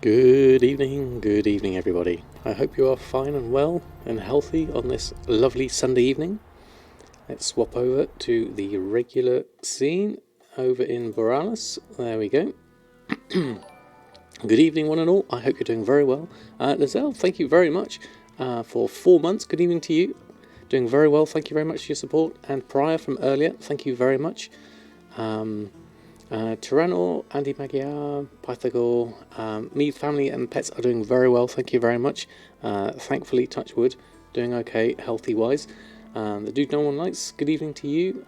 Good evening everybody. I hope you are fine and well and healthy on this lovely Sunday evening. Let's swap over to the regular scene over in Borealis. There we go. Good evening one and all. I hope you're doing very well. Lizelle, thank you very much for 4 months. Good evening to you. Doing very well. Thank you very much for your support. And Prior from earlier, thank you very much. Tyranno, Andy Magyar, Pythagore, me, family and pets are doing very well, thank you very much. Thankfully, touch wood, doing okay healthy wise. The dude no one likes, good evening to you.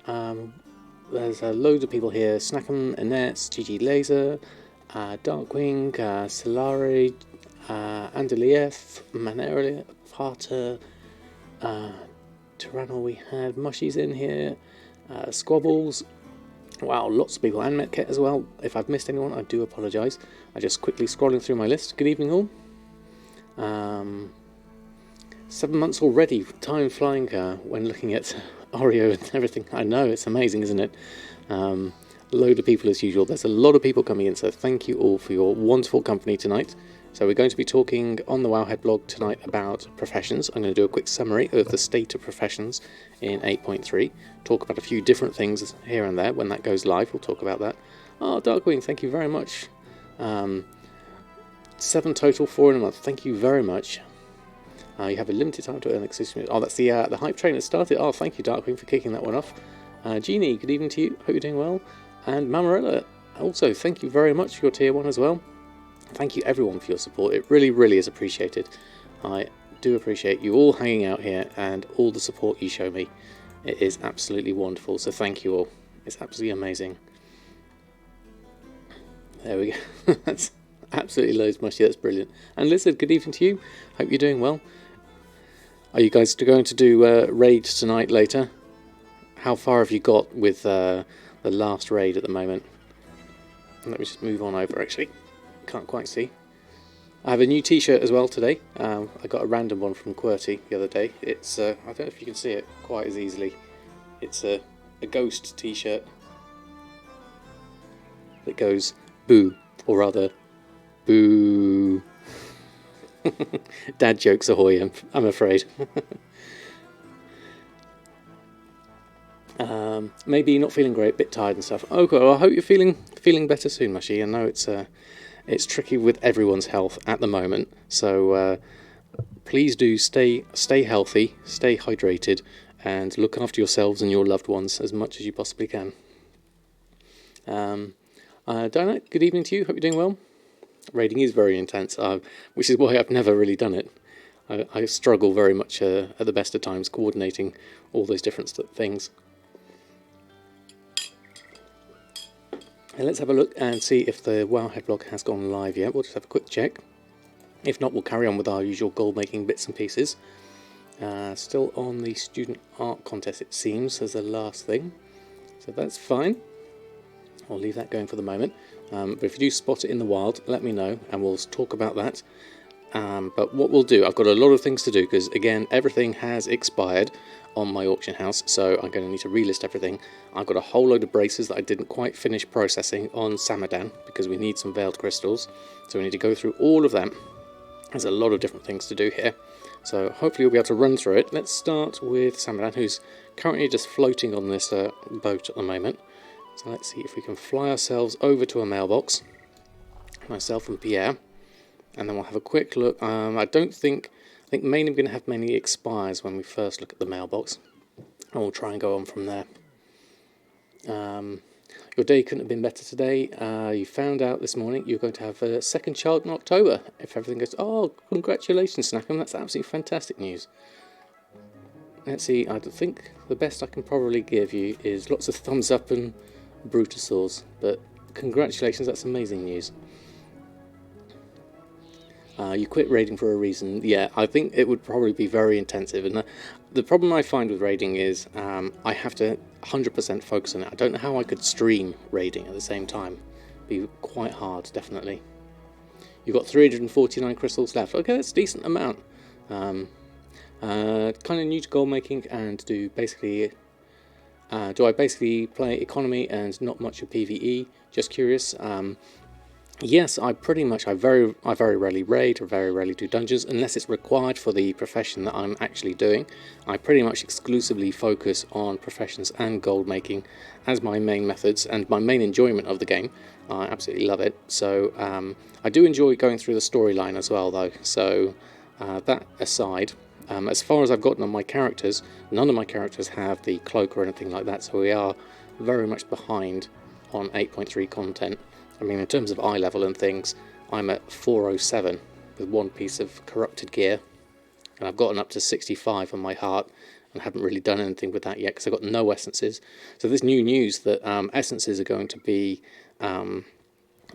There's loads of people here: Snackham, Ines, GG Laser, Darkwing, Solari, Andelief, Maneria, Parter, Tyranno, we had Mushies in here, Squabbles. Wow, lots of people, and Metket as well. If I've missed anyone, I do apologise. I'm just quickly scrolling through my list. Good evening all. 7 months already, time flying when looking at Oreo and everything. I know, it's amazing, isn't it? Load of people as usual. There's a lot of people coming in, so thank you all for your wonderful company tonight. So we're going to be talking on the Wowhead blog tonight about professions. I'm going to do a quick summary of the state of professions in 8.3. Talk about a few different things here and there. When that goes live, we'll talk about that. Oh, Darkwing, thank you very much. 7 total, 4 in a month. Thank you very much. You have a limited time to earn exclusive. Oh, that's the hype train that started. Oh, thank you, Darkwing, for kicking that one off. Jeannie, good evening to you. Hope you're doing well. And Mamarella, also, thank you very much for your tier 1 as well. Thank you everyone for your support. It really, really is appreciated. I do appreciate you all hanging out here and all the support you show me. It is absolutely wonderful, so thank you all. It's absolutely amazing. There we go. That's absolutely loads, Mushy. That's brilliant. And Lizard, good evening to you. Hope you're doing well. Are you guys going to do raid tonight later? How far have you got with the last raid at the moment? Let me just move on over actually. Can't quite see. I have a new t-shirt as well today. I got a random one from QWERTY the other day. It's I don't know if you can see it quite as easily. It's a ghost t-shirt that goes boo, or rather boo. Dad jokes ahoy, I'm afraid. Maybe not feeling great, a bit tired and stuff. Okay, well, I hope you're feeling better soon, Mushy. I know it's tricky with everyone's health at the moment, so please do stay healthy, stay hydrated, and look after yourselves and your loved ones as much as you possibly can. Diana, good evening to you. Hope you're doing well. Raiding is very intense, which is why I've never really done it. I struggle very much at the best of times coordinating all those different things. And let's have a look and see if the Wowhead blog has gone live yet. We'll just have a quick check. If not, we'll carry on with our usual gold making bits and pieces. Still on the student art contest, it seems, as the last thing. So that's fine. I'll leave that going for the moment. But if you do spot it in the wild, let me know and we'll talk about that. But what we'll do, I've got a lot of things to do because, again, everything has expired on my auction house, so I'm going to need to relist everything. I've got a whole load of braces that I didn't quite finish processing on Samadan because we need some veiled crystals, so we need to go through all of them. There's a lot of different things to do here, so hopefully we'll be able to run through it. Let's start with Samadan, who's currently just floating on this boat at the moment. So let's see if we can fly ourselves over to a mailbox, myself and Pierre, and then we'll have a quick look. I think mainly we're going to have many expires when we first look at the mailbox, and we'll try and go on from there. Your day couldn't have been better today. You found out this morning you're going to have a second child in October, if everything goes... Oh, congratulations, Snackham. That's absolutely fantastic news. Let's see, I think the best I can probably give you is lots of thumbs up and Brutosaurs, but congratulations, that's amazing news. You quit raiding for a reason. Yeah, I think it would probably be very intensive, and the problem I find with raiding is I have to 100% focus on it. I don't know how I could stream raiding at the same time. It'd be quite hard, definitely. You've got 349 crystals left. Okay, that's a decent amount. Kind of new to gold making, and do I basically play economy and not much of PvE? Just curious. Yes, I very rarely raid or very rarely do dungeons unless it's required for the profession that I'm actually doing. I pretty much exclusively focus on professions and gold making as my main methods and my main enjoyment of the game. I absolutely love it. So I do enjoy going through the storyline as well, though. So that aside, as far as I've gotten on my characters, none of my characters have the cloak or anything like that. So we are very much behind on 8.3 content. I mean, in terms of eye level and things, I'm at 407 with one piece of corrupted gear, and I've gotten up to 65 on my heart and haven't really done anything with that yet because I've got no essences. So there's new news that essences are going to be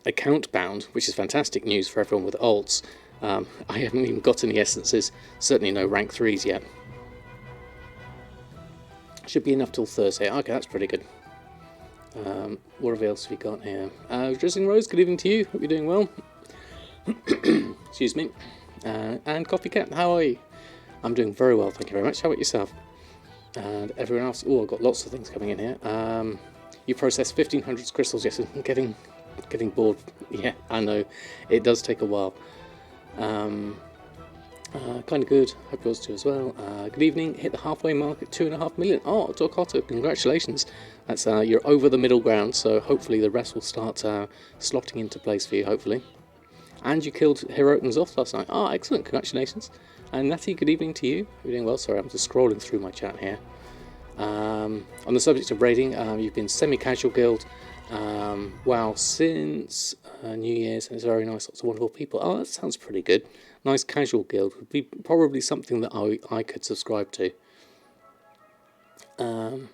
account bound, which is fantastic news for everyone with alts. I haven't even got any essences, certainly no rank 3s yet. Should be enough till Thursday. Okay, that's pretty good. What else have we got here? Dressing Rose, good evening to you. Hope you're doing well. Excuse me. And Coffee Cat, how are you? I'm doing very well, thank you very much. How about yourself? And everyone else? Oh, I've got lots of things coming in here. You processed 1,500 crystals, yes. I'm getting bored. Yeah, I know. It does take a while. Kind of good. Hope yours too as well. Good evening. Hit the halfway mark at 2.5 million. Oh, Torquato, congratulations. That's you're over the middle ground, so hopefully the rest will start slotting into place for you, hopefully. And you killed Heroic and Zoth last night. Oh, excellent. Congratulations. And Natty, good evening to you. You're doing well. Sorry, I'm just scrolling through my chat here. On the subject of raiding, you've been semi-casual guild. WoW since New Year's, and it's very nice, lots of wonderful people. Oh, that sounds pretty good. Nice casual guild would be probably something that I could subscribe to. And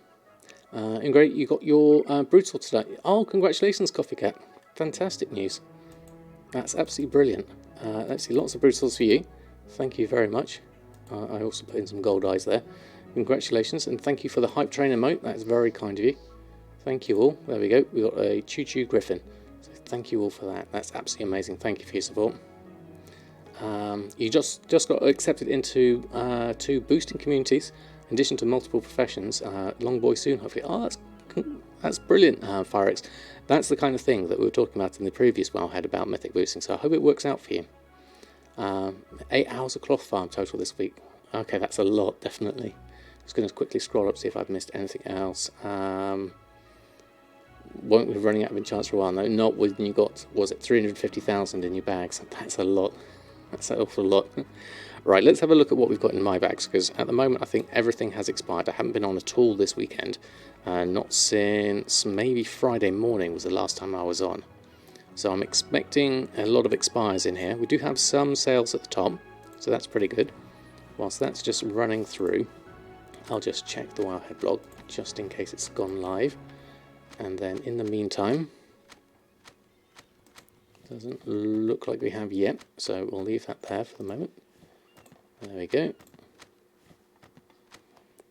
great, you got your Brutal today. Oh, congratulations, Coffee Cat. Fantastic news. That's absolutely brilliant. Let's see, lots of Brutals for you. Thank you very much. I also put in some gold eyes there. Congratulations, and thank you for the Hype Train emote. That's very kind of you. Thank you all. There we go. We got a Choo Choo Griffin. So thank you all for that. That's absolutely amazing. Thank you for your support. You just got accepted into 2 boosting communities, in addition to multiple professions. Long boy soon, hopefully. Oh, that's brilliant, Firex. That's the kind of thing that we were talking about in the previous Wowhead about mythic boosting. So I hope it works out for you. 8 hours of cloth farm total this week. Okay, that's a lot, definitely. Just going to quickly scroll up, see if I've missed anything else. Won't be running out of enchants for a while, though. Not when you got, was it 350,000 in your bags? That's a lot. That's an awful lot. Right, let's have a look at what we've got in my bags, because at the moment I think everything has expired. I haven't been on at all this weekend. Not since maybe Friday morning was the last time I was on. So I'm expecting a lot of expires in here. We do have some sales at the top, so that's pretty good. Whilst that's just running through, I'll just check the Wowhead blog, just in case it's gone live. And then in the meantime, doesn't look like we have yet, so we'll leave that there for the moment. There we go.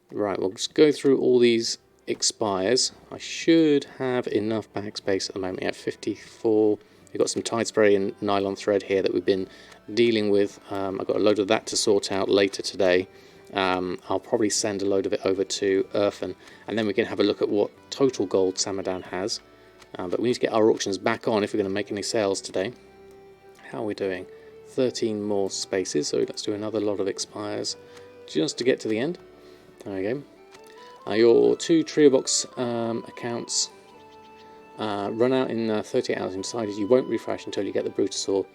Right, we'll just go through all these expires. I should have enough bag space at the moment. We have 54. We've got some Tide Spray and nylon thread here that we've been dealing with. I've got a load of that to sort out later today. I'll probably send a load of it over to Earthen, and then we can have a look at what total gold Samadan has. But we need to get our auctions back on if we're going to make any sales today. How are we doing? 13 more spaces, so let's do another lot of expires just to get to the end. There we go. Your 2 Trio Box accounts run out in 38 hours and decided you won't refresh until you get the Brutasaur.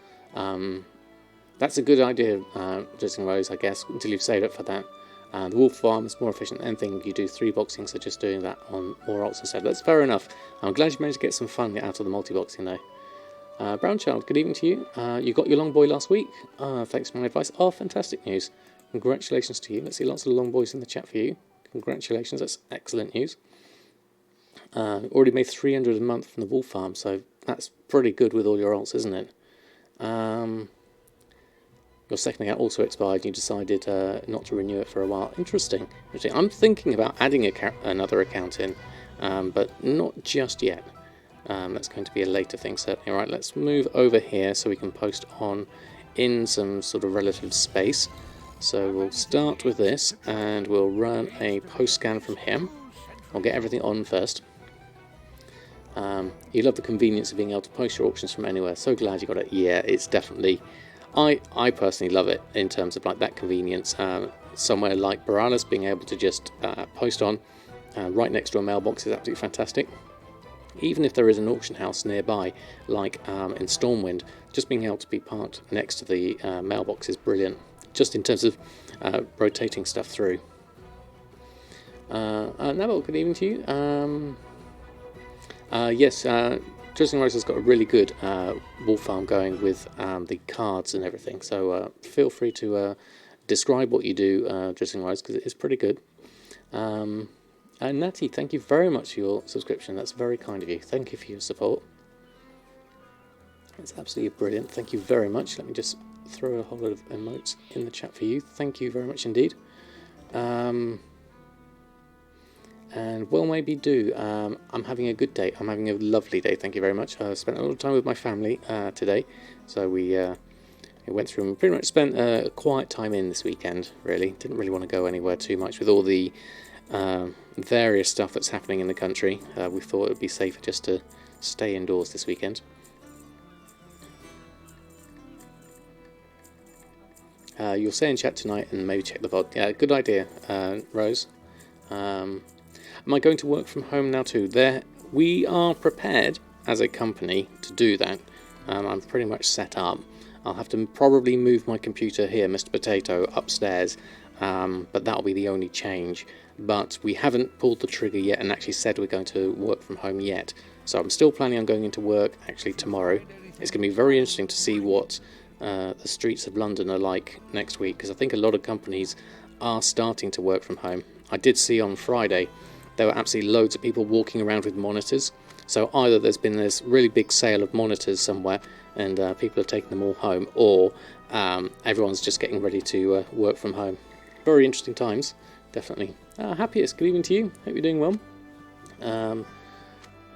That's a good idea, Justin Rose, I guess, until you've saved up for that. The Wolf Farm is more efficient than anything. You do 3 boxing, so just doing that on more alts instead. That's fair enough. I'm glad you managed to get some fun out of the multi-boxing though. Brown Child, good evening to you. You got your long boy last week. Thanks for my advice. Oh, fantastic news. Congratulations to you. Let's see lots of long boys in the chat for you. Congratulations, that's excellent news. Already made 300 a month from the Wolf Farm, so that's pretty good with all your alts, isn't it? Your second account also expired and you decided not to renew it for a while. Interesting. I'm thinking about adding another account in, but not just yet. That's going to be a later thing, certainly. Alright, let's move over here so we can post on in some sort of relative space. So we'll start with this and we'll run a post scan from here. I'll get everything on first. You love the convenience of being able to post your auctions from anywhere. So glad you got it. Yeah, it's definitely... I personally love it in terms of like that convenience. Somewhere like Borealis, being able to just post on right next to a mailbox is absolutely fantastic. Even if there is an auction house nearby, like in Stormwind, just being able to be parked next to the mailbox is brilliant, just in terms of rotating stuff through. Neville, good evening to you. Yes, Drizzling Rose has got a really good wool farm going with the cards and everything, so feel free to describe what you do, Drizzling Rose, because it is pretty good. And Natty, thank you very much for your subscription. That's very kind of you. Thank you for your support. It's absolutely brilliant. Thank you very much. Let me just throw a whole lot of emotes in the chat for you. Thank you very much indeed. And well, maybe do. I'm having a good day. I'm having a lovely day. Thank you very much. I spent a lot of time with my family today. So we went through and pretty much spent a quiet time in this weekend, really. Didn't really want to go anywhere too much with all the various stuff that's happening in the country. We thought it would be safer just to stay indoors this weekend. You'll say in chat tonight and maybe check the VOD. Yeah, good idea, Rose. Am I going to work from home now too? We are prepared as a company to do that. I'm pretty much set up. I'll have to probably move my computer here, Mr. Potato, upstairs, but that'll be the only change. But we haven't pulled the trigger yet and actually said we're going to work from home yet. So I'm still planning on going into work actually tomorrow. It's going to be very interesting to see what the streets of London are like next week, because I think a lot of companies are starting to work from home. I did see on Friday there were absolutely loads of people walking around with monitors. So either there's been this really big sale of monitors somewhere and people are taking them all home, or everyone's just getting ready to work from home. Very interesting times, definitely. Happiest, good evening to you. Hope you're doing well.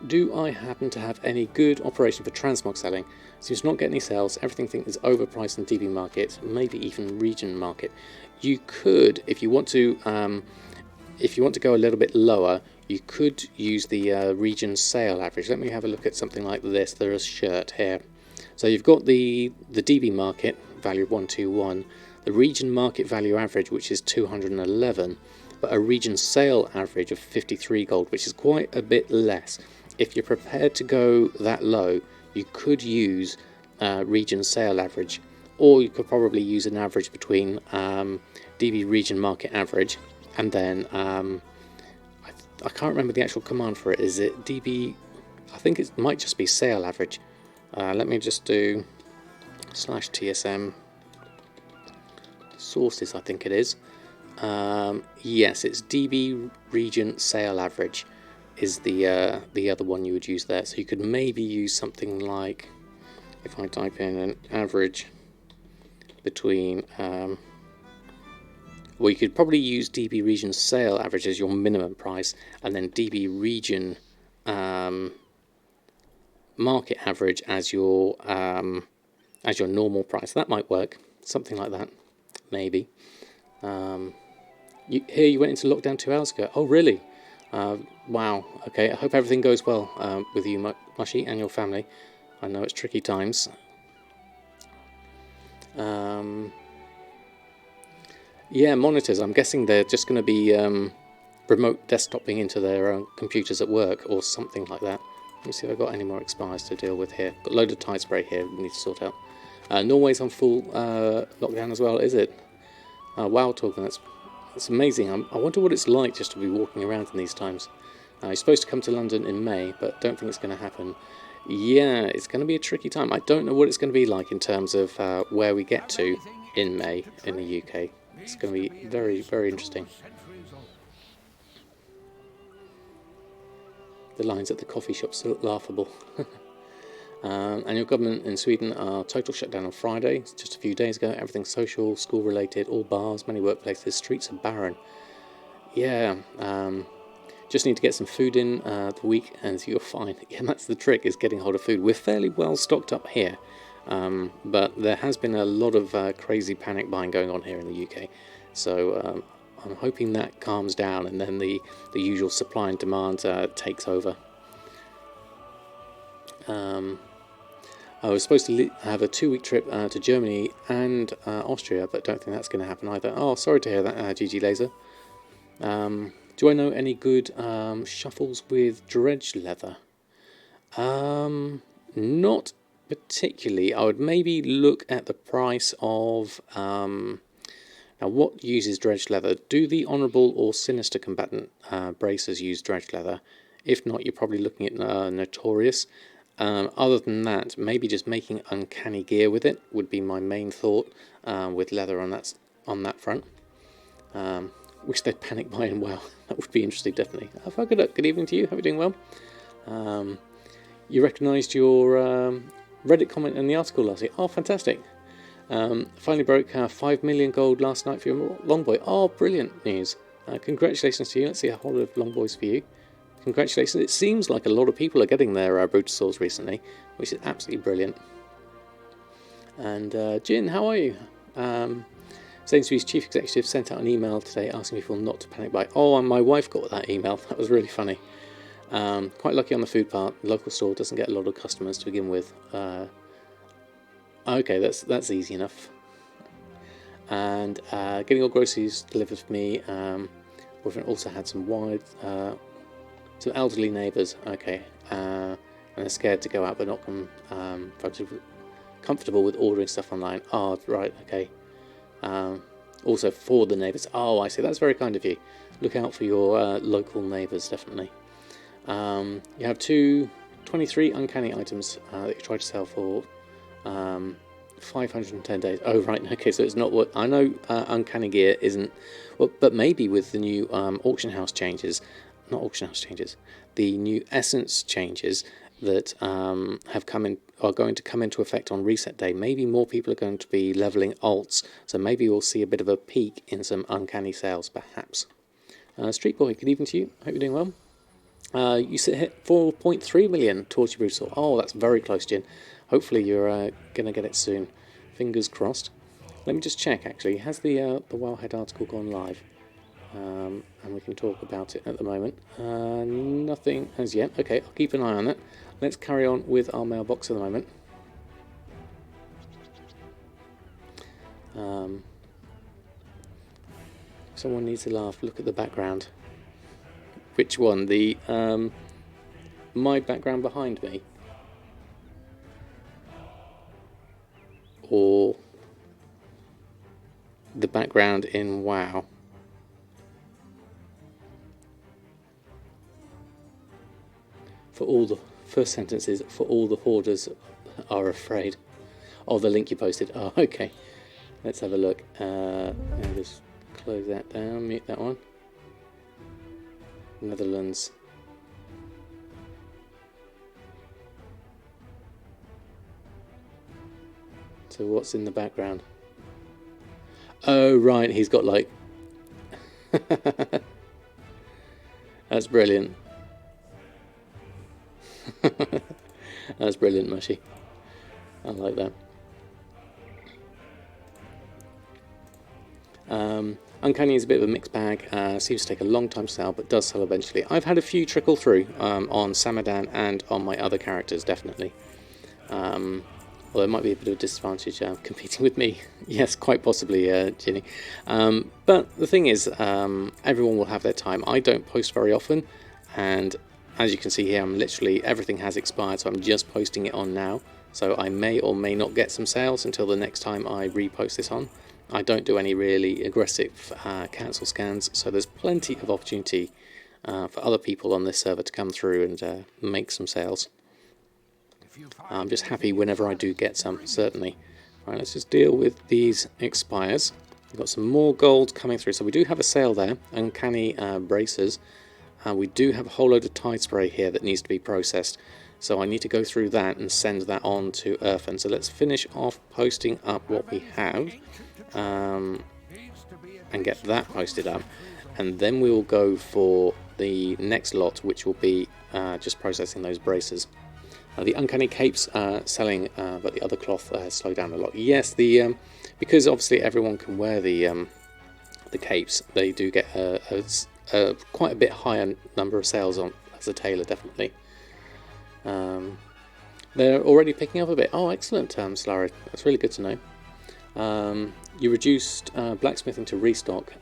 Do I happen to have any good operation for transmog selling? Seems to not get any sales. Everything is overpriced in DB market, maybe even region market. You could, if you want to go a little bit lower, you could use the region sale average. Let me have a look at something like this. There's a shirt here. So you've got the DB market value of 121, the region market value average, which is 211, but a region sale average of 53 gold, which is quite a bit less. If you're prepared to go that low, you could use region sale average, or you could probably use an average between DB region market average and then I can't remember the actual command for it. Is it DB? I think it might just be sale average. Let me just do /TSM sources, I think it is. Yes, it's DB region sale average is the other one you would use there. So you could maybe use something like, if I type in an average between well, you could probably use DB region sale average as your minimum price, and then DB region market average as your normal price. That might work, something like that, maybe. You went into lockdown 2 hours ago. Oh, really? Wow. Okay. I hope everything goes well with you, Mushy, and your family. I know it's tricky times. Yeah, monitors. I'm guessing they're just going to be remote desktoping into their own computers at work or something like that. Let me see if I've got any more expires to deal with here. Got a load of tide spray here we need to sort out. Norway's on full lockdown as well, is it? Wow, talking. That's amazing. I wonder what it's like just to be walking around in these times. You're supposed to come to London in May, but don't think it's going to happen. Yeah, it's going to be a tricky time. I don't know what it's going to be like in terms of where we get to in May in the UK. It's going to be very, very interesting. The lines at the coffee shops are laughable. And your government in Sweden are total shutdown on Friday. It's just a few days ago. Everything's social, school related, all bars, many workplaces, streets are barren. Yeah, just need to get some food in the week and you're fine. Yeah, that's the trick, is getting hold of food. We're fairly well stocked up here. But there has been a lot of crazy panic buying going on here in the UK, so I'm hoping that calms down and then the usual supply and demand takes over. I was supposed to have a 2-week trip to Germany and Austria, but don't think that's going to happen either. Oh, sorry to hear that, GG Laser. Do I know any good shuffles with dredged leather? Not particularly. I would maybe look at the price of... now, what uses dredged leather? Do the Honourable or Sinister Combatant bracers use dredged leather? If not, you're probably looking at Notorious. Other than that, maybe just making uncanny gear with it would be my main thought with leather on that front. Wish they'd panic buy in WoW. That would be interesting, definitely. Good evening to you. Hope you're doing well. You recognised your Reddit comment in the article last week. Oh, fantastic. Finally broke 5 million gold last night for your longboy. Oh, brilliant news. Congratulations to you. Let's see a whole lot of longboys for you. Congratulations. It seems like a lot of people are getting their Brutus Swords recently, which is absolutely brilliant. And Jin, how are you? Sainsbury's chief executive sent out an email today asking people not to panic buy. Oh, and my wife got that email. That was really funny. Quite lucky on the food part. The local store doesn't get a lot of customers to begin with. Okay, that's easy enough. And getting all groceries delivered for me. We've also had some some elderly neighbours. Okay, and they're scared to go out, but not comfortable with ordering stuff online. Oh, right, okay. Also for the neighbours. Oh, I see. That's very kind of you. Look out for your local neighbours, definitely. You have 23 uncanny items that you try to sell for 510 days. Oh, right. Okay, so it's not what I know. Uncanny gear isn't. Well, but maybe with the new auction house changes, not auction house changes, the new essence changes that are going to come into effect on reset day. Maybe more people are going to be leveling alts, so maybe we'll see a bit of a peak in some uncanny sales, perhaps. Street Boy, good evening to you. Hope you're doing well. You hit 4.3 million towards your Brutal. Oh, that's very close, Jin. Hopefully you're going to get it soon. Fingers crossed. Let me just check, actually. Has the Wowhead article gone live? And we can talk about it at the moment. Nothing as yet. Okay, I'll keep an eye on that. Let's carry on with our mailbox at the moment. Someone needs to laugh. Look at the background. Which one? The my background behind me? Or the background in WoW? For all the first sentences, for all the hoarders are afraid. Oh, the link you posted. Oh, okay. Let's have a look. And just close that down, mute that one. Netherlands. So what's in the background? Oh, right, he's got like... That's brilliant. That's brilliant, Mushy. I like that. Uncanny is a bit of a mixed bag. Seems to take a long time to sell, but does sell eventually. I've had a few trickle through on Samadan and on my other characters, definitely. Although it might be a bit of a disadvantage competing with me. Yes, quite possibly, Ginny. But the thing is, everyone will have their time. I don't post very often, and as you can see here, everything has expired, so I'm just posting it on now. So I may or may not get some sales until the next time I repost this on. I don't do any really aggressive cancel scans, so there's plenty of opportunity for other people on this server to come through and make some sales. I'm just happy whenever I do get some, certainly. Right, let's just deal with these expires. We've got some more gold coming through, so we do have a sale there. Uncanny bracers. We do have a whole load of tide spray here that needs to be processed, so I need to go through that and send that on to Earthen. So let's finish off posting up what we have and get that posted up, and then we will go for the next lot, which will be just processing those bracers. The uncanny capes are selling, but the other cloth has slowed down a lot. Yes, because obviously everyone can wear the capes, they do get quite a bit higher number of sales on as a tailor, definitely. They're already picking up a bit. Oh, excellent, Slurry. That's really good to know. You reduced blacksmithing to restock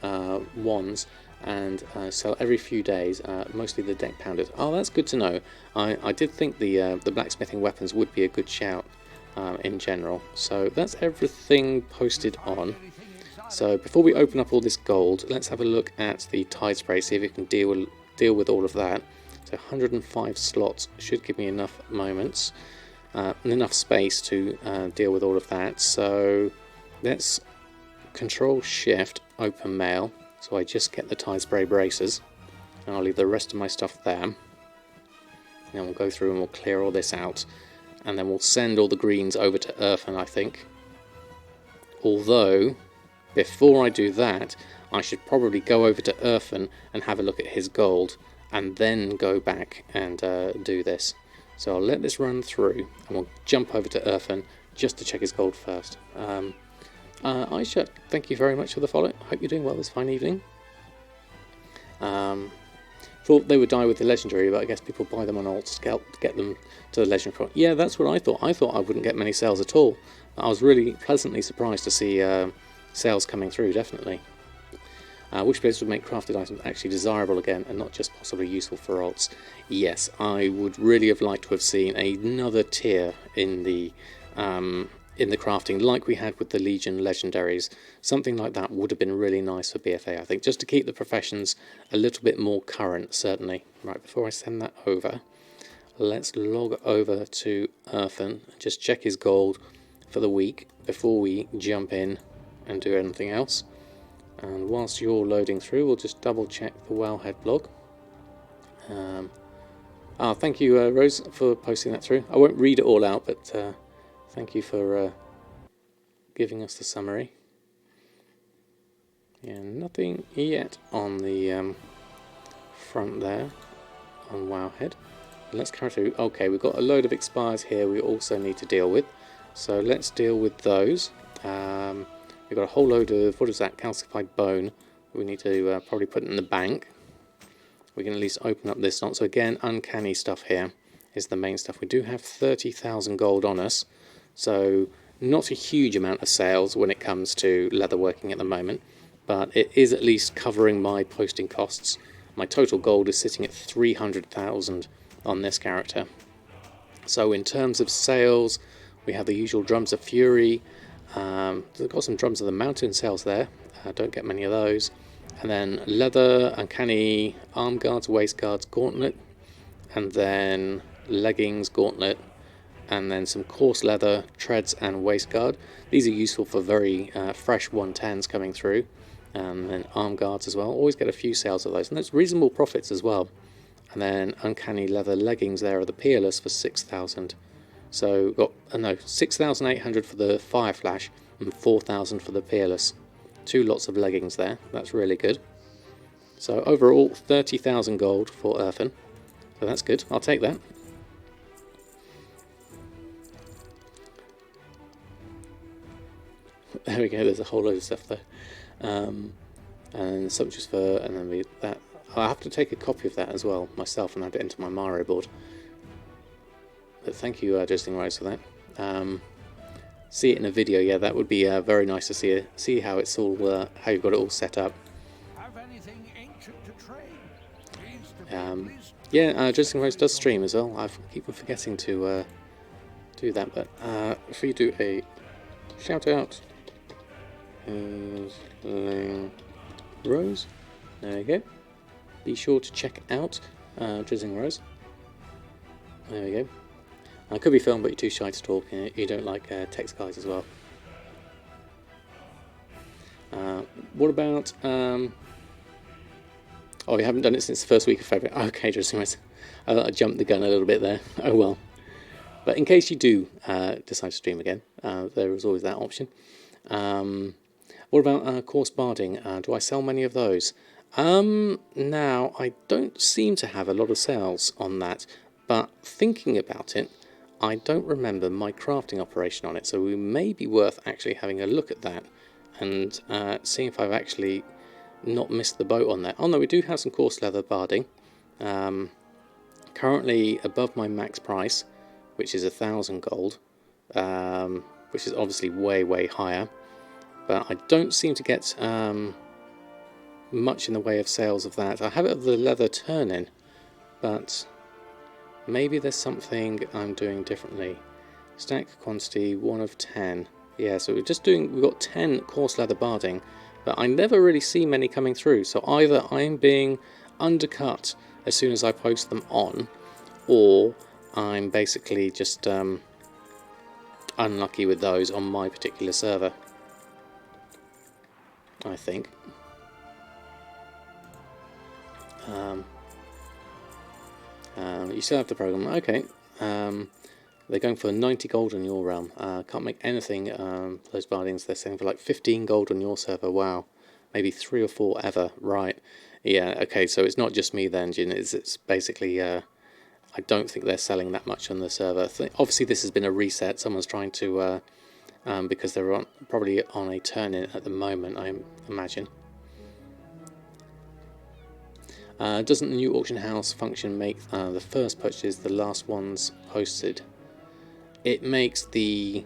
wands and sell every few days, mostly the deck pounders. Oh, that's good to know. I did think the blacksmithing weapons would be a good shout in general. So that's everything posted on. So before we open up all this gold, let's have a look at the tide spray, see if we can deal with all of that. So 105 slots should give me enough moments and enough space to deal with all of that. So let's Control Shift open mail, so I just get the tide spray braces, and I'll leave the rest of my stuff there. And then we'll go through and we'll clear all this out, and then we'll send all the greens over to Earthen, I think. Although before I do that, I should probably go over to Earthen and have a look at his gold, and then go back and do this. So I'll let this run through, and we'll jump over to Earthen just to check his gold first. Aisha, thank you very much for the follow. Hope you're doing well this fine evening. Thought they would die with the legendary, but I guess people buy them on alt scalp to get them to the legendary front. Yeah, that's what I thought. I thought I wouldn't get many sales at all. I was really pleasantly surprised to see sales coming through, definitely. Which place would make crafted items actually desirable again and not just possibly useful for alts? Yes, I would really have liked to have seen another tier in the crafting, like we had with the Legion legendaries. Something like that would have been really nice for BFA, I think, just to keep the professions a little bit more current, certainly. Right, before I send that over, let's log over to Earthen and just check his gold for the week before we jump in and do anything else. And whilst you're loading through, we'll just double check the Wowhead blog. Thank you, Rose, for posting that through. I won't read it all out, but thank you for giving us the summary. Yeah, nothing yet on the front there on Wowhead. Let's carry through. Okay, we've got a load of expires here we also need to deal with. So let's deal with those. We've got a whole load of, what is that, calcified bone. We need to probably put it in the bank. We can at least open up this lot. So again, uncanny stuff here is the main stuff. We do have 30,000 gold on us. So not a huge amount of sales when it comes to leatherworking at the moment. But it is at least covering my posting costs. My total gold is sitting at 300,000 on this character. So in terms of sales, we have the usual Drums of Fury. They've got some Drums of the Mountain sales there. Don't get many of those. And then leather, uncanny, arm guards, waist guards, gauntlet. And then leggings, gauntlet. And then some coarse leather, treads and waist guard. These are useful for very fresh 110s coming through. And then arm guards as well. Always get a few sales of those. And there's reasonable profits as well. And then uncanny leather leggings there are the peerless for 6,000. So got 6,800 for the fire flash and 4,000 for the peerless. 2 lots of leggings there. That's really good. So overall 30,000 gold for Earthen. So that's good. I'll take that. There we go. There's a whole load of stuff there. And sumptuous fur, and then that. I'll have to take a copy of that as well myself and add it into my Mario board. But thank you, Justin Rose, for that. See it in a video, yeah, that would be very nice to see how it's all, how you've got it all set up. Have anything ancient to trade? Yeah, Justin Rose does stream as well. I keep on forgetting to do that, but if we do a shout out, Rose, there you go. Be sure to check out Drizzling Rose. There we go. I could be filmed, but you're too shy to talk. You don't like text guys as well. What about... oh, you haven't done it since the first week of February. Okay, Drizzling Rose. I jumped the gun a little bit there. Oh well. But in case you do decide to stream again, there is always that option. What about course barding? Do I sell many of those? Now, I don't seem to have a lot of sales on that, but thinking about it, I don't remember my crafting operation on it, so we may be worth actually having a look at that and seeing if I've actually not missed the boat on that. Oh no, we do have some coarse leather barding. Currently above my max price, which is 1,000 gold, which is obviously way higher, but I don't seem to get much in the way of sales of that. I have it of the leather turn-in, but maybe there's something I'm doing differently. Stack quantity 1 of 10. Yeah, so we've got 10 coarse leather barding, but I never really see many coming through. So either I'm being undercut as soon as I post them on, or I'm basically just unlucky with those on my particular server, I think. You still have the program. Okay. They're going for 90 gold on your realm. Can't make anything, those bardings. They're selling for like 15 gold on your server. Wow. Maybe 3 or 4 ever. Right. Yeah, okay, so it's not just me then, Jin. It's basically, I don't think they're selling that much on the server. Obviously this has been a reset. Someone's trying to, because they're probably on a turn-in at the moment, I imagine. Doesn't the new auction house function make the first purchase the last ones posted? It makes the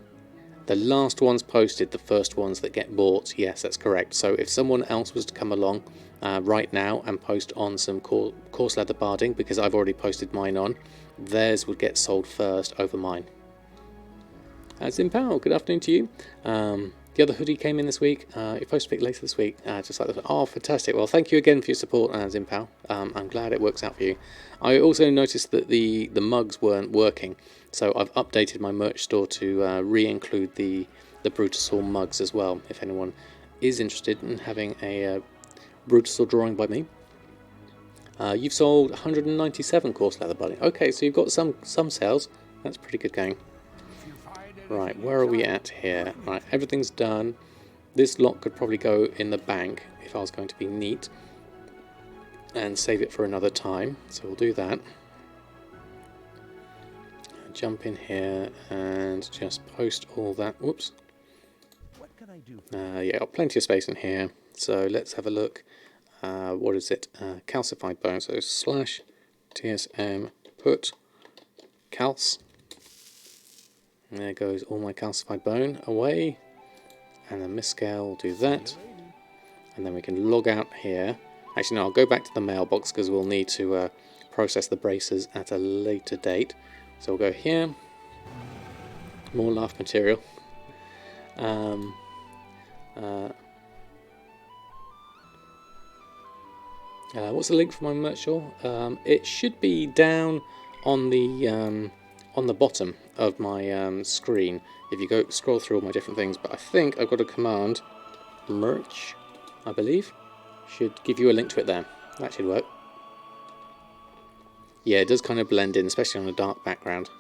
last ones posted the first ones that get bought. Yes, that's correct. So if someone else was to come along right now and post on some coarse leather barding, because I've already posted mine on, theirs would get sold first over mine. Zimpao, good afternoon to you. The other hoodie came in this week. Your post pick later this week. Just like this. Oh, fantastic. Well, thank you again for your support, Zimpao. I'm glad it works out for you. I also noticed that the mugs weren't working, so I've updated my merch store to re-include the Brutosaur mugs as well, if anyone is interested in having a Brutosaur drawing by me. You've sold 197 coarse leather barding. Okay, so you've got some sales. That's pretty good going. Right, where are we at here? Right, everything's done. This lot could probably go in the bank if I was going to be neat and save it for another time. So we'll do that. Jump in here and just post all that. Whoops. What can I do? Yeah, got plenty of space in here. So let's have a look. What is it? Calcified bone. So slash TSM put calc. And there goes all my calcified bone away. And then Miscale will do that. And then we can log out here. Actually, no, I'll go back to the mailbox because we'll need to process the braces at a later date. So we'll go here. More laugh material. What's the link for my merch store? It should be down on the bottom of my screen if you go scroll through all my different things, but I think I've got a command merch, I believe, should give you a link to it there. That should work. Yeah, it does kind of blend in, especially on a dark background.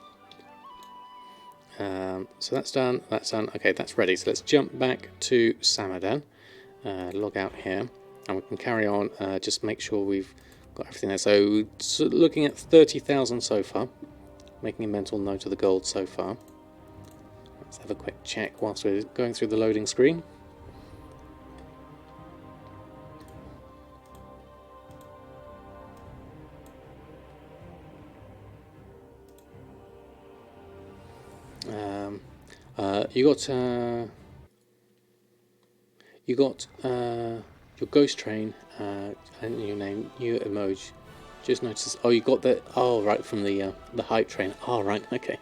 So that's done, okay, that's ready. So let's jump back to Samadan, log out here, and we can carry on, just make sure we've got everything there. So looking at 30,000 so far. Making a mental note of the gold so far. Let's have a quick check whilst we're going through the loading screen. You got your ghost train and your name, new emoji. Just noticed. Oh, you got the. Oh, right, from the hype train. Oh, right, okay.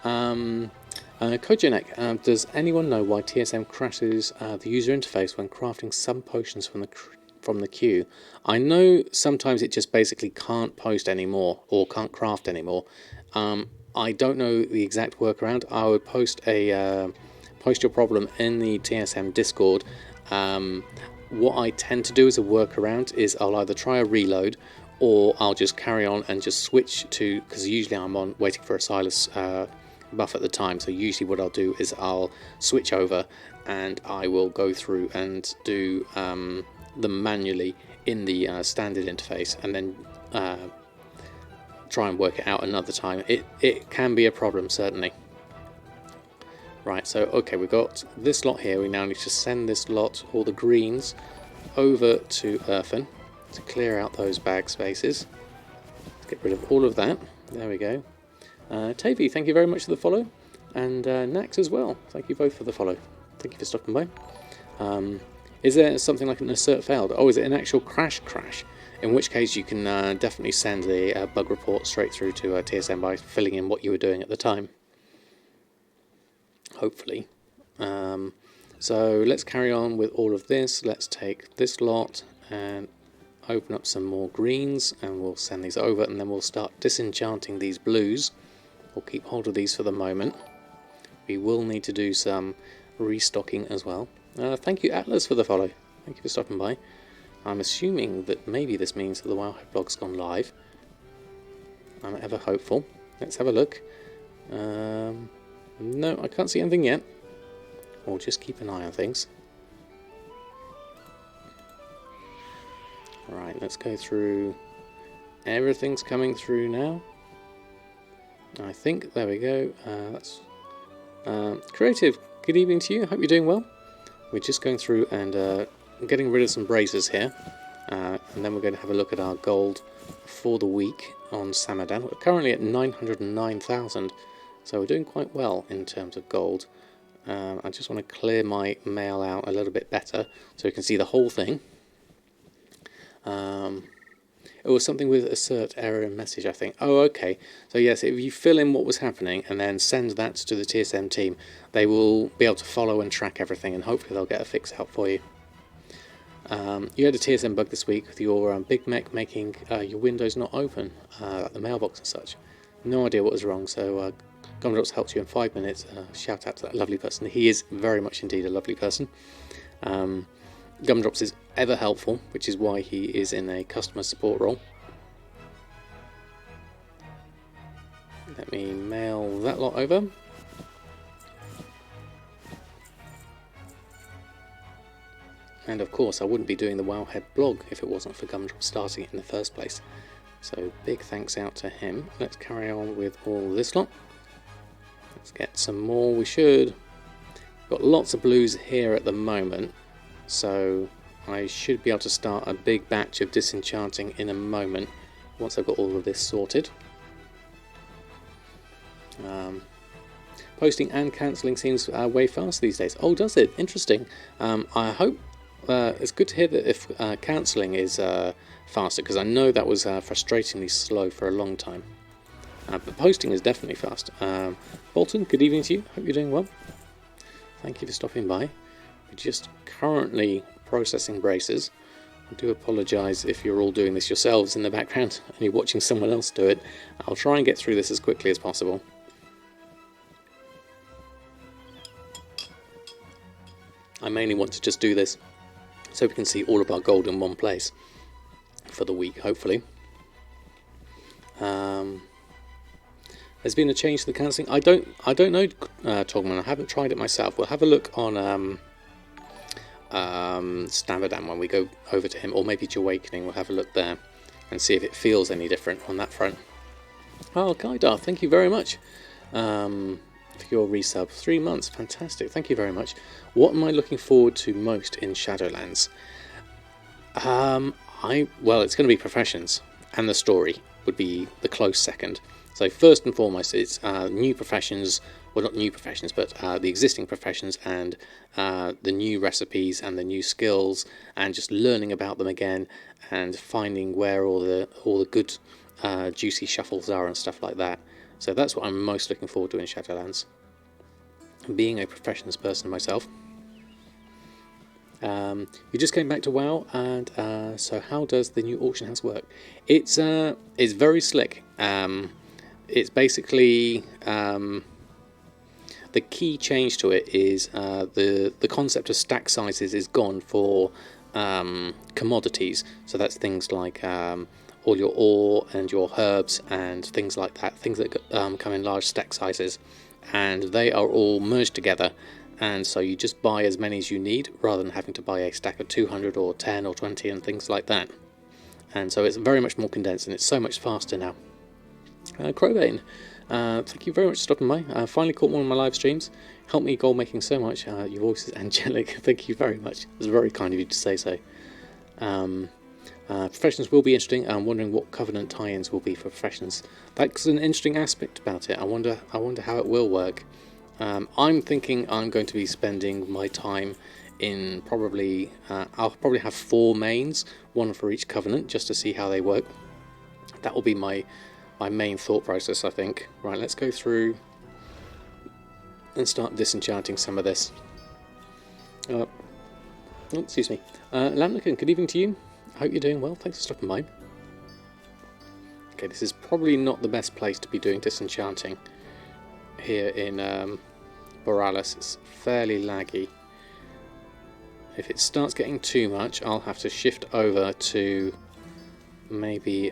Kojanek, does anyone know why TSM crashes the user interface when crafting some potions from the queue? I know sometimes it just basically can't post anymore or can't craft anymore. I don't know the exact workaround. I would post your problem in the TSM Discord. What I tend to do as a workaround is I'll either try a reload, or I'll just carry on and just switch to, because usually I'm on waiting for a Silas buff at the time, so usually what I'll do is I'll switch over and I will go through and do them manually in the standard interface, and then try and work it out another time. It can be a problem, certainly. Right, so okay, we've got this lot here. We now need to send this lot, all the greens, over to Earthen to clear out those bag spaces. Let's get rid of all of that. There we go. Tavy, thank you very much for the follow, and Nax as well. Thank you both for the follow. Thank you for stopping by. Is there something like an assert failed? Oh, is it an actual crash? In which case you can definitely send the bug report straight through to TSM by filling in what you were doing at the time. Hopefully. So let's carry on with all of this. Let's take this lot and open up some more greens, and we'll send these over, and then we'll start disenchanting these blues. We'll keep hold of these for the moment. We will need to do some restocking as well. Thank you, Atlas, for the follow. Thank you for stopping by. I'm assuming that maybe this means that the Wowhead blog's gone live. I'm ever hopeful. Let's have a look. No, I can't see anything yet. We'll just keep an eye on things. Right, let's go through. Everything's coming through now. I think, there we go. That's Creative, good evening to you. Hope you're doing well. We're just going through and getting rid of some braziers here. And then we're going to have a look at our gold for the week on Samadan. We're currently at 909,000. So we're doing quite well in terms of gold. I just want to clear my mail out a little bit better so you can see the whole thing. It was something with assert error and message, I think. Oh, okay. So yes, if you fill in what was happening and then send that to the TSM team, they will be able to follow and track everything, and hopefully they'll get a fix out for you. You had a TSM bug this week with your Big Mac making your windows not open, at the mailbox and such. No idea what was wrong, so Gumdrops helped you in 5 minutes. Shout out to that lovely person. He is very much indeed a lovely person. Gumdrops is ever helpful, which is why he is in a customer support role. Let me mail that lot over. And of course I wouldn't be doing the Wowhead blog if it wasn't for Gumdrops starting it in the first place. So big thanks out to him. Let's carry on with all this lot. Let's get some more. We should. Got lots of blues here at the moment, so I should be able to start a big batch of disenchanting in a moment once I've got all of this sorted. Posting and cancelling seems way fast these days. Oh, does it? Interesting. I hope it's good to hear that if cancelling is faster, because I know that was frustratingly slow for a long time. But posting is definitely fast. Bolton, good evening to you. Hope you're doing well. Thank you for stopping by. We're just currently processing braces. I do apologise if you're all doing this yourselves in the background and you're watching someone else do it. I'll try and get through this as quickly as possible. I mainly want to just do this so we can see all of our gold in one place for the week, hopefully. There's been a change to the cancelling. I don't know, Togman. I haven't tried it myself. We'll have a look on Samadan when we go over to him, or maybe Awakening. We'll have a look there and see if it feels any different on that front. Oh, Gaidar, thank you very much for your resub. 3 months, fantastic. Thank you very much. What am I looking forward to most in Shadowlands? Well, it's going to be professions, and the story would be the close second. So first and foremost, it's new professions, well not new professions, but the existing professions and the new recipes and the new skills, and just learning about them again and finding where all the good juicy shuffles are and stuff like that. So that's what I'm most looking forward to in Shadowlands. Being a professions person myself. You just came back to WoW, and so how does the new auction house work? It's very slick. It's basically the key change to it is the concept of stack sizes is gone for commodities. So that's things like all your ore and your herbs and things like that, things that come in large stack sizes, and they are all merged together. And so you just buy as many as you need rather than having to buy a stack of 200 or 10 or 20 and things like that. And so it's very much more condensed, and it's so much faster now. Crowbane, thank you very much for stopping by. I finally caught one of my live streams. Helped me gold making so much. Your voice is angelic. Thank you very much. It was very kind of you to say so. Professions will be interesting. I'm wondering what Covenant tie-ins will be for Professions. That's an interesting aspect about it. I wonder how it will work. I'm thinking I'm going to be spending my time in probably... I'll probably have 4 mains, one for each Covenant, just to see how they work. That will be my main thought process, I think. Right, let's go through and start disenchanting some of this. Oh, excuse me. Lamnican, good evening to you. I hope you're doing well. Thanks for stopping by. Okay, this is probably not the best place to be doing disenchanting here in Borealis. It's fairly laggy. If it starts getting too much, I'll have to shift over to maybe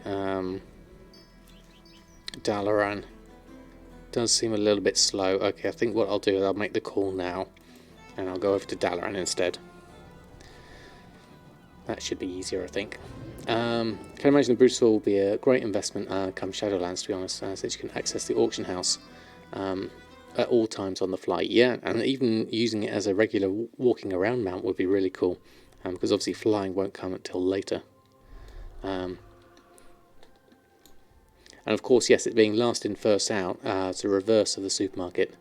Dalaran. Does seem a little bit slow. Okay, I think what I'll do is I'll make the call now, and I'll go over to Dalaran instead. That should be easier, I think. Can imagine the Brutal will be a great investment come Shadowlands, to be honest, since you can access the auction house at all times on the fly. Yeah, and even using it as a regular walking around mount would be really cool, because obviously flying won't come until later. And of course, yes, it being last in, first out, it's the reverse of the supermarket,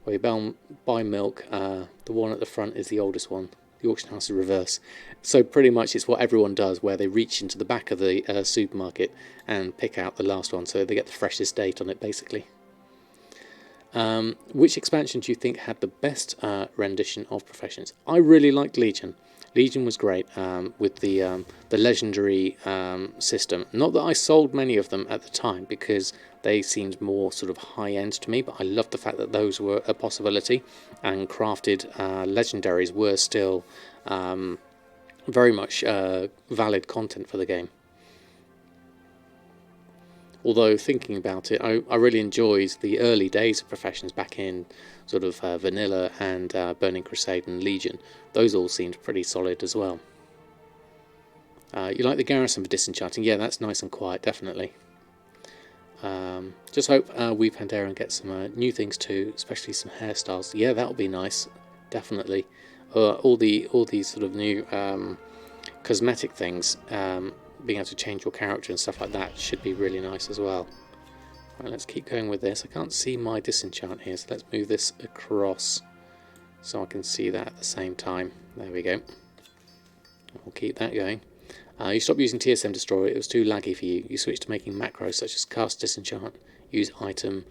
where you buy milk, the one at the front is the oldest one. The auction house is reverse. So pretty much it's what everyone does, where they reach into the back of the supermarket and pick out the last one, so they get the freshest date on it, basically. Which expansion do you think had the best rendition of Professions? I really liked Legion. Legion was great with the legendary system. Not that I sold many of them at the time, because they seemed more sort of high-end to me, but I loved the fact that those were a possibility, and crafted legendaries were still very much valid content for the game. Although, thinking about it, I really enjoyed the early days of Professions back in sort of Vanilla and Burning Crusade and Legion. Those all seemed pretty solid as well. You like the Garrison for disenchanting? Yeah, that's nice and quiet, definitely. Just hope we Pandaren get some new things too, especially some hairstyles. Yeah, that'll be nice, definitely. All these sort of new cosmetic things, being able to change your character and stuff like that should be really nice as well. Right, let's keep going with this. I can't see my disenchant here, so let's move this across so I can see that at the same time. There we go. We'll keep that going. You stopped using TSM Destroyer, it was too laggy for you. You switched to making macros such as cast disenchant, use item,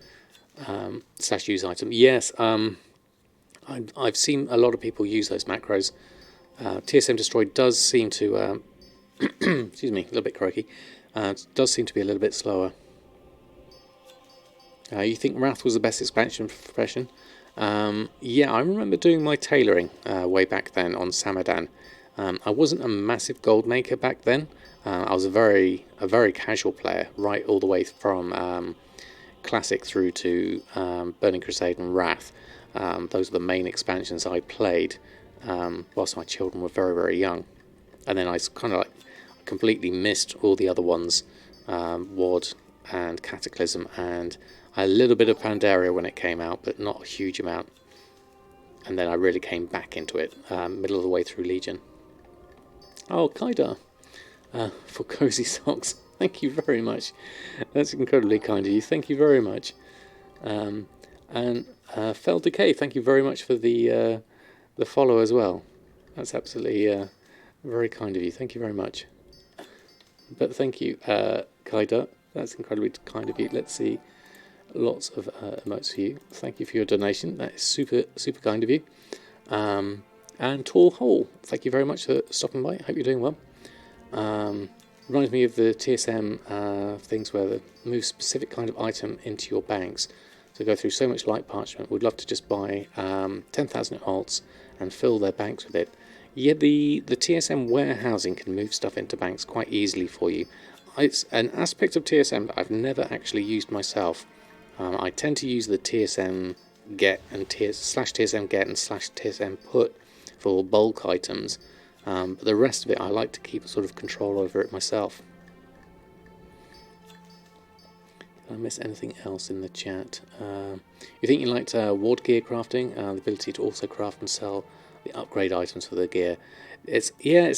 / use item. Yes, I've seen a lot of people use those macros. TSM Destroy does seem to, excuse me, a little bit croaky, does seem to be a little bit slower. You think Wrath was the best expansion for Profession? Yeah, I remember doing my tailoring way back then on Samadan. I wasn't a massive gold maker back then. I was a very casual player, right all the way from Classic through to Burning Crusade and Wrath. Those are the main expansions I played whilst my children were very young. And then I kind of like completely missed all the other ones, WoD and Cataclysm, and a little bit of Pandaria when it came out, but not a huge amount. And then I really came back into it middle of the way through Legion. Oh, Kaida, for cozy socks. Thank you very much. That's incredibly kind of you. Thank you very much. And Fel Decay, thank you very much for the follow as well. That's absolutely very kind of you. Thank you very much. But thank you, Kaida. That's incredibly kind of you. Let's see. Lots of emotes for you. Thank you for your donation. That is super kind of you. And Tall Hole, thank you very much for stopping by. Hope you're doing well. Reminds me of the TSM things where they move specific kind of item into your banks. So go through so much light parchment. Would love to just buy 10,000 alts and fill their banks with it. Yeah, the TSM warehousing can move stuff into banks quite easily for you. It's an aspect of TSM that I've never actually used myself. I tend to use the TSM get and /TSM get and /TSM put for bulk items, but the rest of it I like to keep sort of control over it myself. Did I miss anything else in the chat? You think you liked ward gear crafting? The ability to also craft and sell the upgrade items for the gear. It's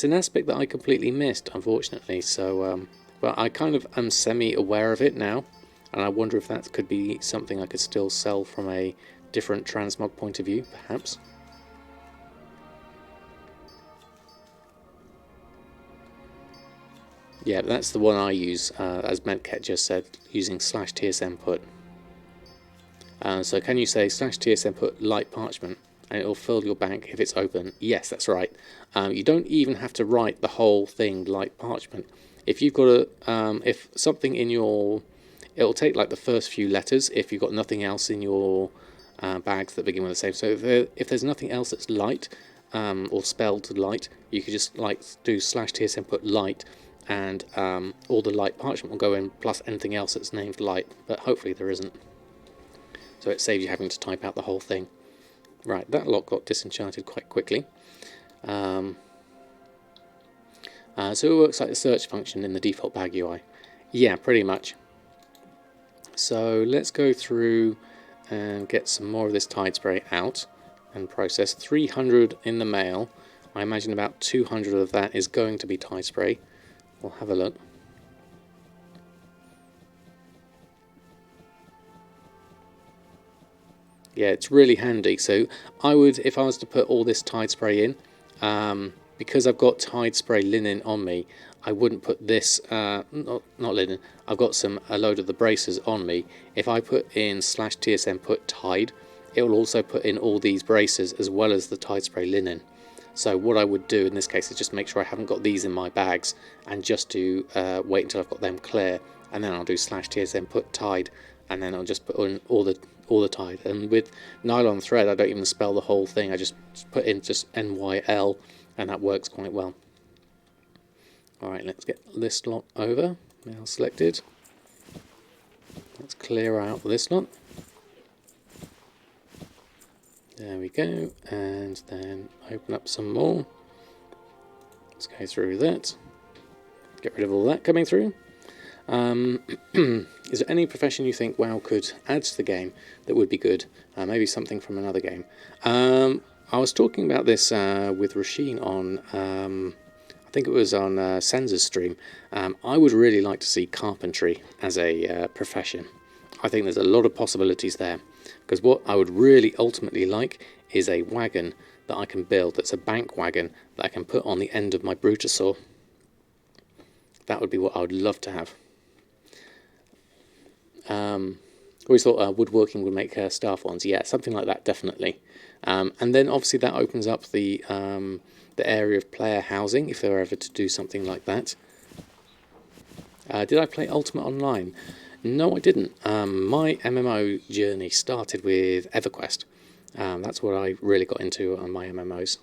an aspect that I completely missed, unfortunately. So, but I kind of am semi-aware of it now, and I wonder if that could be something I could still sell from a different transmog point of view, perhaps. Yeah, that's the one I use, as Medcat just said, using /tsm put. So can you say /tsm put light parchment, and it'll fill your bank if it's open? Yes, that's right. You don't even have to write the whole thing light parchment. If you've got if something in your, it'll take like the first few letters if you've got nothing else in your bags that begin with the same. So if there's nothing else that's light or spelled light, you could just like do /tsm put light, and all the light parchment will go in, plus anything else that's named light, but hopefully there isn't. So it saves you having to type out the whole thing. Right, that lock got disenchanted quite quickly. So it works like the search function in the default bag UI. Yeah, pretty much. So let's go through and get some more of this Tide Spray out and process. 300 in the mail. I imagine about 200 of that is going to be Tide Spray. We'll have a look. Yeah, it's really handy. So I would, if I was to put all this Tide Spray in, because I've got Tide Spray linen on me, I wouldn't put this, not linen, I've got a load of the braces on me. If I put in /tsm put Tide, it will also put in all these braces as well as the Tide Spray linen. So what I would do in this case is just make sure I haven't got these in my bags, and just do wait until I've got them clear, and then I'll do /tsm put Tide, and then I'll just put in all the Tide. And with nylon thread, I don't even spell the whole thing. I just put in just NYL, and that works quite well. All right, let's get this lot over. Now selected. Let's clear out this lot. There we go, and then open up some more. Let's go through that. Get rid of all that coming through. Is there any profession you think WoW could add to the game that would be good? Maybe something from another game. I was talking about this with Rasheen on, I think it was on Senza's stream. I would really like to see carpentry as a profession. I think there's a lot of possibilities there. Because what I would really ultimately like is a wagon that I can build that's a bank wagon that I can put on the end of my Brutosaur. That would be what I would love to have. Always thought woodworking would make staff ones. Yeah, something like that, definitely. And then obviously that opens up the area of player housing if they were ever to do something like that. Did I play Ultimate Online? No, I didn't. My MMO journey started with EverQuest. That's what I really got into on my MMOs.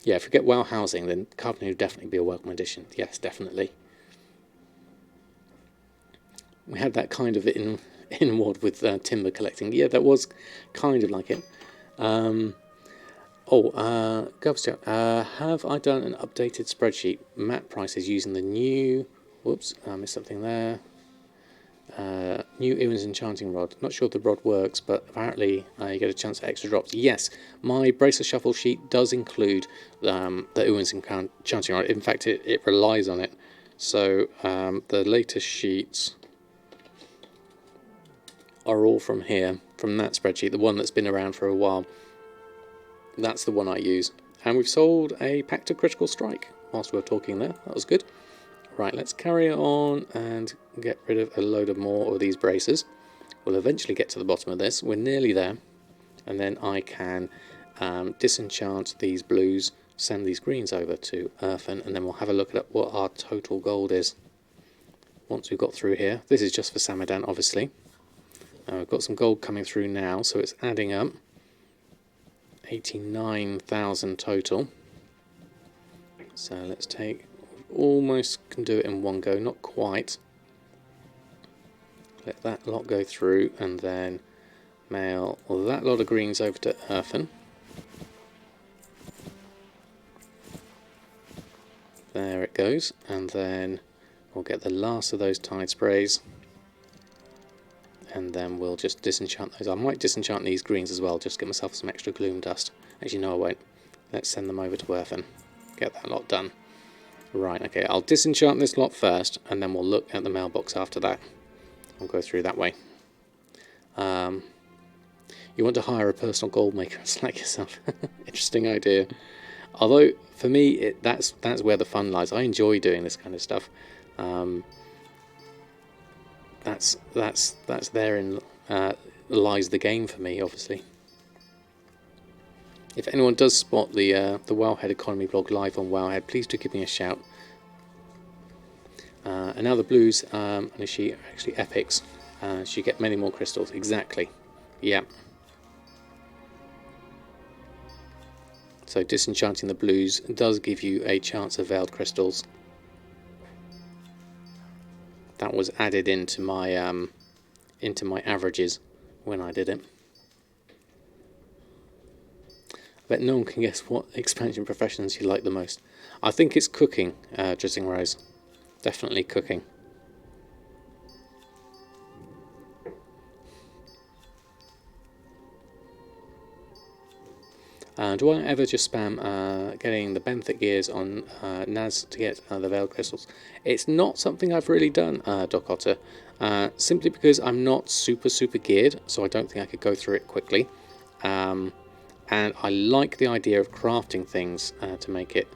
Yeah, forget WoW housing, then carpentry would definitely be a welcome addition. Yes, definitely. We had that kind of in WoD with timber collecting. Yeah, that was kind of like it. Govster, have I done an updated spreadsheet map prices using the new... Whoops, I missed something there. New Ewan's Enchanting Rod. Not sure if the rod works, but apparently you get a chance at extra drops. Yes, my Bracer Shuffle sheet does include the Ewan's Enchanting Rod. In fact, it relies on it. So the latest sheets are all from here, from that spreadsheet, the one that's been around for a while. That's the one I use. And we've sold a Pact of Critical Strike whilst we were talking there. That was good. Right, let's carry on and get rid of a load of more of these braces. We'll eventually get to the bottom of this. We're nearly there. And then I can disenchant these blues, send these greens over to Earthen, and then we'll have a look at what our total gold is once we've got through here. This is just for Samadan, obviously. We've got some gold coming through now, so it's adding up. 89,000 total. So let's take... Almost can do it in one go, not quite. Let that lot go through and then mail that lot of greens over to Earthen. There it goes, and then we'll get the last of those Tide Sprays and then we'll just disenchant those. I might disenchant these greens as well, just get myself some extra gloom dust. Actually, no, I won't. Let's send them over to Earth and get that lot done. Right, okay, I'll disenchant this lot first, and then we'll look at the mailbox after that. I'll go through that way. You want to hire a personal gold maker like yourself. Interesting idea. Although, for me, that's where the fun lies. I enjoy doing this kind of stuff. That's therein lies the game for me, obviously. If anyone does spot the Wowhead Economy blog live on Wowhead, please do give me a shout. And now the blues, and she actually epics. She get many more crystals. Exactly. Yeah. So disenchanting the blues does give you a chance of veiled crystals. That was added into my averages when I did it. I bet no one can guess what expansion professions you like the most. I think it's cooking, Drizzling Rose. Definitely cooking. Do I ever just spam getting the benthic gears on Naz to get the veiled crystals? It's not something I've really done, Doc Otter, simply because I'm not super geared, so I don't think I could go through it quickly. And I like the idea of crafting things to make it,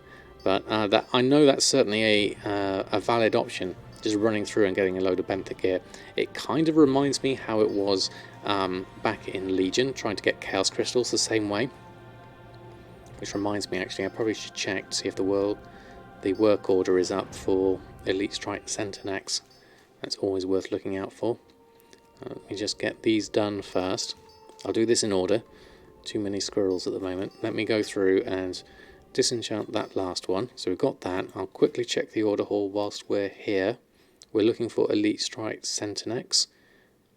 but that I know that's certainly a valid option, just running through and getting a load of benthic gear. It kind of reminds me how it was back in Legion, trying to get chaos crystals the same way. Which reminds me, actually, I probably should check to see if the work order is up for Elite Strike Centenax. That's always worth looking out for. Let me just get these done first. I'll do this in order. Too many squirrels at the moment. Let me go through and disenchant that last one. So we've got that. I'll quickly check the order hall whilst we're here. We're looking for Elite Strike Centenax,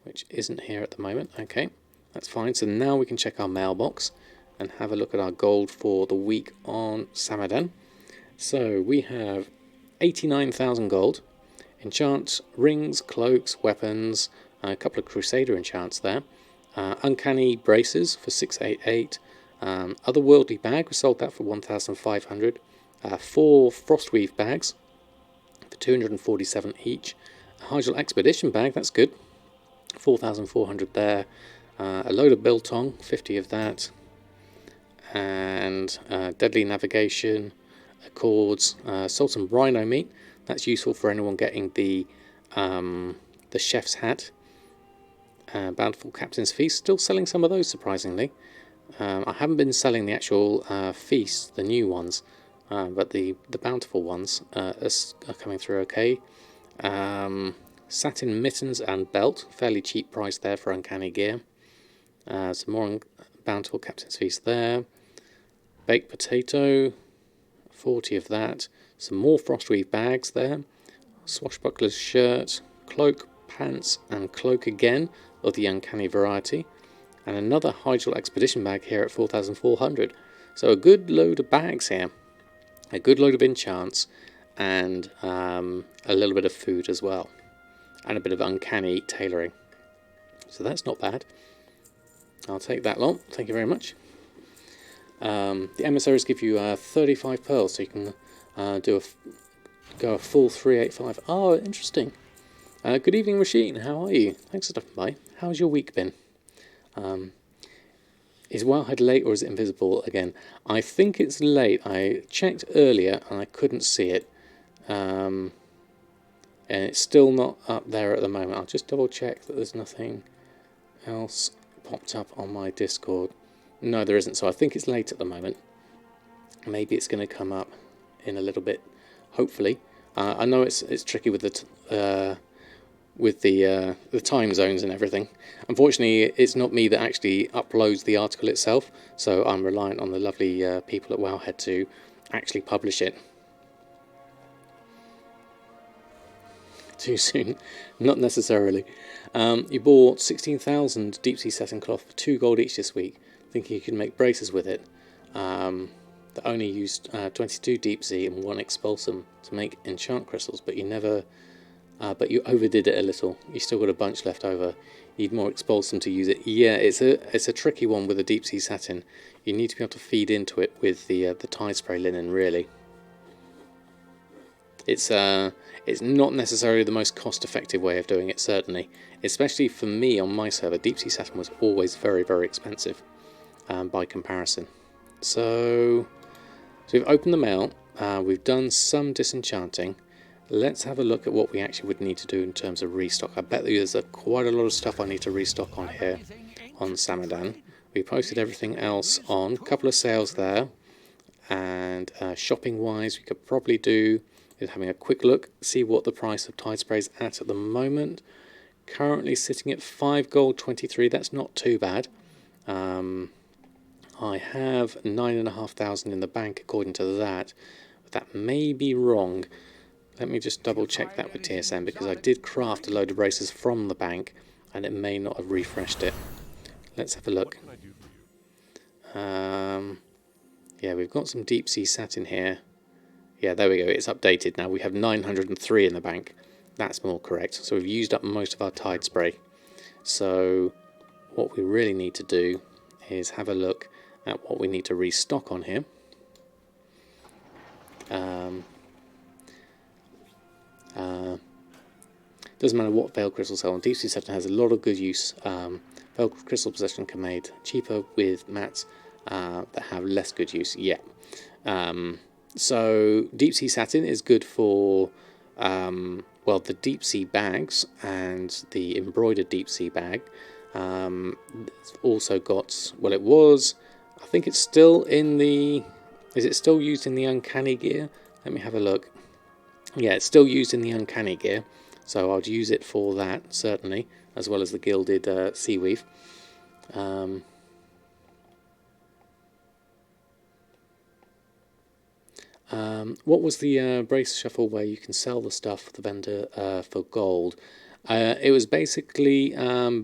which isn't here at the moment. Okay, that's fine. So now we can check our mailbox and have a look at our gold for the week on Samadan. So we have 89,000 gold, enchant rings, cloaks, weapons, a couple of Crusader enchants there, uncanny braces for 688, otherworldly bag, we sold that for 1,500, 4 frostweave bags for 247 each, a Hydral expedition bag, that's good, 4,400 there, a load of biltong, 50 of that, and deadly navigation, accords, salt and rhino meat. That's useful for anyone getting the chef's hat. Bountiful Captain's Feast, still selling some of those surprisingly. I haven't been selling the actual feast, the new ones, but the bountiful ones are coming through okay. Satin mittens and belt, fairly cheap price there for uncanny gear. Some more bountiful Captain's Feast there. Baked potato, 40 of that. Some more frostweave bags there. Swashbuckler's shirt, cloak, pants, and cloak again of the uncanny variety. And another Hydral expedition bag here at 4,400. So a good load of bags here. A good load of enchants, and a little bit of food as well. And a bit of uncanny tailoring. So that's not bad. I'll take that lot. Thank you very much. The emissaries give you 35 pearls, so you can go a full 385. Oh, interesting. Good evening, Rasheen. How are you? Thanks for stopping by. How's your week been? Is Wowhead late or is it invisible again? I think it's late. I checked earlier and I couldn't see it. And it's still not up there at the moment. I'll just double check that there's nothing else popped up on my Discord. No, there isn't, so I think it's late at the moment. Maybe it's going to come up in a little bit, hopefully. I know it's tricky with the time zones and everything. Unfortunately, it's not me that actually uploads the article itself, so I'm reliant on the lovely people at Wowhead to actually publish it. Too soon? Not necessarily. You bought 16,000 deep sea satin cloth for 2 gold each this week, thinking you could make braces with it. That only used 22 deep sea and 1 expulsum to make enchant crystals, but you overdid it a little. You still got a bunch left over. Need more expulsum to use it. Yeah, it's a tricky one with the deep sea satin. You need to be able to feed into it with the tide spray linen. Really, it's not necessarily the most cost-effective way of doing it. Certainly, especially for me on my server, deep sea satin was always very, very expensive by comparison. So we've opened them out. We've done some disenchanting. Let's have a look at what we actually would need to do in terms of restock. I bet there's quite a lot of stuff I need to restock on here on Samadan. We posted everything else on. A couple of sales there. And shopping wise, we could probably do is having a quick look, see what the price of tide spray is at the moment. Currently sitting at 5 gold 23. That's not too bad. I have 9,500 in the bank according to that. But that may be wrong. Let me just double check that with TSM, because I did craft a load of braces from the bank and it may not have refreshed it. Let's have a look. Yeah, we've got some deep sea satin here. Yeah, there we go. It's updated now. We have 903 in the bank. That's more correct. So we've used up most of our tide spray. So what we really need to do is have a look at what we need to restock on here. Doesn't matter what Veiled Crystal sell on. Deep Sea Satin has a lot of good use. Veiled Crystal Possession can be made cheaper with mats that have less good use. Yeah. So Deep Sea Satin is good for well, the deep sea bags and the embroidered deep sea bag. It's also got, well, it was, I think it's still in the, is it still used in the uncanny gear? Let me have a look. Yeah, it's still used in the uncanny gear, so I'd use it for that, certainly, as well as the gilded seaweave. What was the brace shuffle where you can sell the stuff for the vendor for gold? It was basically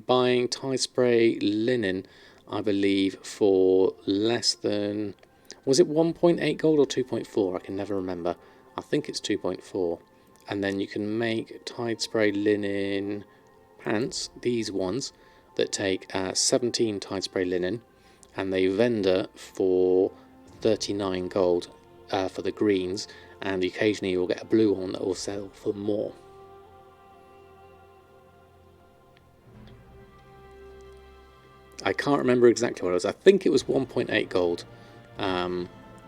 buying tie spray linen, I believe, for less than, was it 1.8 gold or 2.4? I can never remember. I think it's 2.4. And then you can make tide spray linen pants, these ones, that take 17 tide spray linen, and they vendor for 39 gold for the greens, and occasionally you'll get a blue one that will sell for more. I can't remember exactly what it was. I think it was 1.8 gold,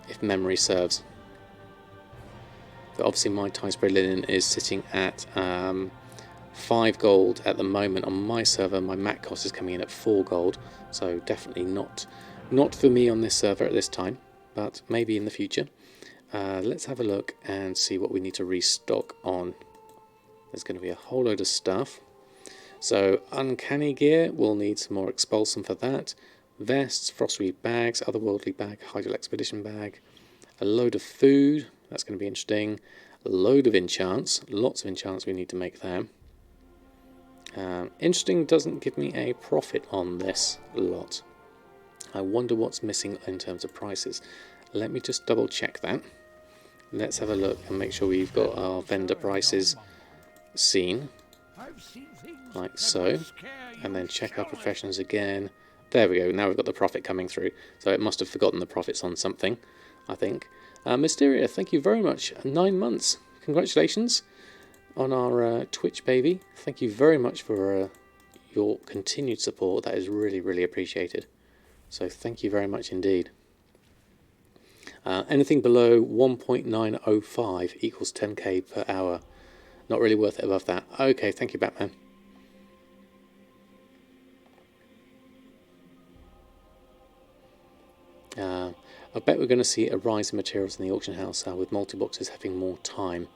if memory serves. But obviously my tie spray linen is sitting at 5 gold at the moment on my server. My mat cost is coming in at 4 gold, so definitely not for me on this server at this time, but maybe in the future. Let's have a look and see what we need to restock on. There's going to be a whole load of stuff. So uncanny gear, we'll need some more expulsum for that. Vests, frostweave bags, otherworldly bag, hydro expedition bag, a load of food, that's going to be interesting. A load of enchants, lots of enchants we need to make there. Interesting doesn't give me a profit on this lot. I wonder what's missing in terms of prices. Let me just double check that. Let's have a look and make sure we've got our vendor prices seen, like so, and then check our professions again. There we go, now we've got the profit coming through, so it must have forgotten the profits on something, I think. Mysteria, thank you very much. 9 months, congratulations on our Twitch baby. Thank you very much for your continued support. That is really, really appreciated, so thank you very much indeed. Anything below 1.905 equals 10k per hour. Not really worth it above that. Okay, thank you, Batman. I bet we're going to see a rise in materials in the auction house with multi-boxes having more time.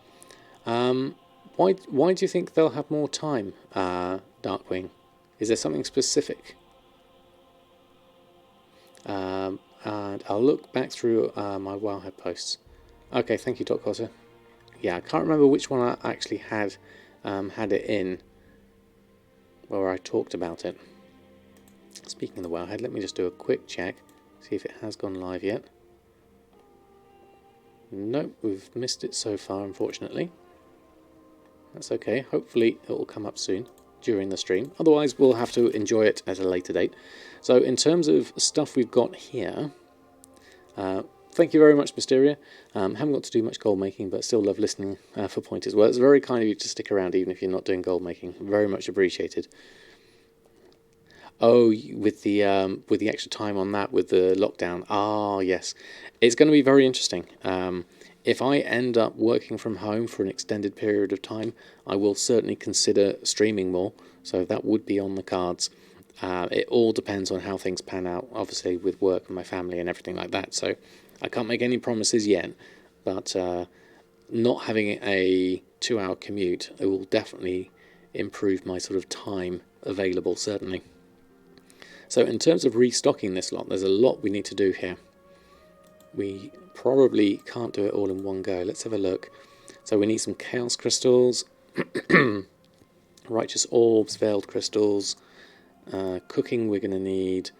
Why do you think they'll have more time, Darkwing? Is there something specific? And I'll look back through my Wowhead posts. Okay, thank you, Doc Cotter. Yeah, I can't remember which one I actually had it in, where I talked about it. Speaking of the Wowhead, let me just do a quick check, see if it has gone live yet. Nope, we've missed it so far, unfortunately. That's okay, hopefully it will come up soon. during the stream. Otherwise, we'll have to enjoy it at a later date. So in terms of stuff we've got here, thank you very much, Mysteria. Haven't got to do much gold making, but still love listening for pointers. Well, it's very kind of you to stick around even if you're not doing gold making. Very much appreciated. Oh, with the extra time on that, with the lockdown. Ah, yes. It's going to be very interesting. If I end up working from home for an extended period of time, I will certainly consider streaming more. So that would be on the cards. It all depends on how things pan out, obviously, with work and my family and everything like that. So I can't make any promises yet, but not having a 2-hour commute, it will definitely improve my sort of time available, certainly. So in terms of restocking this lot, there's a lot we need to do here. We probably can't do it all in one go. Let's have a look. So we need some Chaos Crystals, Righteous Orbs, Veiled Crystals. Cooking we're going to need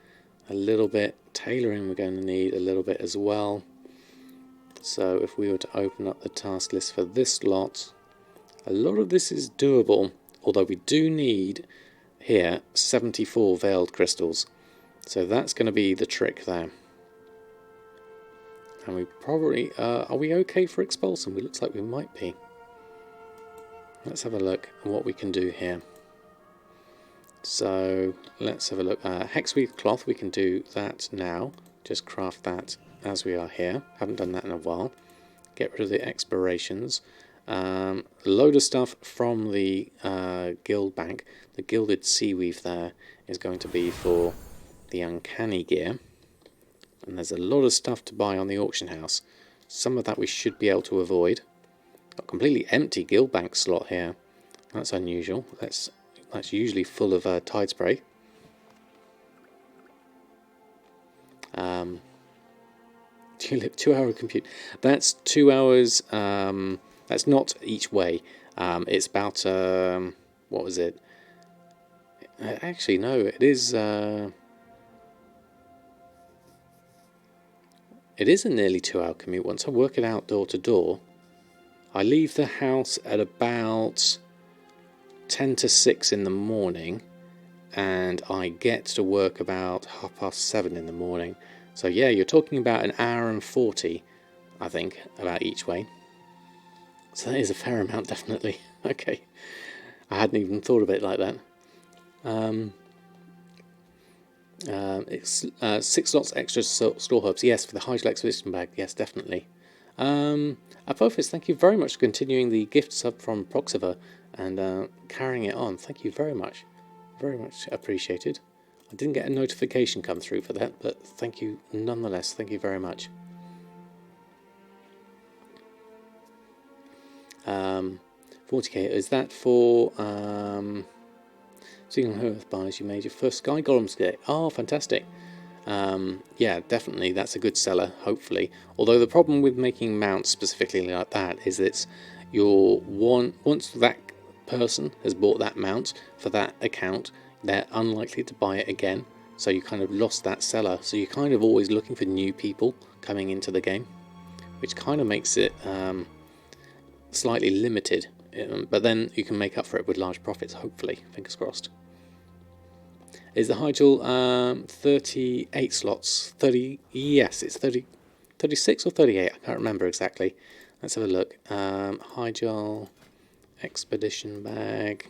a little bit. Tailoring we're going to need a little bit as well. So if we were to open up the task list for this lot, a lot of this is doable, although we do need here 74 Veiled Crystals. So that's going to be the trick there. And we probably, are we okay for Expulsum? It looks like we might be. Let's have a look at what we can do here. So let's have a look. Hexweave Cloth, we can do that now. Just craft that as we are here. Haven't done that in a while. Get rid of the expirations. A load of stuff from the guild bank. The gilded seaweave there is going to be for the uncanny gear. And there's a lot of stuff to buy on the auction house. Some of that we should be able to avoid. A completely empty guild bank slot here. That's unusual. That's usually full of tide spray. Tulip 2-hour compute. That's 2 hours. That's not each way. It's about what was it? Actually, no. It is. It is a nearly 2-hour commute. Once I work it out door to door, I leave the house at about 10 to 6 in the morning, and I get to work about 7:30 in the morning. So yeah, you're talking about an hour and 40, I think, about each way. So that is a fair amount, definitely. Okay, I hadn't even thought of it like that. It's 6 slots extra store herbs. Yes, for the Hydro Expedition bag. Yes, definitely. Apophis, thank you very much for continuing the gift sub from Proxiva and carrying it on. Thank you very much. Very much appreciated. I didn't get a notification come through for that, but thank you nonetheless. Thank you very much. 40k, is that for seeing Earth buys you made your first Sky Golems today? Oh, fantastic. Yeah, definitely that's a good seller, hopefully. Although the problem with making mounts specifically like that is that once that person has bought that mount for that account, they're unlikely to buy it again. So you kind of lost that seller. So you're kind of always looking for new people coming into the game, which kind of makes it slightly limited. But then you can make up for it with large profits, hopefully. Fingers crossed. Is the Hygel 38 slots? 30? Yes, it's 30, 36 or 38. I can't remember exactly. Let's have a look. Hygel Expedition bag.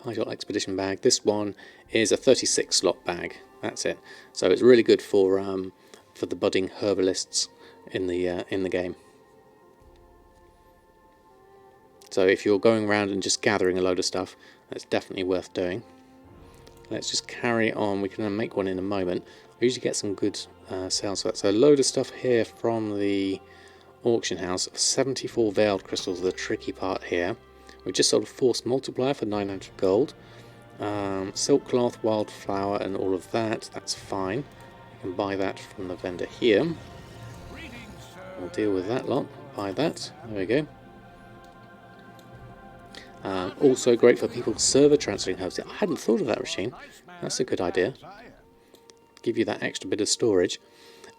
Hygel Expedition bag. This one is a 36 slot bag. That's it. So it's really good for the budding herbalists in the game. So if you're going around and just gathering a load of stuff, that's definitely worth doing. Let's just carry on. We can make one in a moment. We usually get some good sales for that. So a load of stuff here from the auction house. 74 veiled crystals are the tricky part here. We've just sold a force multiplier for 900 gold. Silk cloth, wildflower and all of that. That's fine. You can buy that from the vendor here. We'll deal with that lot. Buy that. There we go. Also great for people server transferring herbs. I hadn't thought of that, Rasheen. That's a good idea. Give you that extra bit of storage.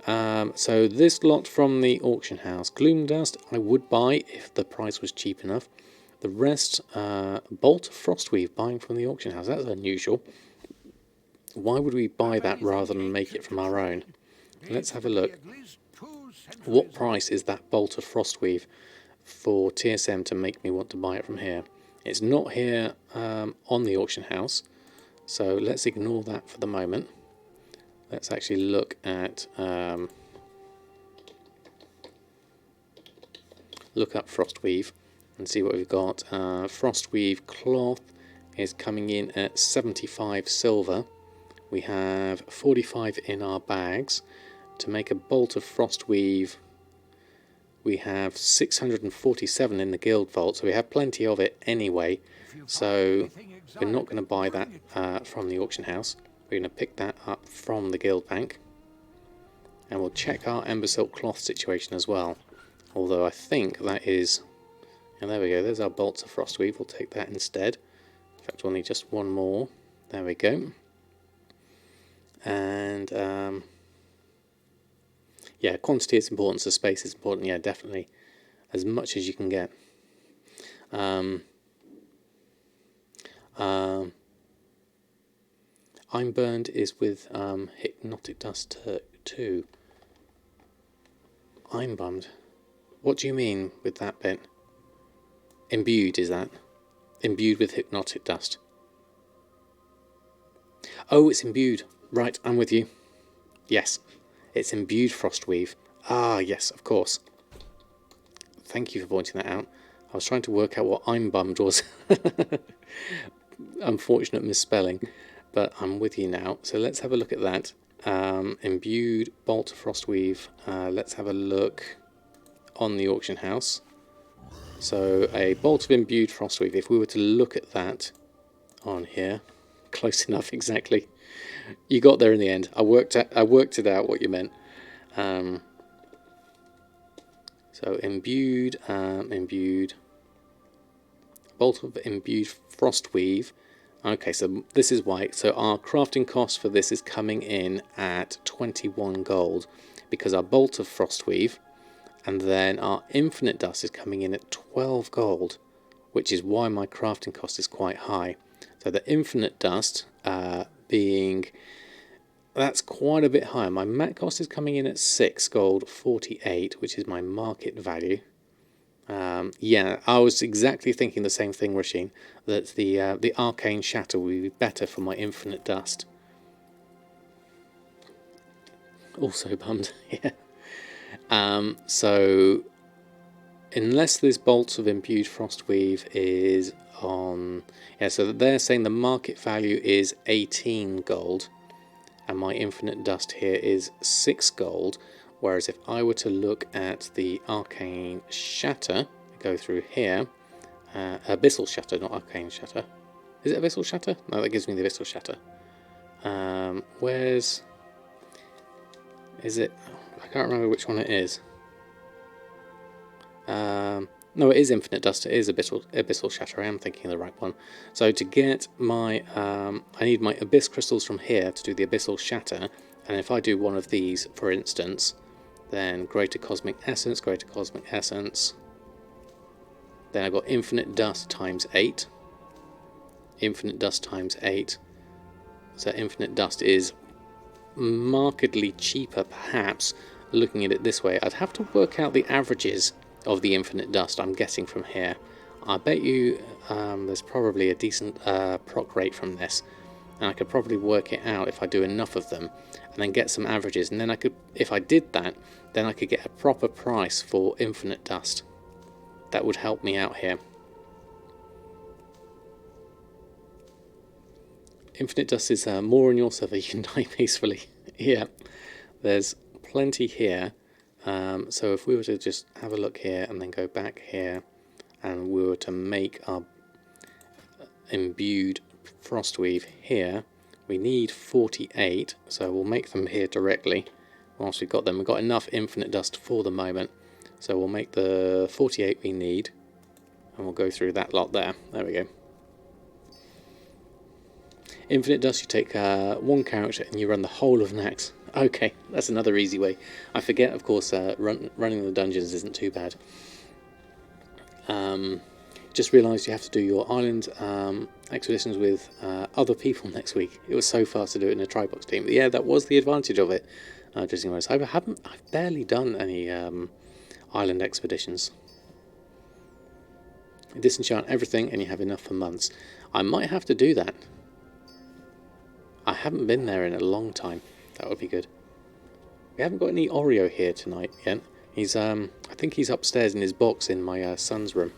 So this lot from the auction house. Gloom Dust I would buy if the price was cheap enough. The rest, Bolt of Frostweave, buying from the auction house. That's unusual. Why would we buy that rather than make it from our own? Let's have a look. What price is that Bolt of Frostweave for TSM to make me want to buy it from here? It's not here on the auction house, so let's ignore that for the moment. Let's actually look at look up Frostweave and see what we've got. Frostweave cloth is coming in at 75 silver. We have 45 in our bags. To make a bolt of Frostweave, we have 647 in the guild vault, so we have plenty of it anyway. So we're not going to buy that from the auction house. We're going to pick that up from the guild bank. And we'll check our Ember Silk cloth situation as well. Although I think that is... And there we go, there's our bolts of Frostweave. We'll take that instead. In fact, we'll need just one more. There we go. And... yeah, quantity is important, so space is important. Yeah, definitely. As much as you can get. I'm Burned is with Hypnotic Dust 2. I'm bummed. What do you mean with that bit? Imbued, is that? Imbued with Hypnotic Dust. Oh, it's imbued. Right, I'm with you. Yes. It's imbued Frostweave. Ah, yes, of course. Thank you for pointing that out. I was trying to work out what I'm bummed was. Unfortunate misspelling. But I'm with you now. So let's have a look at that. Imbued Bolt of Frostweave. Let's have a look on the auction house. So a Bolt of Imbued Frostweave. If we were to look at that on here. Close enough, exactly. You got there in the end. I worked it out what you meant. So imbued, imbued, bolt of imbued Frostweave. Okay, so this is why. So our crafting cost for this is coming in at 21 gold because our bolt of Frostweave, and then our infinite dust is coming in at 12 gold, which is why my crafting cost is quite high. So the infinite dust being, that's quite a bit higher. My mat cost is coming in at 6 gold 48, which is my market value. Yeah, I was exactly thinking the same thing, Rasheen, that the arcane shatter would be better for my infinite dust. Also bummed, yeah. So unless this bolt of imbued Frostweave is on, yeah, so they're saying the market value is 18 gold and my infinite dust here is 6 gold, whereas if I were to look at the arcane shatter, go through here, abyssal shatter, not arcane shatter. Is it abyssal shatter? No, that gives me the abyssal shatter. Where's, is it? I can't remember which one it is. No, it is infinite dust. It is abyssal shatter. I am thinking of the right one. So to get my, I need my abyss crystals from here to do the abyssal shatter. And if I do one of these, for instance, then greater cosmic essence, greater cosmic essence. Then I've got infinite dust times 8. Infinite dust times 8. So infinite dust is markedly cheaper, perhaps. Looking at it this way, I'd have to work out the averages of the infinite dust I'm getting from here. I bet you there's probably a decent proc rate from this, and I could probably work it out if I do enough of them and then get some averages, and then I could, if I did that, then I could get a proper price for infinite dust. That would help me out here. Infinite dust is more on your server. You can die peacefully. Yeah, there's plenty here. So if we were to just have a look here and then go back here and we were to make our imbued Frostweave here, we need 48, so we'll make them here directly. Once we've got them, we've got enough infinite dust for the moment, so we'll make the 48 we need and we'll go through that lot there. There we go. Infinite dust, you take one character and you run the whole of Nax. Okay, that's another easy way. I forget, of course, running the dungeons isn't too bad. just realised you have to do your island expeditions with other people next week. It was so fast to do it in a tri-box team. But yeah, that was the advantage of it. Just I've barely done any island expeditions. You disenchant everything and you have enough for months. I might have to do that. I haven't been there in a long time. That would be good. We haven't got any Oreo here tonight yet. He's I think he's upstairs in his box in my son's room.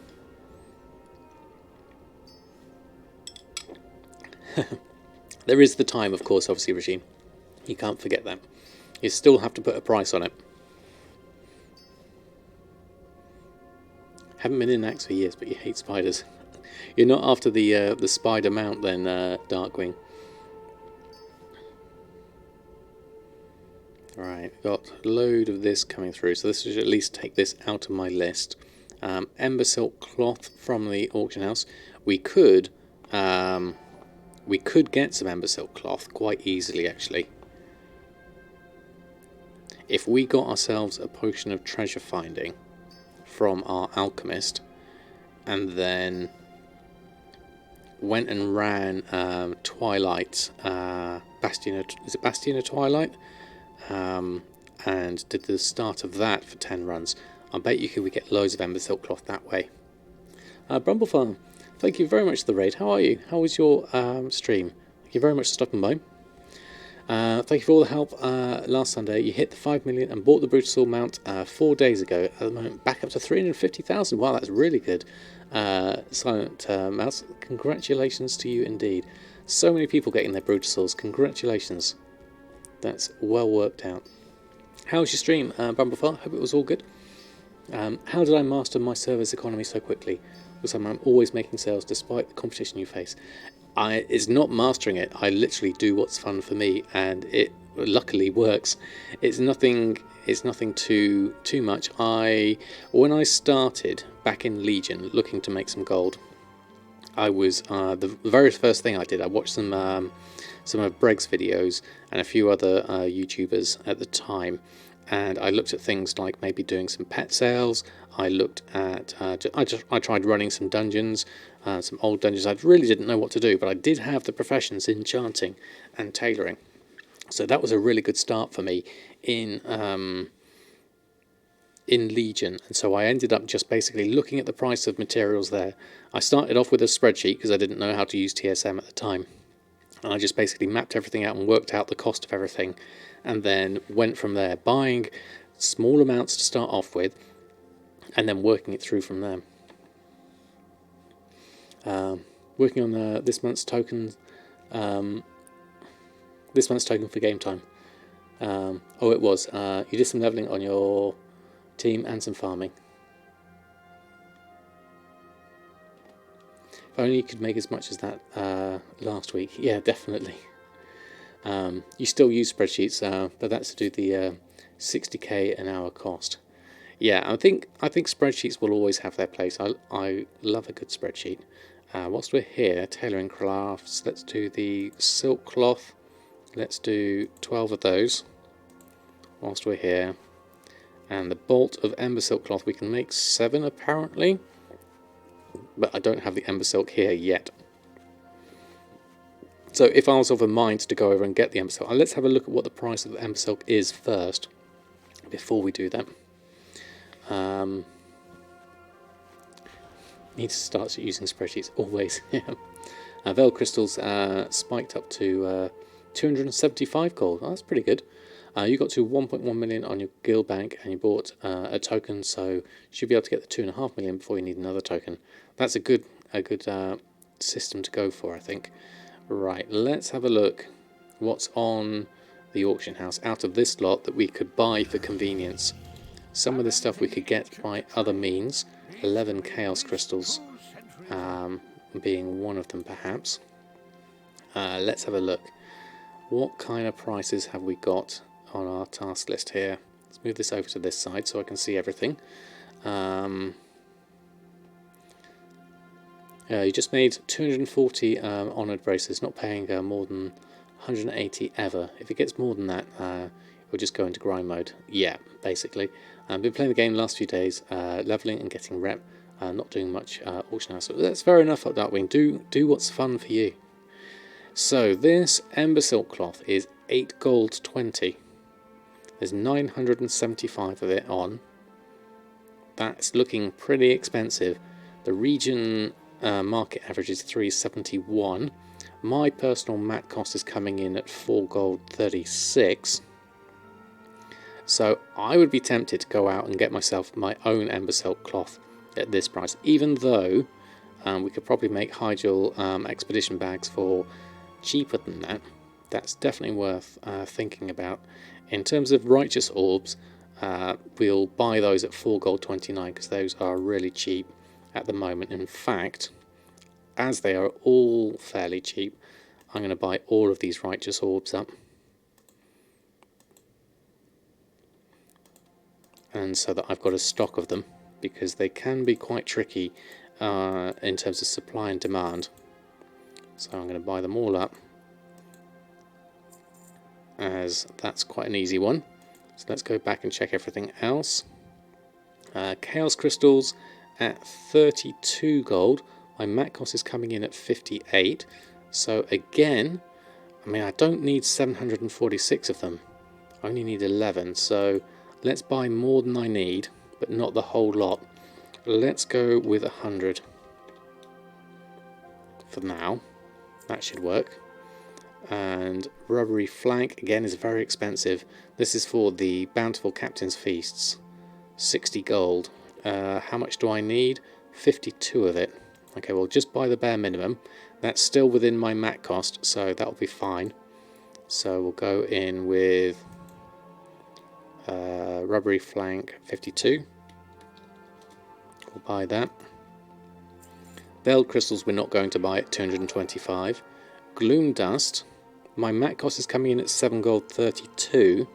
There is the time, of course, obviously, Regine. You can't forget that. You still have to put a price on it. Haven't been in Axe for years, but you hate spiders. You're not after the spider mount then, Darkwing. Right, got a load of this coming through, so this should at least take this out of my list. Ember silk cloth from the auction house. We could get some ember silk cloth quite easily, actually. If we got ourselves a potion of treasure finding from our alchemist, and then went and ran Twilight, is it Bastion of Twilight? And did the start of that for 10 runs. I bet you we get loads of ember silk cloth that way. Brumblefarm, thank you very much for the raid. How are you? How was your stream? Thank you very much for stopping by. Thank you for all the help last Sunday. You hit the 5 million and bought the Brutal mount 4 days ago. At the moment, back up to 350,000. Wow, that's really good. Silent Mouse, congratulations to you indeed. So many people getting their Brutal. Congratulations. That's well worked out. How was your stream, Bumblefarm? Hope it was all good. How did I master my service economy so quickly? Because I'm always making sales despite the competition you face. It's not mastering it. I literally do what's fun for me, and it luckily works. It's nothing too much. When I started back in Legion, looking to make some gold, I was the very first thing I did. I watched some of Breg's videos and a few other YouTubers at the time, and I looked at things like maybe doing some pet sales. I looked at I tried running some dungeons, some old dungeons. I really didn't know what to do, but I did have the professions in enchanting and tailoring, so that was a really good start for me in Legion. And so I ended up just basically looking at the price of materials there. I started off with a spreadsheet because I didn't know how to use TSM at the time. And I just basically mapped everything out and worked out the cost of everything, and then went from there, buying small amounts to start off with, and then working it through from there. Working on this month's token. This month's token for game time. Oh, it was. You did some leveling on your team and some farming. If only you could make as much as that last week. Yeah, definitely. You still use spreadsheets, but that's to do the 60k an hour cost. Yeah, I think spreadsheets will always have their place. I love a good spreadsheet. Whilst we're here, tailoring crafts, let's do the silk cloth. Let's do 12 of those whilst we're here. And the bolt of ember silk cloth, we can make 7 apparently, but I don't have the ember silk here yet. So if I was of a mind to go over and get the ember silk, let's have a look at what the price of the ember silk is first before we do that. Need to start using spreadsheets always. Veil crystals spiked up to 275 gold. Oh, that's pretty good. You got to 1.1 million on your guild bank, and you bought a token, so you should be able to get the 2.5 million before you need another token. That's a good system to go for, I think. Right, let's have a look what's on the auction house out of this lot that we could buy for convenience. Some of this stuff we could get by other means. 11 chaos crystals being one of them, perhaps. Let's have a look. What kind of prices have we got on our task list here? Let's move this over to this side so I can see everything. You just made 240 honoured braces, not paying more than 180 ever. If it gets more than that, we'll just go into grind mode. Yeah, basically. I've been playing the game the last few days, levelling and getting rep. not doing much auction house. So that's fair enough, Darkwing. Do what's fun for you. So this Ember Silk Cloth is 8 gold 20. There's 975 of it on. That's looking pretty expensive. The region market average is 371. My personal mat cost is coming in at 4 gold 36. So I would be tempted to go out and get myself my own Ember Silk Cloth at this price, even though we could probably make Hyjal expedition bags for cheaper than that. That's definitely worth thinking about. In terms of Righteous Orbs, we'll buy those at 4 gold 29 because those are really cheap at the moment. In fact, as they are all fairly cheap, I'm going to buy all of these Righteous Orbs up. And so that I've got a stock of them, because they can be quite tricky in terms of supply and demand. So I'm going to buy them all up, as that's quite an easy one. So let's go back and check everything else. Chaos Crystals at 32 gold. My mat cost is coming in at 58. So again, I mean, I don't need 746 of them. I only need 11. So let's buy more than I need, but not the whole lot. Let's go with 100 for now. That should work. And Rubbery Flank, again, is very expensive. This is for the Bountiful Captain's Feasts. 60 gold. How much do I need? 52 of it. Okay, well, just buy the bare minimum. That's still within my mat cost, so that'll be fine. So we'll go in with Rubbery Flank 52. We'll buy that. Veiled Crystals we're not going to buy at 225. Gloom Dust, my mat cost is coming in at 7 gold 32.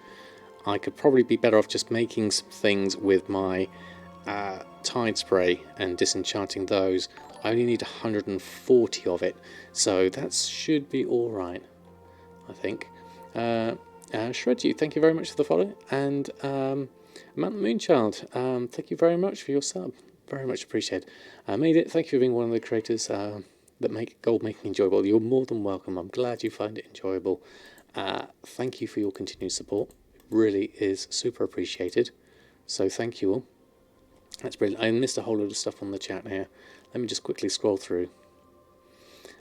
I could probably be better off just making some things with my Tide Spray and disenchanting those. I only need 140 of it, so that should be alright, I think. Shred You, thank you very much for the follow. And Mount Moonchild, thank you very much for your sub. Very much appreciated. Made it, thank you for being one of the creators that make gold making enjoyable. You're more than welcome. I'm glad you find it enjoyable. Thank you for your continued support. It really is super appreciated. So thank you all. That's brilliant. I missed a whole load of stuff on the chat here. Let me just quickly scroll through.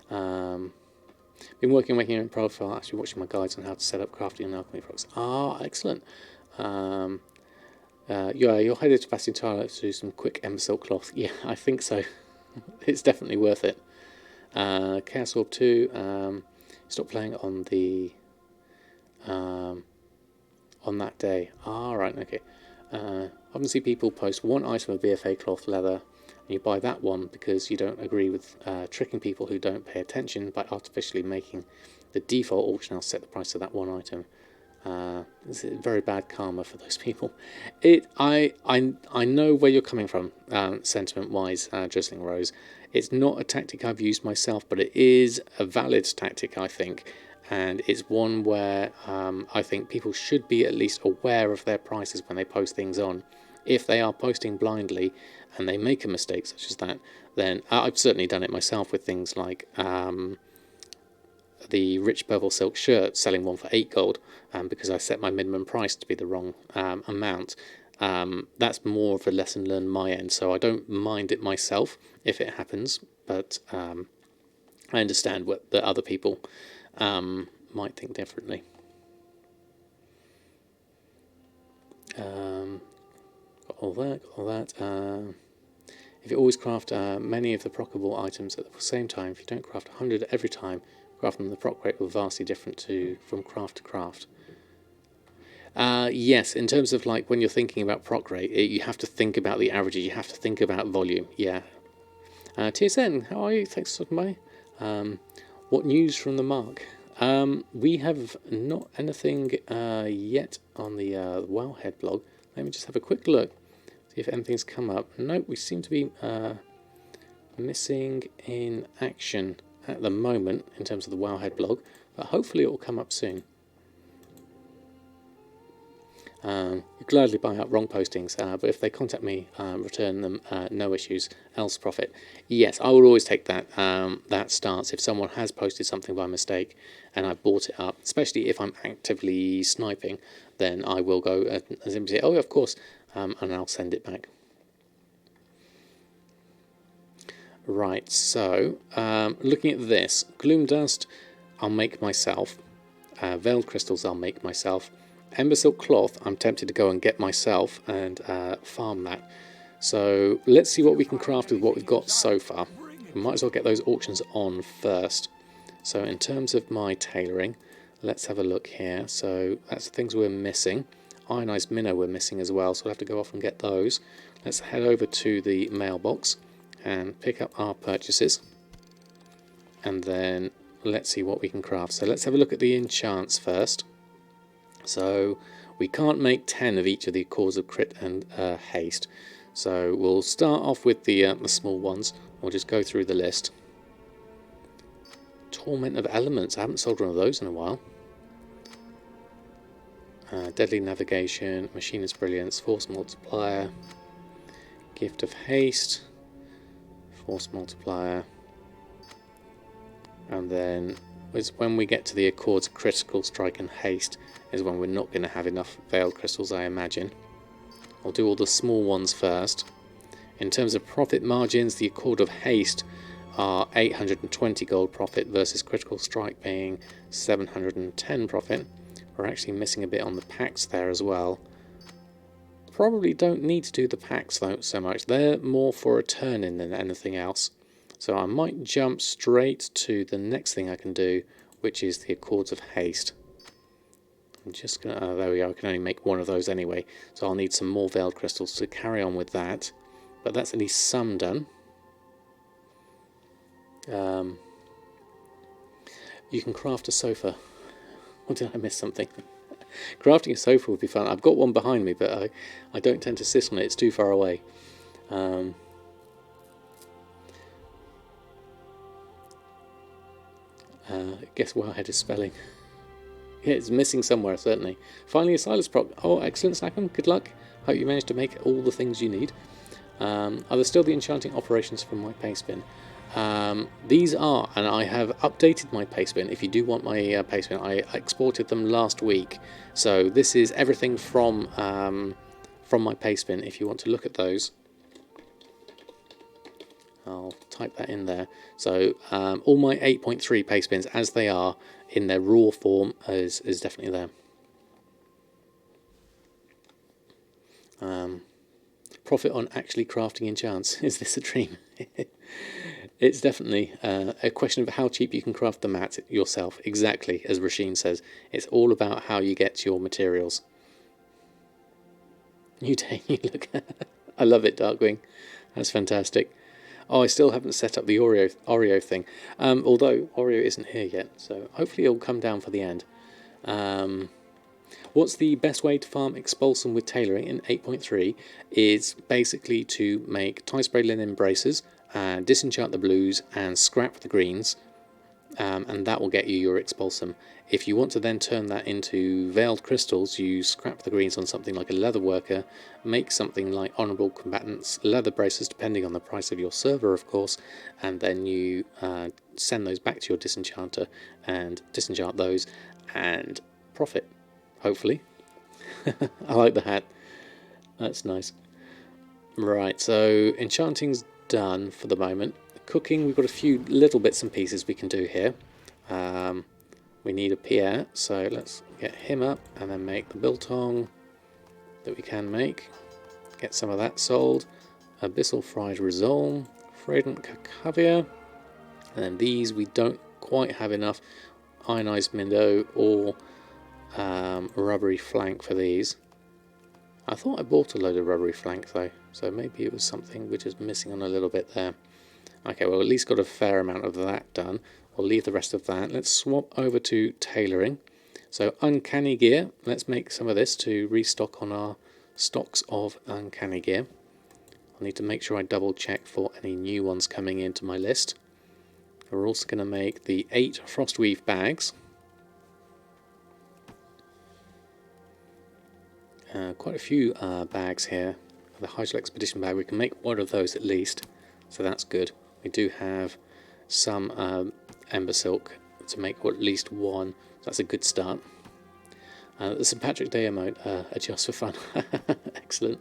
Been working on making your own profile, actually watching my guides on how to set up crafting and alchemy products. Ah, excellent. Yeah, you're headed to Bastion Tyler to do some quick Ember Silk Cloth. Yeah, I think so. It's definitely worth it. Chaos Orb 2, stop playing on the on that day. Ah, right, okay. Often see people post one item of BFA cloth leather, and you buy that one because you don't agree with tricking people who don't pay attention by artificially making the default auction house set the price of that one item. It's very bad karma for those people. I know where you're coming from, sentiment-wise, Drizzling Rose. It's not a tactic I've used myself, but it is a valid tactic, I think. And it's one where I think people should be at least aware of their prices when they post things on. If they are posting blindly and they make a mistake such as that, then I've certainly done it myself with things like the rich purple silk shirt, selling one for 8 gold because I set my minimum price to be the wrong amount. That's more of a lesson learned my end, so I don't mind it myself if it happens, but I understand what the other people might think differently. Got all that. If you always craft many of the proccable items at the same time, if you don't craft 100 every time, craft them, the proc rate will be vastly different from craft to craft. Yes, in terms of like when you're thinking about proc rate, you have to think about the averages, you have to think about volume, yeah. TSN, how are you? Thanks for stopping by. What news from the Mark? We have not anything yet on the Wowhead blog. Let me just have a quick look, see if anything's come up. Nope, we seem to be missing in action at the moment in terms of the Wowhead blog, but hopefully it will come up soon. You gladly buy out wrong postings, but if they contact me, return them, no issues, else profit. Yes, I will always take that that stance. If someone has posted something by mistake and I bought it up, especially if I'm actively sniping, then I will go and simply say, oh, of course, and I'll send it back. Right, so looking at this, Gloom Dust, I'll make myself. Veiled Crystals, I'll make myself. Ember Silk Cloth, I'm tempted to go and get myself and farm that. So let's see what we can craft with what we've got so far. We might as well get those auctions on first. So in terms of my tailoring, let's have a look here. So that's the things we're missing. Ionized minnow we're missing as well, so we'll have to go off and get those. Let's head over to the mailbox and pick up our purchases. And then let's see what we can craft. So let's have a look at the enchants first. So we can't make 10 of each of the cores of crit and haste. So we'll start off with the small ones. We'll just go through the list. Torment of Elements. I haven't sold one of those in a while. Deadly Navigation, Machinist Brilliance, Force Multiplier, Gift of Haste, Force Multiplier, and then when we get to the Accords of Critical Strike and Haste is when we're not going to have enough Veiled Crystals, I imagine. I'll do all the small ones first. In terms of profit margins, the Accord of Haste are 820 gold profit versus Critical Strike being 710 profit. We're actually missing a bit on the packs there as well. Probably don't need to do the packs though so much. They're more for a turn-in than anything else. So I might jump straight to the next thing I can do, which is the Accords of Haste. I'm just going to... there we go, I can only make one of those anyway. So I'll need some more Veiled Crystals to carry on with that. But that's at least some done. You can craft a sofa. Or did I miss something? Crafting a sofa would be fun. I've got one behind me, but I don't tend to sit on it. It's too far away. I guess Wowhead is spelling. Yeah, it's missing somewhere, certainly. Finally, a Silas proc. Oh, excellent, Snackham. Good luck. Hope you managed to make all the things you need. Are there still the enchanting operations from my paste bin? These are, and I have updated my paste bin. If you do want my paste bin, I exported them last week. So this is everything from my paste bin. If you want to look at those, I'll type that in there. So all my 8.3 paste bins, as they are in their raw form, is definitely there. Profit on actually crafting enchants. Is this a dream? It's definitely a question of how cheap you can craft the mat yourself. Exactly, as Rasheen says. It's all about how you get your materials. You look. I love it, Darkwing. That's fantastic. Oh, I still haven't set up the Oreo thing. Although Oreo isn't here yet, so hopefully it'll come down for the end. What's the best way to farm Expulsum with tailoring in 8.3 is basically to make tie spray linen braces, disenchant the blues and scrap the greens, and that will get you your Expulsum. If you want to then turn that into Veiled Crystals, you scrap the greens on something like a leather worker, make something like Honourable Combatants leather braces, depending on the price of your server, of course, and then you send those back to your disenchanter and disenchant those and profit. Hopefully. I like the hat. That's nice. Right, so enchanting's done for the moment. Cooking, we've got a few little bits and pieces we can do here. We need a Pierre, so let's get him up and then make the biltong that we can make. Get some of that sold. Abyssal fried risole, fragrant cacaviar, and then these we don't quite have enough ionized minnow or rubbery flank for these. I thought I bought a load of rubbery flank though, so maybe it was something we're just missing on a little bit there. Okay, well at least got a fair amount of that done. We'll leave the rest of that. Let's swap over to tailoring. So uncanny gear, let's make some of this to restock on our stocks of uncanny gear. I need to make sure I double check for any new ones coming into my list. We're also going to make the 8 frostweave bags. quite a few bags here. The Hydro Expedition bag, we can make one of those at least, so that's good. We do have some Ember Silk to make at least one, so that's a good start. The St. Patrick Day emote, just for fun. Excellent.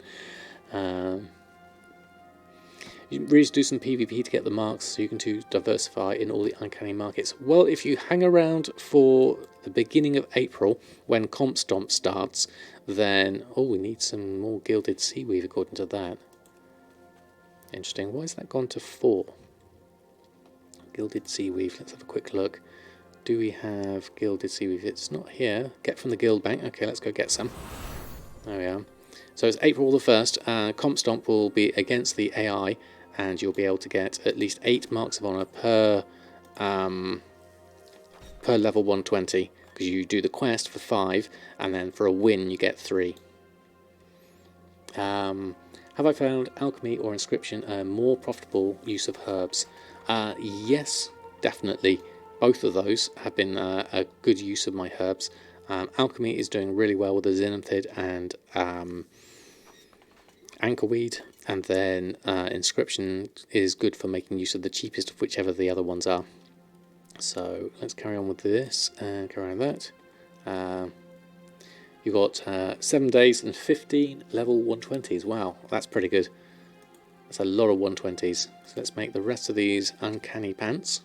You really do some PvP to get the marks, so you can diversify in all the uncanny markets. Well, if you hang around for the beginning of April, when Comp Stomp starts, then... Oh, we need some more Gilded Seaweave according to that. Interesting. Why has that gone to 4? Gilded Seaweave, let's have a quick look. Do we have Gilded Seaweave? It's not here. Get from the Guild Bank. Okay, let's go get some. There we are. So it's April the 1st. Comp Stomp will be against the AI, and you'll be able to get at least 8 marks of honour per level 120, because you do the quest for 5, and then for a win you get 3. Have I found alchemy or inscription a more profitable use of herbs? Yes, definitely. Both of those have been a good use of my herbs. Alchemy is doing really well with the Zenithid and Anchorweed, and then inscription is good for making use of the cheapest of whichever the other ones are. So let's carry on with this and carry on with that. You've got 7 days and 15 level 120s. Wow, that's pretty good. That's a lot of 120s. So let's make the rest of these uncanny pants.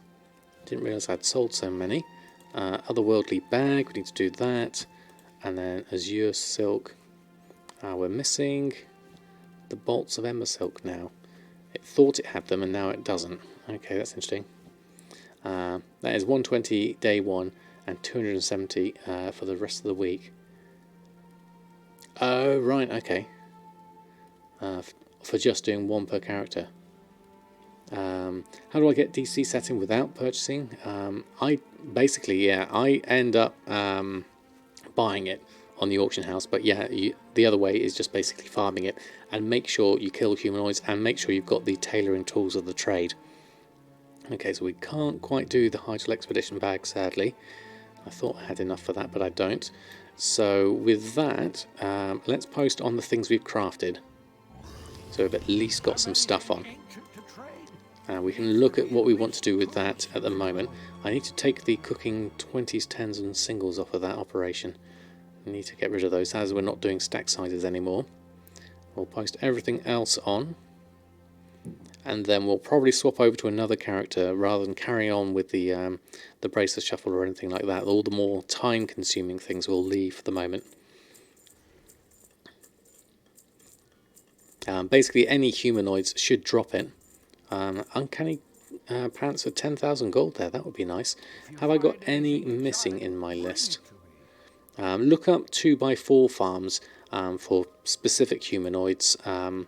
Didn't realise I'd sold so many. Otherworldly bag, we need to do that. And then Azure Silk. We're missing the bolts of Ember Silk now. It thought it had them and now it doesn't. Okay, that's interesting. That is 120 day 1 and 270 for the rest of the week. Oh, right, okay. For just doing 1 per character. How do I get DC setting without purchasing? I end up buying it on the auction house, but yeah, the other way is just basically farming it, and make sure you kill humanoids and make sure you've got the tailoring tools of the trade. Okay, so we can't quite do the Hydro Expedition bag, sadly. I thought I had enough for that, but I don't. So with that, let's post on the things we've crafted. So we've at least got some stuff on. We can look at what we want to do with that at the moment. I need to take the cooking 20s, 10s and singles off of that operation. I need to get rid of those as we're not doing stack sizes anymore. We'll post everything else on, and then we'll probably swap over to another character rather than carry on with the bracer shuffle or anything like that. All the more time consuming things we'll leave for the moment. Basically any humanoids should drop it. Uncanny pants for 10,000 gold there, that would be nice. Have I got any missing in my list? Look up 2x4 farms for specific humanoids, and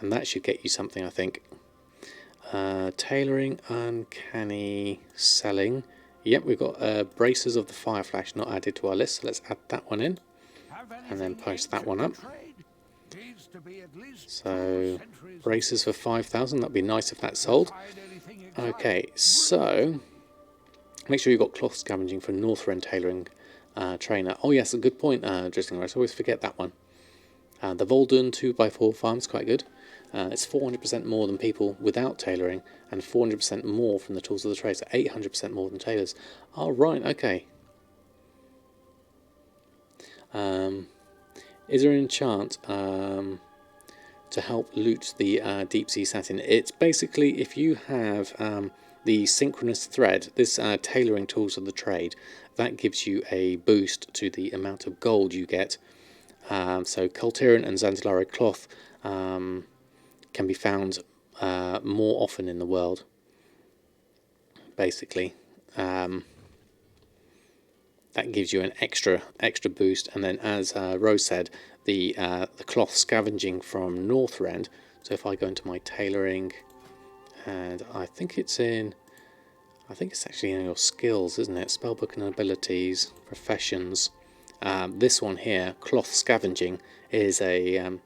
that should get you something, I think. Tailoring, uncanny, selling. Yep, we've got bracers of the Fire Flash not added to our list, so let's add that one in and then post that one up. So bracers for 5,000, that'd be nice if that's sold. Okay, so make sure you've got cloth scavenging for Northrend tailoring trainer. Oh yes, a good point, Dressing Rice. I always forget that one. The Voldun 2x4 farm's quite good. It's 400% more than people without tailoring, and 400% more from the tools of the trade, so 800% more than tailors. Oh right, okay. Is there an enchant to help loot the deep sea satin? It's basically if you have the synchronous thread, this tailoring tools of the trade, that gives you a boost to the amount of gold you get. So Cultiran and Zanzalari cloth can be found more often in the world, basically. That gives you an extra boost, and then as Rose said, the cloth scavenging from Northrend. So if I go into my tailoring, and I think it's actually in your skills, isn't it? Spellbook and abilities, professions. This one here, cloth scavenging, is a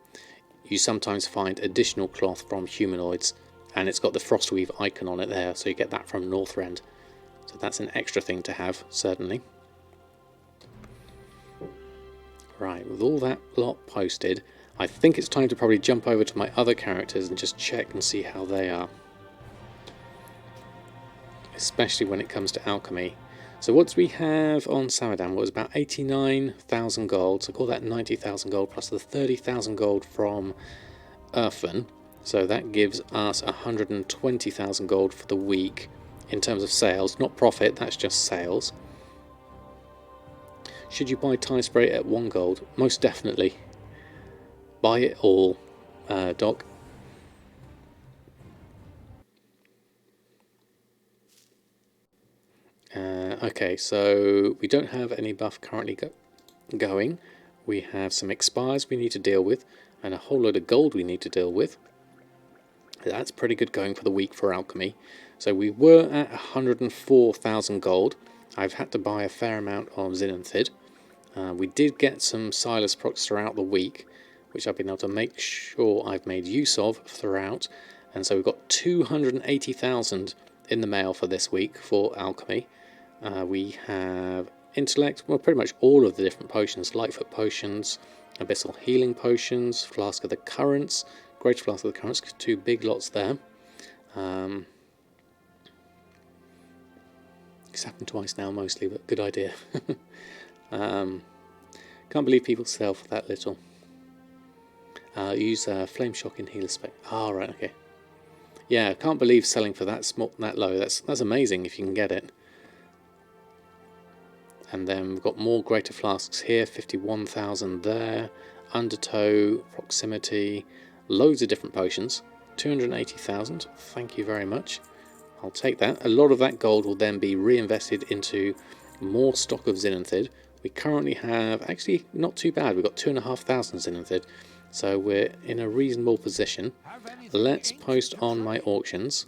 you sometimes find additional cloth from humanoids, and it's got the Frostweave icon on it there, so you get that from Northrend. So that's an extra thing to have, certainly. Right, with all that lot posted, I think it's time to probably jump over to my other characters and just check and see how they are. Especially when it comes to alchemy. So what we have on Samadan was about 89,000 gold, so call that 90,000 gold plus the 30,000 gold from Earthen. So that gives us 120,000 gold for the week in terms of sales, not profit, that's just sales. Should you buy tie spray at 1 gold? Most definitely. Buy it all, Doc. Okay, so we don't have any buff currently going. We have some expires we need to deal with, and a whole load of gold we need to deal with. That's pretty good going for the week for alchemy. So we were at 104,000 gold. I've had to buy a fair amount of Zinanthid. We did get some Silas procs throughout the week, which I've been able to make sure I've made use of throughout. And so we've got 280,000 in the mail for this week for alchemy. We have intellect, well, pretty much all of the different potions, Lightfoot potions, abyssal healing potions, flask of the currents, great flask of the currents, 2 big lots there. It's happened twice now mostly, but good idea. Can't believe people sell for that little. Use flame shock in healer spec. Ah, right, okay. Yeah, can't believe selling for that small, that low. That's amazing if you can get it. And then we've got more greater flasks here, 51,000 there, undertow, proximity, loads of different potions, 280,000, thank you very much. I'll take that. A lot of that gold will then be reinvested into more stock of Zinanthid. We currently have, actually not too bad, we've got 2,500 Zinanthid, so we're in a reasonable position. Let's post on my auctions,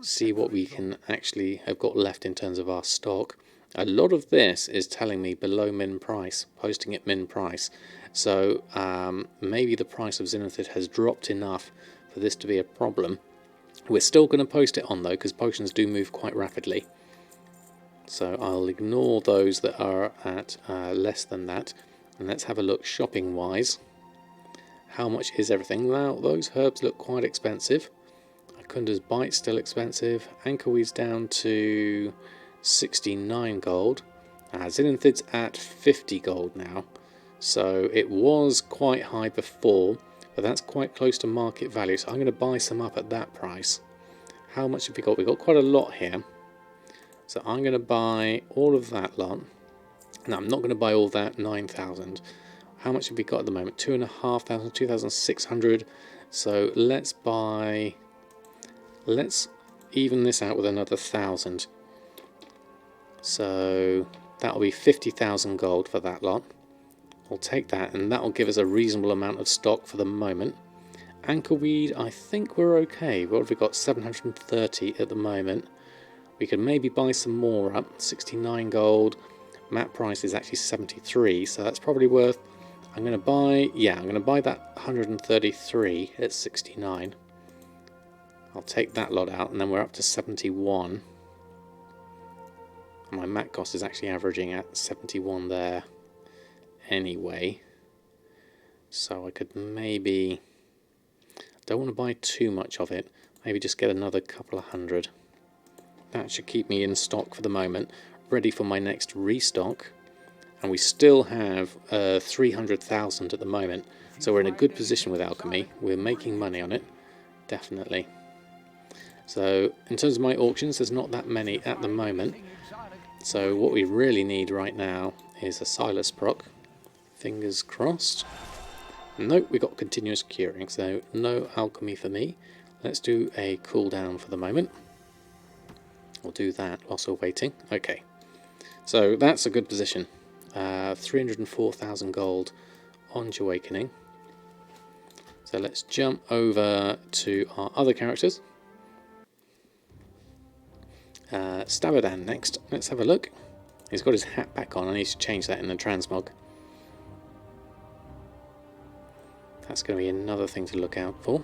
see what we can actually have got left in terms of our stock. A lot of this is telling me below min price, posting at min price. So maybe the price of Zinanthid has dropped enough for this to be a problem. We're still going to post it on though, because potions do move quite rapidly. So I'll ignore those that are at less than that. And let's have a look shopping wise. How much is everything? Now those herbs look quite expensive. Akunda's Bite's still expensive. Ankerweed's down to 69 gold. Zinanthid's at 50 gold now. So it was quite high before, but that's quite close to market value. So I'm going to buy some up at that price. How much have we got? We've got quite a lot here. So I'm going to buy all of that lot. No, I'm not going to buy all that, 9,000. How much have we got at the moment? 2,500, 2,600. So let's buy, let's even this out with another 1,000. So that'll be 50,000 gold for that lot. I'll take that, and that'll give us a reasonable amount of stock for the moment. Ankerweed, I think we're okay. What have we got? 730 at the moment. We could maybe buy some more up. 69 gold. Map price is actually 73, so that's probably worth. I'm going to buy, yeah, I'm going to buy that 133 at 69. I'll take that lot out, and then we're up to 71. And my mat cost is actually averaging at 71 there anyway. So I could maybe, don't want to buy too much of it, maybe just get another couple of hundred. That should keep me in stock for the moment, ready for my next restock. And we still have 300,000 at the moment, so we're in a good position with alchemy. We're making money on it, definitely. So in terms of my auctions, there's not that many at the moment. So what we really need right now is a Silas proc. Fingers crossed. Nope, we got continuous curing, so no alchemy for me. Let's do a cooldown for the moment. We'll do that whilst we're waiting. Okay, so that's a good position. 304,000 gold on Awakening. So let's jump over to our other characters. Samadan next. Let's have a look. He's got his hat back on. I need to change that in the transmog. That's going to be another thing to look out for.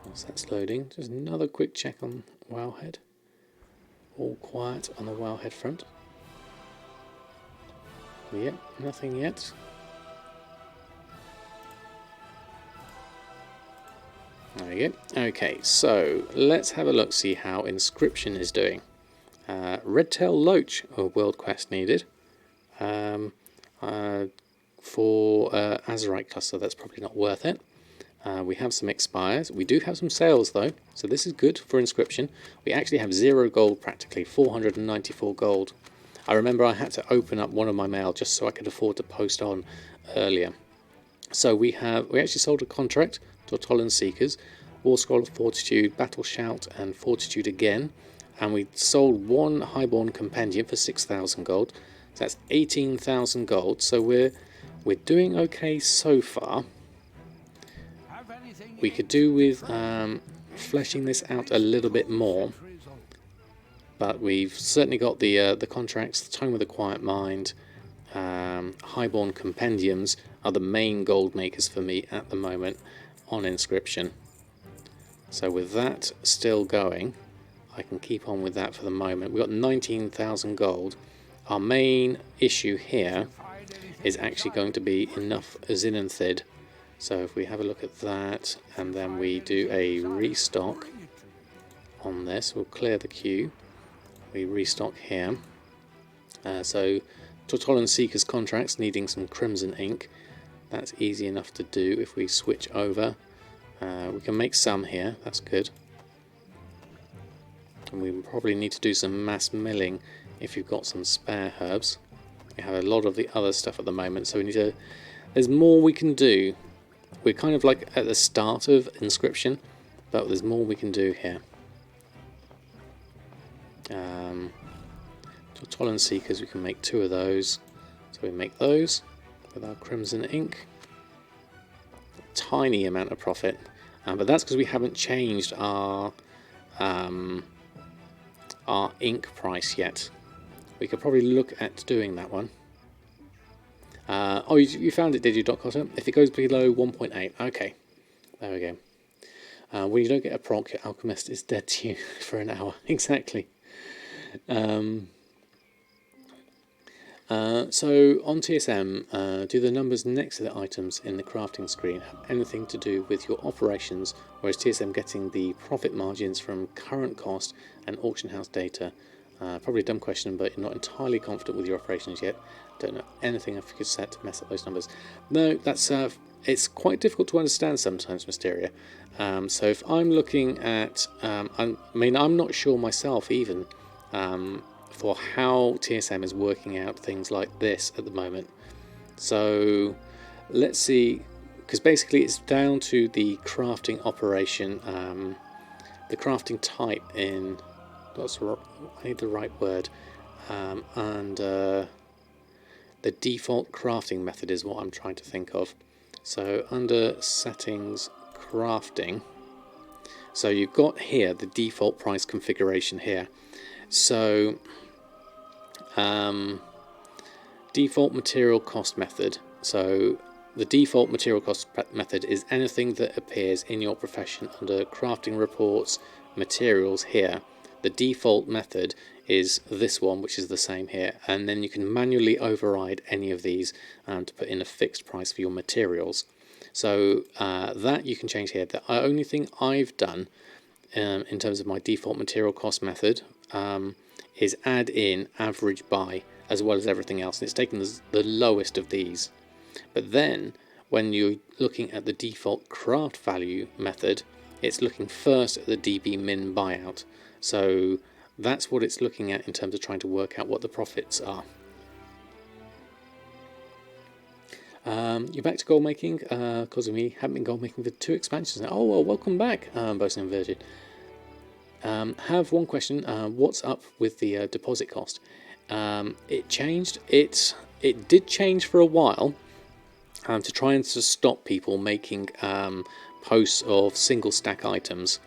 Whilst that's loading, just another quick check on Wowhead. All quiet on the Wowhead front. Yep, nothing yet. There we go. Okay, so let's have a look, see how Inscription is doing. Redtail Loach, a world quest needed. For Azurite cluster, that's probably not worth it. We have some expires. We do have some sales though, so this is good for Inscription. We actually have 0 gold practically, 494 gold. I remember I had to open up one of my mail just so I could afford to post on earlier. So we actually sold a contract to Tolan Seekers, War Scroll of Fortitude, Battle Shout, and Fortitude again. And we sold one Highborn Compendium for 6,000 gold. So that's 18,000 gold. So we're doing okay so far. We could do with fleshing this out a little bit more. But we've certainly got the contracts, the Tome of the Quiet Mind, Highborn Compendiums are the main gold makers for me at the moment on Inscription. So with that still going, I can keep on with that for the moment. We've got 19,000 gold. Our main issue here is actually going to be enough Zinanthid. So if we have a look at that and then we do a restock on this, we'll clear the queue. We restock here. So Tortolan Seekers contracts needing some crimson ink. That's easy enough to do if we switch over. We can make some here, that's good. And we probably need to do some mass milling if you've got some spare herbs. We have a lot of the other stuff at the moment, so we need to... There's more we can do. We're kind of like at the start of Inscription, but there's more we can do here. Tortolan Seekers, we can make 2 of those. So we make those with our crimson ink. Tiny amount of profit, but that's because we haven't changed our ink price yet. We could probably look at doing that one. Oh, you found it, did you, Doc Cotter? If it goes below 1.8, okay. There we go. When you don't get a proc, your alchemist is dead to you for an hour. Exactly. So on TSM, do the numbers next to the items in the crafting screen have anything to do with your operations, or is TSM getting the profit margins from current cost and auction house data? Probably a dumb question, but you're not entirely confident with your operations yet. Don't know anything if you could set to mess up those numbers. No, that's it's quite difficult to understand sometimes, Mysteria. So if I'm looking at, I mean, I'm not sure myself even. For how TSM is working out things like this at the moment. So let's see, because basically it's down to the crafting operation, the crafting type in, I need the right word, and the default crafting method is what I'm trying to think of. So under settings, crafting, so you've got here the default price configuration here. So default material cost method. So the default material cost method is anything that appears in your profession under crafting reports, materials here. The default method is this one, which is the same here, and then you can manually override any of these to put in a fixed price for your materials. So that you can change here. The only thing I've done in terms of my default material cost method is add in average buy as well as everything else, and it's taken the lowest of these. But then when you're looking at the default craft value method, it's looking first at the DB min buyout. So that's what it's looking at in terms of trying to work out what the profits are. You're back to gold making because of me. Haven't been gold making for 2 expansions now. Oh well, welcome back, Bosun and Virgin. Have one question. What's up with the deposit cost? It changed. It did change for a while to try and to stop people making posts of single stack items.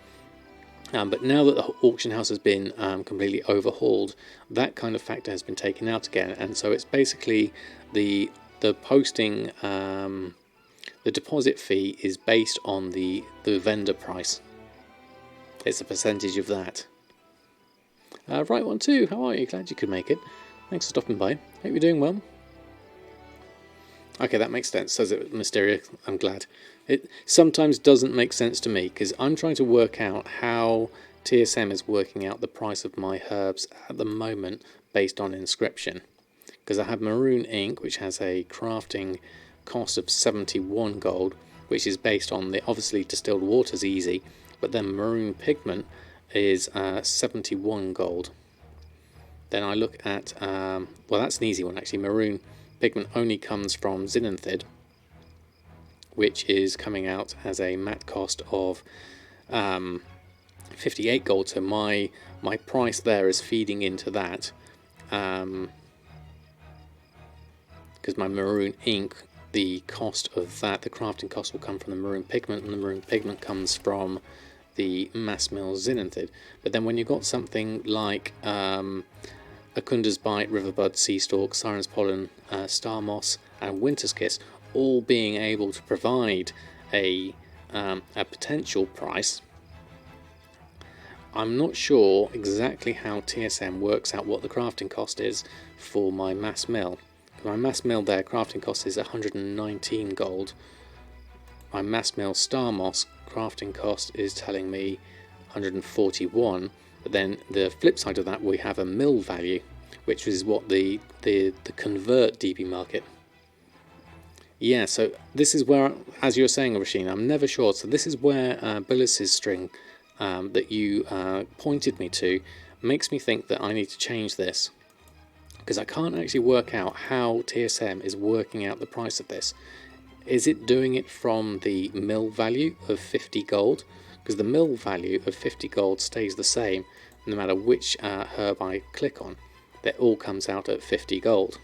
But now that the auction house has been completely overhauled, that kind of factor has been taken out again, and so it's basically the posting, the deposit fee is based on the vendor price. It's a percentage of that. Right one too, how are you? Glad you could make it. Thanks for stopping by. Hope you're doing well. Okay, that makes sense, says it Mysteria. I'm glad. It sometimes doesn't make sense to me, because I'm trying to work out how TSM is working out the price of my herbs at the moment based on inscription. Because I have maroon ink, which has a crafting cost of 71 gold, which is based on the, obviously distilled water's easy, but then maroon pigment is 71 gold. Then I look at, well, that's an easy one actually. Maroon pigment only comes from Zinanthid, which is coming out as a matte cost of 58 gold. So my price there is feeding into that, because my maroon ink, the cost of that, the crafting cost will come from the maroon pigment, and the maroon pigment comes from the mass mill Zinanthid. But then when you've got something like Akunda's Bite, Riverbud, Sea Stalk, Siren's Pollen, Star Moss and Winter's Kiss all being able to provide a potential price, I'm not sure exactly how TSM works out what the crafting cost is for my mass mill. My mass mill there, crafting cost is 119 gold. My mass mill Star Moss crafting cost is telling me 141. But then the flip side of that, we have a mill value, which is what the convert DB market. Yeah, so this is where, as you were saying, Rasheen, I'm never sure. So this is where Billis's string that you pointed me to makes me think that I need to change this, because I can't actually work out how TSM is working out the price of this. Is it doing it from the mill value of 50 gold? Because the mill value of 50 gold stays the same no matter which herb I click on. That all comes out at 50 gold.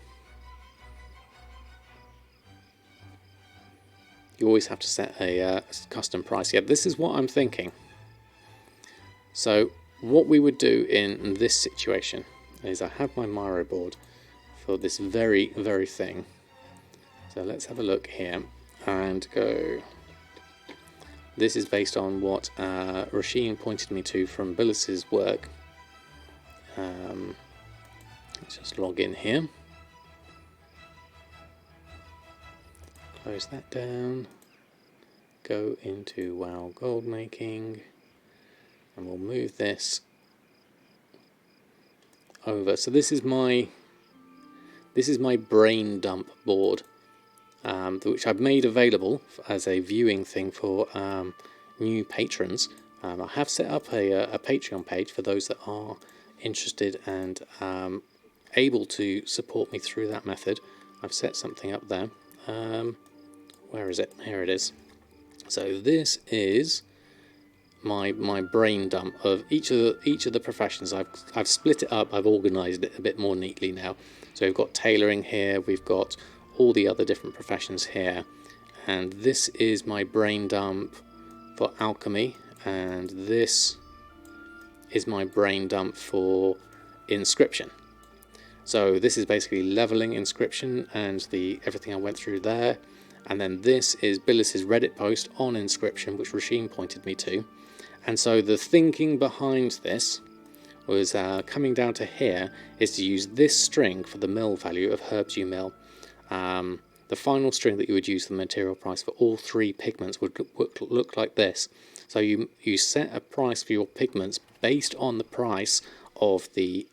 You always have to set a custom price. Yeah, this is what I'm thinking. So what we would do in this situation is I have my Miro board for this very thing. So let's have a look here and go. This is based on what Rasheen pointed me to from Billis's work. Let's just log in here. Close that down. Go into WoW Goldmaking, and we'll move this over. So this is my brain dump board, which I've made available as a viewing thing for new patrons. I have set up a Patreon page for those that are interested and able to support me through that method. I've set something up there. Where is it? Here it is. So this is my brain dump of each of the professions. I've split it up. I've organised it a bit more neatly now. So we've got tailoring here. We've got all the other different professions here, and this is my brain dump for alchemy, and this is my brain dump for inscription. So this is basically leveling inscription and everything I went through there. And then this is Billis's Reddit post on inscription, which Rasheen pointed me to. And so the thinking behind this was coming down to here is to use this string for the mill value of herbs you mill. The final string that you would use for the material price for all three pigments would look like this. So you set a price for your pigments based on the price of the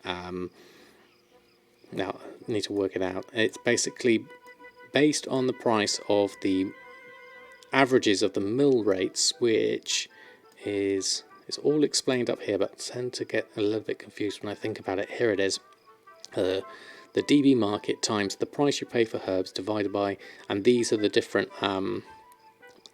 now I need to work it out. It's basically based on the price of the averages of the mill rates, which is all explained up here, but I tend to get a little bit confused when I think about it. Here it is. The DB market times the price you pay for herbs divided by, and these are the different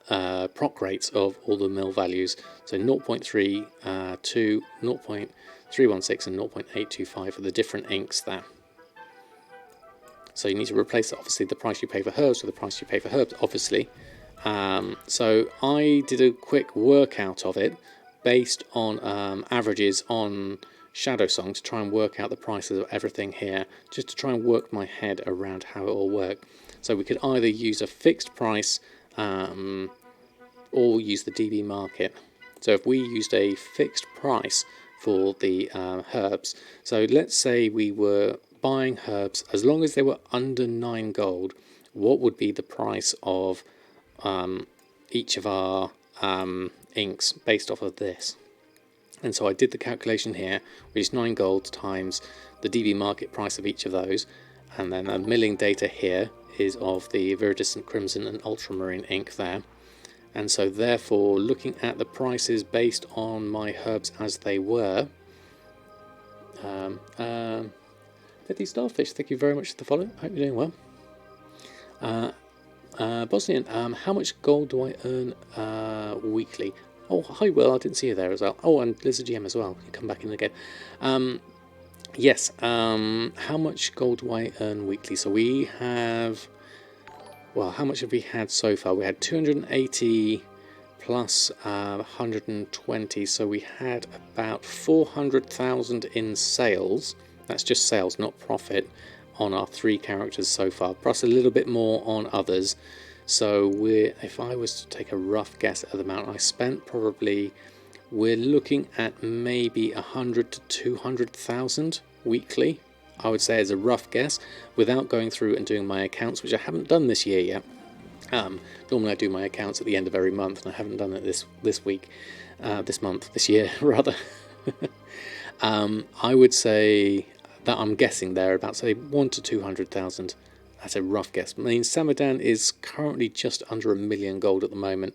proc rates of all the mill values. So 0.32, 0.316 and 0.825 are the different inks there. So you need to replace, obviously, the price you pay for herbs with the price you pay for herbs, obviously. So I did a quick workout of it based on averages on Shadow Song to try and work out the prices of everything here, just to try and work my head around how it all worked. So we could either use a fixed price or use the DB market. So if we used a fixed price for the herbs. So let's say we were buying herbs, as long as they were under 9 gold, what would be the price of each of our inks based off of this? And so I did the calculation here, which is 9 gold times the DB market price of each of those, and then a milling data here is of the Viridescent Crimson and Ultramarine ink there. And so therefore, looking at the prices based on my herbs as they were, Betty Starfish, thank you very much for the follow. Hope you're doing well. Bosnian, how much gold do I earn weekly? Oh, hi Will, I didn't see you there as well. Oh, and Lizard GM as well, you come back in again. Yes, how much gold do I earn weekly? So we have... Well, how much have we had so far? We had 280 plus 120, so we had about 400,000 in sales. That's just sales, not profit, on our 3 characters so far, plus a little bit more on others. So if I was to take a rough guess at the amount I spent, probably we're looking at maybe 100 to 200,000 weekly. I would say as a rough guess, without going through and doing my accounts, which I haven't done this year yet. Normally I do my accounts at the end of every month, and I haven't done it this year rather. I would say that I'm guessing there about, say, 1 to 200,000. That's a rough guess. I mean, Samadan is currently just under 1 million gold at the moment,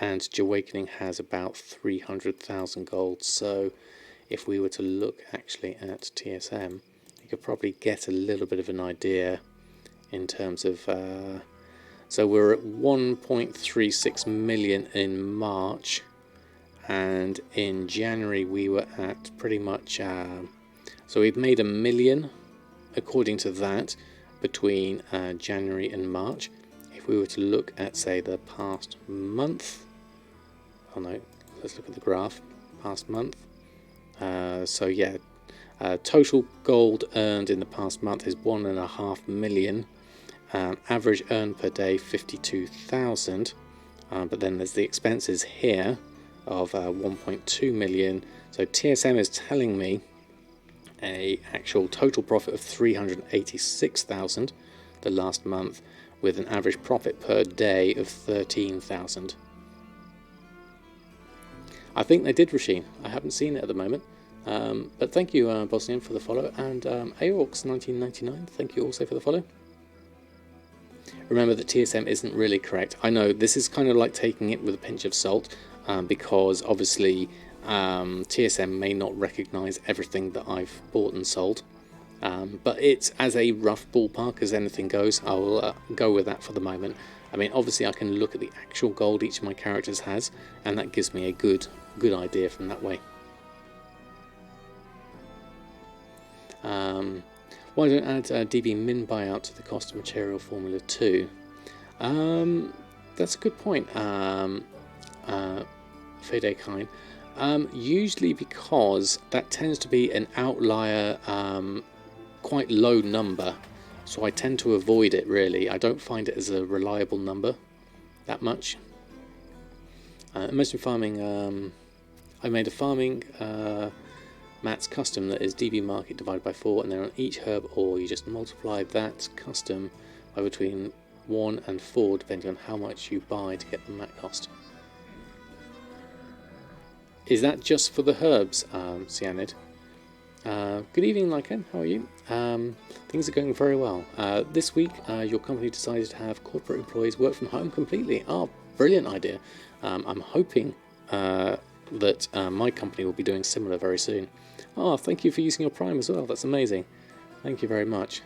and Awakening has about 300,000 gold. So if we were to look actually at TSM, could probably get a little bit of an idea in terms of so we're at 1.36 million in March, and in January we were at pretty much so we've made 1 million according to that between January and March. If we were to look at, say, the past month, oh no, let's look at the graph, past month. So yeah, total gold earned in the past month is 1.5 million. Average earned per day 52,000. But then there's the expenses here of 1.2 million. So TSM is telling me a actual total profit of 386,000 the last month, with an average profit per day of 13,000. I think they did, Rasheen. I haven't seen it at the moment. But thank you, Bosnian, for the follow, and Aorx1999, thank you also for the follow. Remember that TSM isn't really correct. I know this is kind of like taking it with a pinch of salt, because obviously TSM may not recognise everything that I've bought and sold, but it's as a rough ballpark as anything goes. I'll go with that for the moment. I mean, obviously I can look at the actual gold each of my characters has, and that gives me a good idea from that way. Why don't add DB min buyout to the cost of material formula 2? That's a good point, Fede Kine. Usually because that tends to be an outlier, quite low number, so I tend to avoid it really. I don't find it as a reliable number that much. Imagine farming, I made a farming Matt's custom that is DB market divided by 4, and then on each herb ore you just multiply that custom by between 1 and 4 depending on how much you buy to get the mat cost. Is that just for the herbs, Cyanid? Good evening, Lycan, how are you? Things are going very well. This week your company decided to have corporate employees work from home completely. Brilliant idea. I'm hoping that my company will be doing similar very soon. Thank you for using your Prime as well, that's amazing. Thank you very much.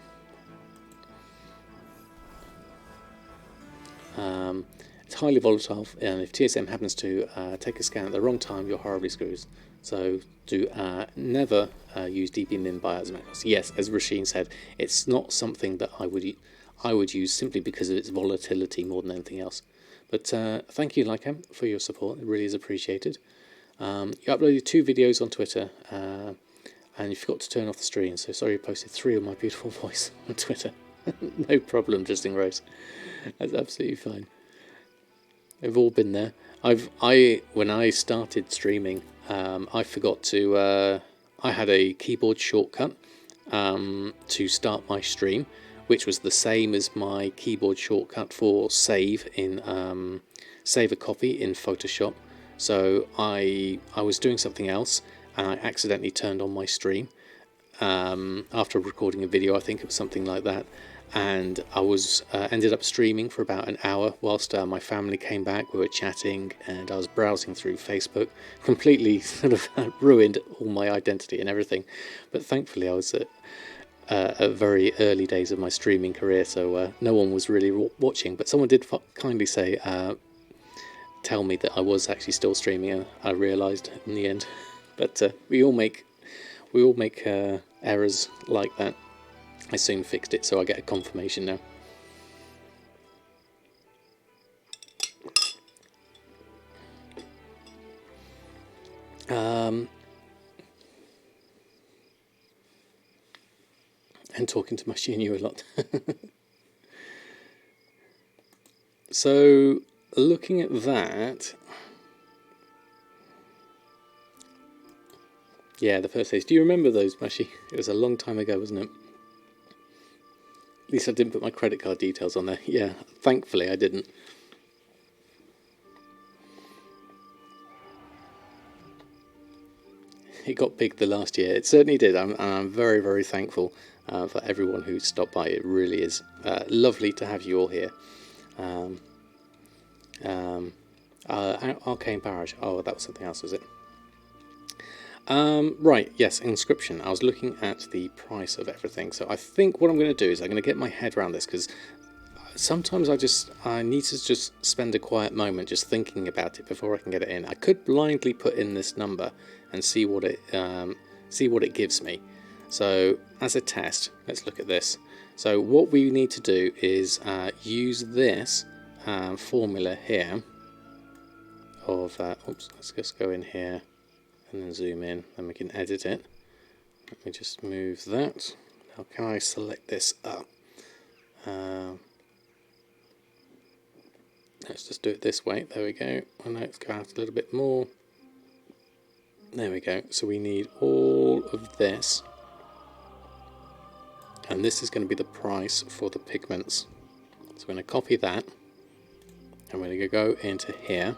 It's highly volatile, and if TSM happens to take a scan at the wrong time, you're horribly screwed. So do never use DB min buyout as a macros. Yes, as Rasheen said, it's not something that I would use simply because of its volatility more than anything else. But thank you, Lycam, for your support. It really is appreciated. You uploaded 2 videos on Twitter, and you forgot to turn off the stream, so sorry you posted 3 of my beautiful voice on Twitter. No problem, Justin Rose. That's absolutely fine. We've all been there. When I started streaming, I forgot to. I had a keyboard shortcut to start my stream, which was the same as my keyboard shortcut for save a copy in Photoshop. So I was doing something else and I accidentally turned on my stream after recording a video. I think it was something like that. And I was ended up streaming for about an hour whilst my family came back. We were chatting and I was browsing through Facebook, completely sort of ruined all my identity and everything. But thankfully I was at very early days of my streaming career, so no one was really watching. But someone did kindly say, tell me that I was actually still streaming, and I realised in the end. But we all make errors like that. I soon fixed it, so I get a confirmation now. And talking to Machine a lot. So, looking at that, yeah, the first days. Do you remember those, Mashi? It was a long time ago, wasn't it? At least I didn't put my credit card details on there. Yeah, thankfully I didn't. It got big the last year. It certainly did. I'm very, very thankful for everyone who stopped by. It really is lovely to have you all here. Arcane Parish. Oh, that was something else, was it? Right, yes, inscription. I was looking at the price of everything, so I think what I'm going to do is I'm going to get my head around this, because sometimes I need to just spend a quiet moment just thinking about it before I can get it in. I could blindly put in this number and see what it gives me. So as a test, let's look at this. So what we need to do is use this formula here of oops, let's just go in here and then zoom in, then we can edit it. Let me just move that. Now can I select this up? Let's just do it this way. There we go. And let's go out a little bit more. There we go. So we need all of this. And this is going to be the price for the pigments. So we're going to copy that. And we're going to go into here.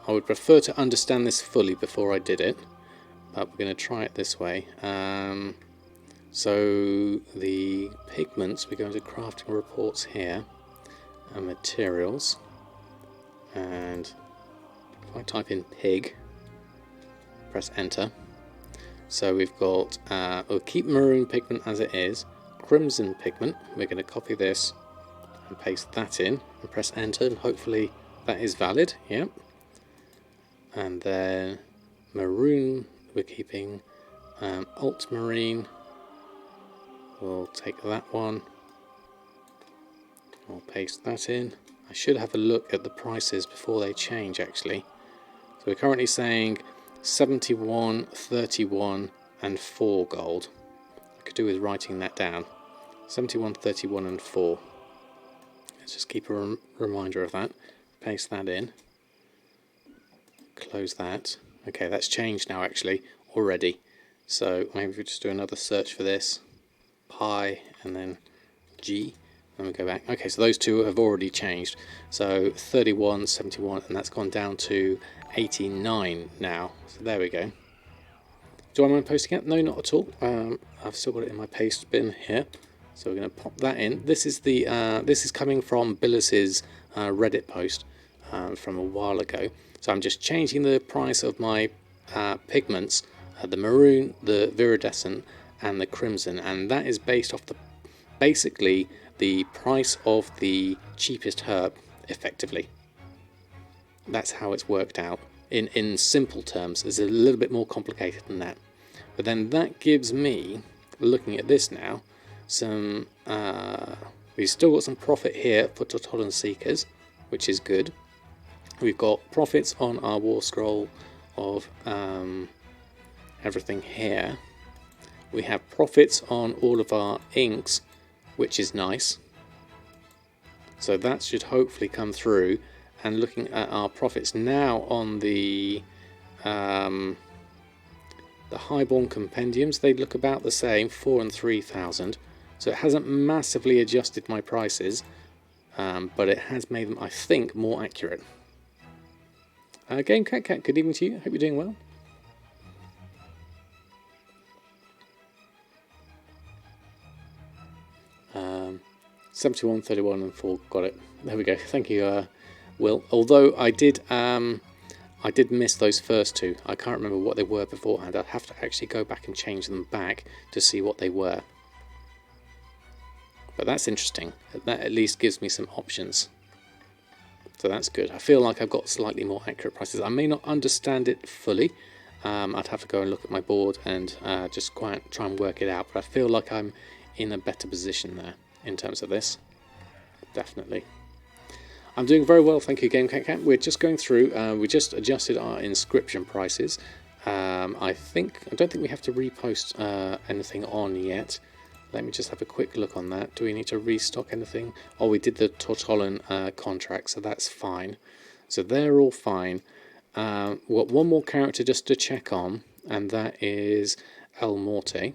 I would prefer to understand this fully before I did it, but we're going to try it this way. So the pigments, we go into crafting reports here, and materials, and if I type in pig, press enter. So we've got, we'll keep maroon pigment as it is, crimson pigment, we're going to copy this and paste that in and press enter, and hopefully that is valid. Yep. And then maroon, we're keeping ultramarine. We'll take that one. We'll paste that in. I should have a look at the prices before they change, actually. So we're currently saying 71, 31, and 4 gold. I could do with writing that down. 71, 31, and 4. Let's just keep a reminder of that. Paste that in. Close that. Okay, that's changed now actually already. So maybe we just do another search for this. Pi and then G. And we go back. Okay, so those two have already changed. So 31, 71, and that's gone down to 89 now. So there we go. Do I mind posting it? No, not at all. I've still got it in my paste bin here. So we're going to pop that in. This is the this is coming from Billis's Reddit post from a while ago. So I'm just changing the price of my pigments, the maroon, the viridescent, and the crimson, and that is based off basically the price of the cheapest herb, effectively. That's how it's worked out. In simple terms, it's a little bit more complicated than that. But then that gives me, looking at this now, some we've still got some profit here for Totolan Seekers, which is good. We've got profits on our war scroll of everything here. We have profits on all of our inks, which is nice. So that should hopefully come through. And looking at our profits now on the The Highborn Compendiums, they look about the same, 4 and 3,000. So it hasn't massively adjusted my prices, but it has made them, I think, more accurate. Game Cat Cat, good evening to you. Hope you're doing well. Um, 71, 31 and 4, got it. There we go. Thank you, Will. Although I did miss those first two. I can't remember what they were beforehand. I'd have to actually go back and change them back to see what they were. But that's interesting. That at least gives me some options. So that's good. I feel like I've got slightly more accurate prices. I may not understand it fully. I'd have to go and look at my board and just try and work it out. But I feel like I'm in a better position there in terms of this. Definitely. I'm doing very well, thank you, Game Cat Cat. We're just going through. We just adjusted our inscription prices. I don't think we have to repost anything on yet. Let me just have a quick look on that. Do we need to restock anything? Oh, we did the Tortolan contract, so that's fine. So they're all fine. We've got one more character just to check on, and that is El Morte.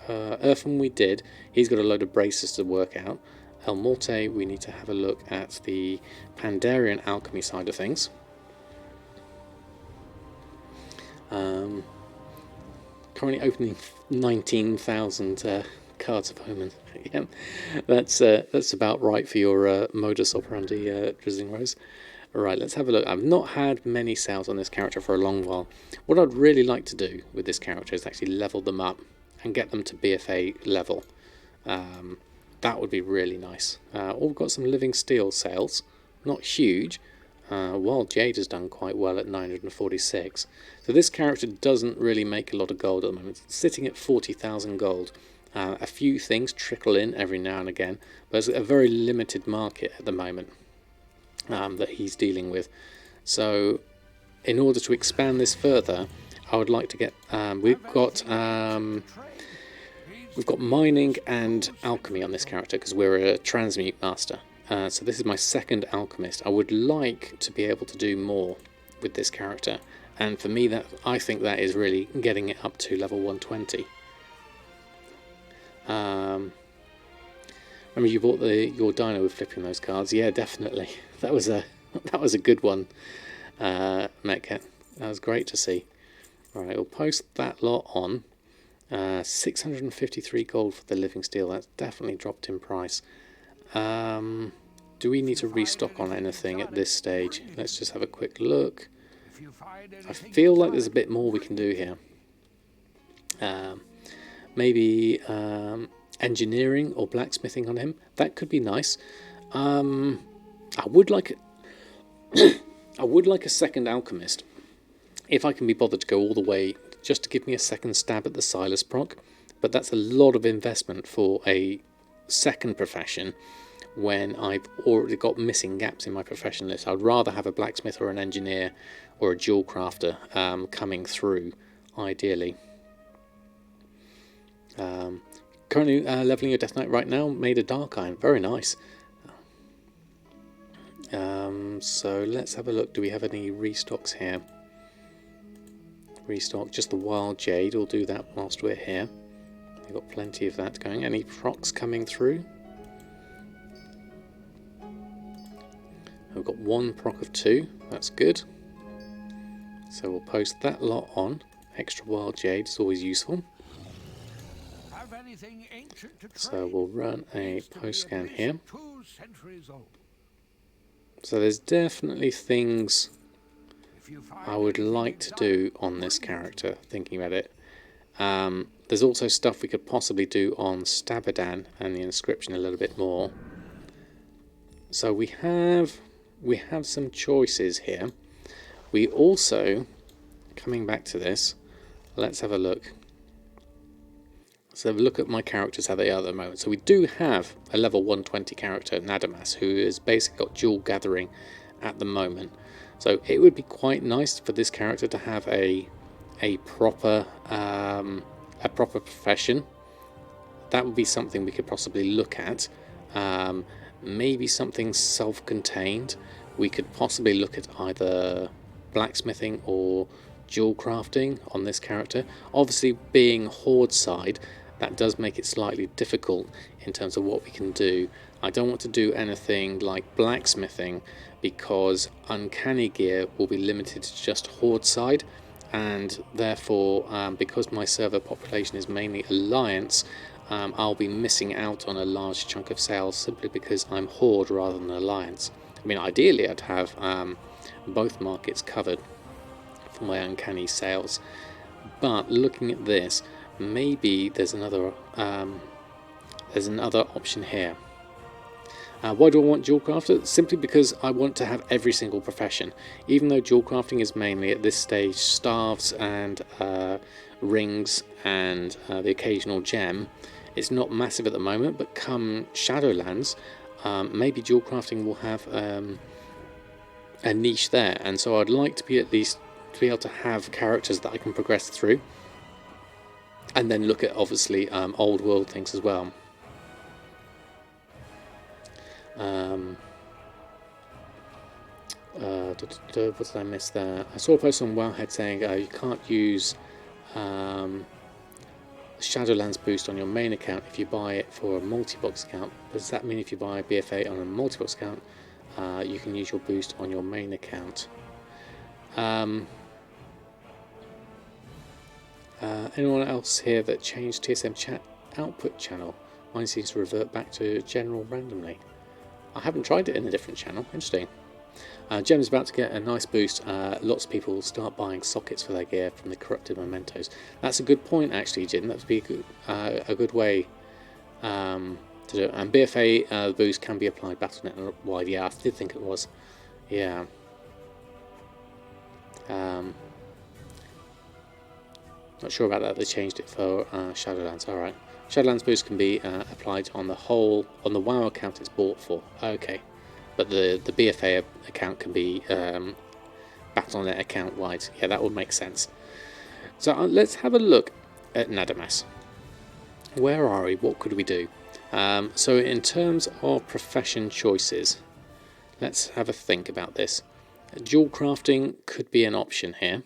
Earthman we did. He's got a load of braces to work out. El Morte, we need to have a look at the Pandarian alchemy side of things. Currently opening 19,000 cards of Omen. Yeah, that's about right for your modus operandi, Drizzling Rose. Right, let's have a look. I've not had many sales on this character for a long while. What I'd really like to do with this character is actually level them up and get them to BFA level. That would be really nice. We've got some Living Steel sales, not huge. Wild Jade has done quite well at 946. So this character doesn't really make a lot of gold at the moment. It's sitting at 40,000 gold. A few things trickle in every now and again, but it's a very limited market at the moment that he's dealing with. So in order to expand this further, I would like to get... We've got mining and alchemy on this character because we're a transmute master. So this is my second alchemist. I would like to be able to do more with this character, and for me, I think that is really getting it up to level 120. Remember you bought your dino with flipping those cards? Yeah, definitely. That was a good one, Metcat. That was great to see. All right, we'll post that lot on. 653 gold for the Living Steel. That's definitely dropped in price. Do we need to restock on anything at this stage? Let's just have a quick look. I feel like there's a bit more we can do here. Maybe engineering or blacksmithing on him. That could be nice. I would like a second alchemist, if I can be bothered to go all the way, just to give me a second stab at the Silas proc. But that's a lot of investment for a second profession when I've already got missing gaps in my profession list. I'd rather have a blacksmith or an engineer or a jewel crafter coming through, ideally. Currently leveling your Death Knight right now, made a Dark Iron, very nice. So let's have a look. Do we have any restocks here? Restock just the Wild Jade. We'll do that whilst we're here. We've got plenty of that going. Any procs coming through? We've got one proc of 2. That's good. So we'll post that lot on. Extra Wild Jade is always useful. So we'll run a post scan here. So there's definitely things I would like to do on this character, thinking about it. There's also stuff we could possibly do on Samadan and the inscription a little bit more. So we have some choices here. We also, coming back to this, let's have a look. Let's have a look at my characters, how they are at the moment. So we do have a level 120 character, Nadamas, who has basically got jewel gathering at the moment. So it would be quite nice for this character to have a proper profession. That would be something we could possibly look at. Maybe something self-contained. We could possibly look at either blacksmithing or dual crafting on this character. Obviously, being horde side, that does make it slightly difficult in terms of what we can do. I don't want to do anything like blacksmithing because uncanny gear will be limited to just horde side, and therefore because my server population is mainly alliance, I'll be missing out on a large chunk of sales simply because I'm horde rather than alliance. I mean, ideally I'd have both markets covered for my uncanny sales, but looking at this, maybe there's another option here. Why do I want dual crafter? Simply because I want to have every single profession. Even though dual crafting is mainly at this stage staves and rings and the occasional gem, it's not massive at the moment, but come Shadowlands, maybe dual crafting will have a niche there, and so I'd like to be at least to be able to have characters that I can progress through, and then look at obviously old world things as well. What did I miss there? I saw a post on Wowhead saying you can't use Shadowlands boost on your main account if you buy it for a multi-box account. Does that mean if you buy BFA on a multi-box account, you can use your boost on your main account? Anyone else here that changed TSM chat output channel? Mine seems to revert back to general randomly. I haven't tried it in a different channel. Interesting. Gem's about to get a nice boost. Lots of people will start buying sockets for their gear from the corrupted mementos. That's a good point, actually, Jim. That would be a good way to do it. And BFA the boost can be applied Battle.net wide. Yeah, I did think it was. Yeah. Not sure about that. They changed it for Shadowlands. All right. Shadowlands boost can be applied on the WoW account it's bought for. Okay. But the BFA account can be Battle.net account wide. Yeah, that would make sense. So let's have a look at Nadamas. Where are we? What could we do? So in terms of profession choices, let's have a think about this. Dual crafting could be an option here.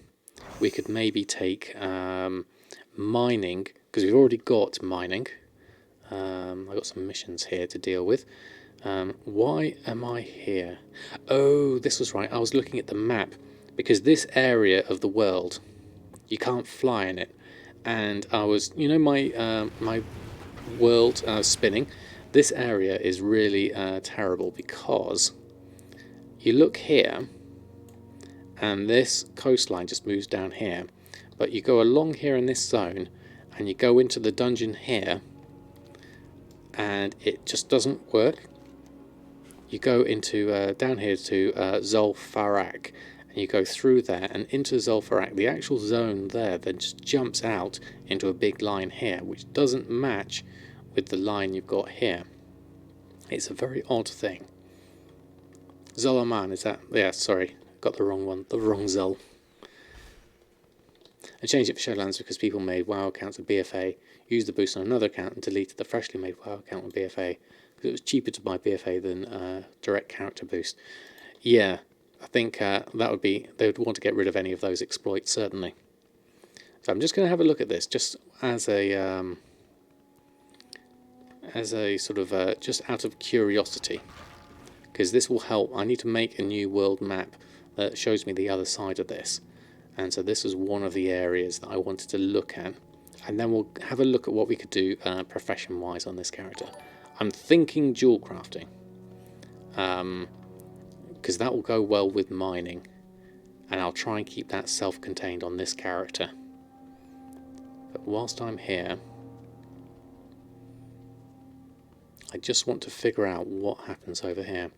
We could maybe take mining, because we've already got mining. I've got some missions here to deal with. Why am I here? Oh, this was right. I was looking at the map, because this area of the world, you can't fly in it. And I was, my my world spinning. This area is really terrible, because you look here, and this coastline just moves down here. But you go along here in this zone, and you go into the dungeon here, and it just doesn't work. You go into down here to Zul'Farrak, and you go through there and into Zul'Farrak. The actual zone there then just jumps out into a big line here, which doesn't match with the line you've got here. It's a very odd thing. Zulaman, is that? Yeah, sorry, got the wrong one, the wrong Zul. I changed it for Shadowlands because people made WoW accounts with BFA, used the boost on another account, and deleted the freshly made WoW account with BFA because it was cheaper to buy BFA than direct character boost. Yeah, I think that would be, they would want to get rid of any of those exploits, certainly. So I'm just going to have a look at this, just as a sort of just out of curiosity, because this will help. I need to make a new world map that shows me the other side of this. And so this was one of the areas that I wanted to look at. And then we'll have a look at what we could do profession-wise on this character. I'm thinking dual crafting. Because that will go well with mining. And I'll try and keep that self-contained on this character. But whilst I'm here, I just want to figure out what happens over here.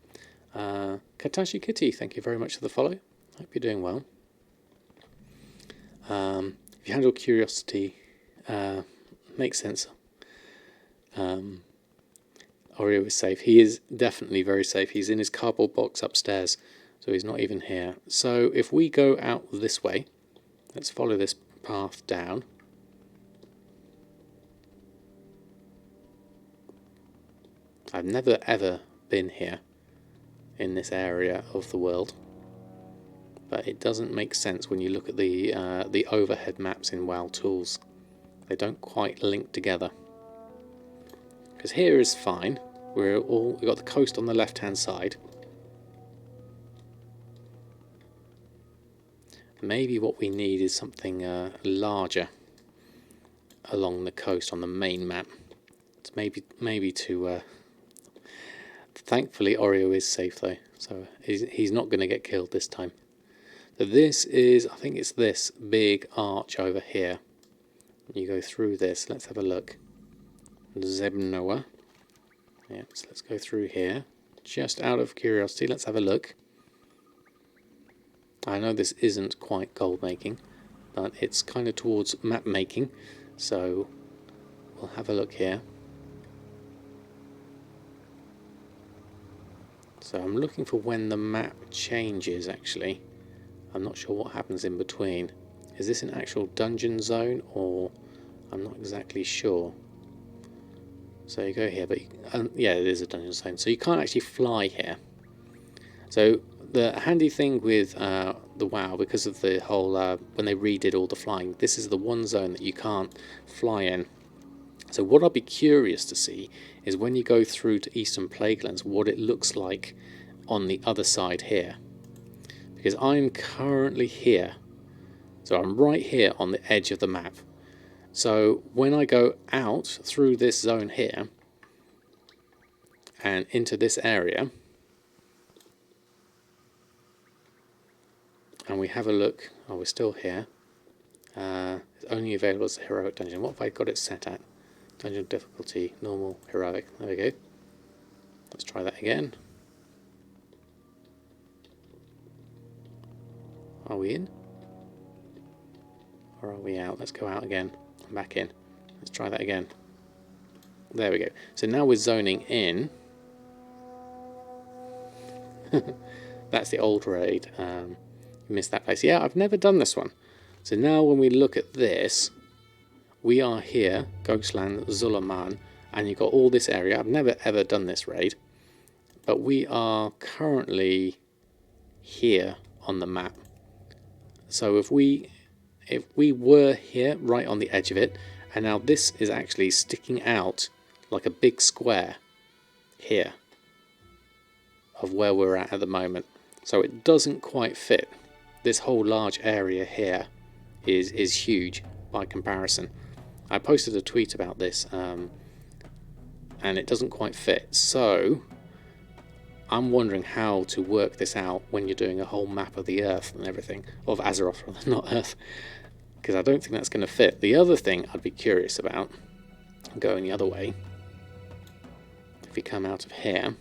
Katashi Kitty, thank you very much for the follow. Hope you're doing well. If you handle curiosity, makes sense. Oreo is safe. He is definitely very safe. He's in his cardboard box upstairs, so he's not even here. So if we go out this way, let's follow this path down. I've never ever been here in this area of the world. but it doesn't make sense when you look at the overhead maps in WoW Tools. They don't quite link together. Because here is fine. We've got the coast on the left hand side. Maybe what we need is something larger along the coast on the main map. It's maybe to. Thankfully, Oreo is safe though, so he's not going to get killed this time. So this is, I think it's this big arch over here. You go through this. Let's have a look. Zebnoa. Yep, so let's go through here. Just out of curiosity, let's have a look. I know this isn't quite gold making, but it's kind of towards map making, so we'll have a look here. So I'm looking for when the map changes actually. I'm not sure what happens in between. Is this an actual dungeon zone, or I'm not exactly sure. So you go here, but yeah, it is a dungeon zone. So you can't actually fly here. So the handy thing with the WoW, because of the whole when they redid all the flying, this is the one zone that you can't fly in. So what I'll be curious to see is when you go through to Eastern Plaguelands, what it looks like on the other side here. Because I'm currently here. So I'm right here on the edge of the map. So when I go out through this zone here and into this area, and we have a look, oh, we're still here. It's only available as a heroic dungeon. What have I got it set at? Dungeon difficulty, normal, heroic. There we go. Let's try that again. Are we in? Or are we out? Let's go out again. I'm back in. Let's try that again. There we go. So now we're zoning in. That's the old raid. Missed that place. Yeah, I've never done this one. So now when we look at this, we are here, Ghostland, Zulaman, and you've got all this area. I've never ever done this raid, but we are currently here on the map. So if we were here right on the edge of it, and now this is actually sticking out like a big square here of where we're at the moment. So it doesn't quite fit. This whole large area here is huge by comparison. I posted a tweet about this and it doesn't quite fit. So I'm wondering how to work this out when you're doing a whole map of the Earth and everything, of Azeroth, not Earth, because I don't think that's going to fit. The other thing I'd be curious about, going the other way, if we come out of here,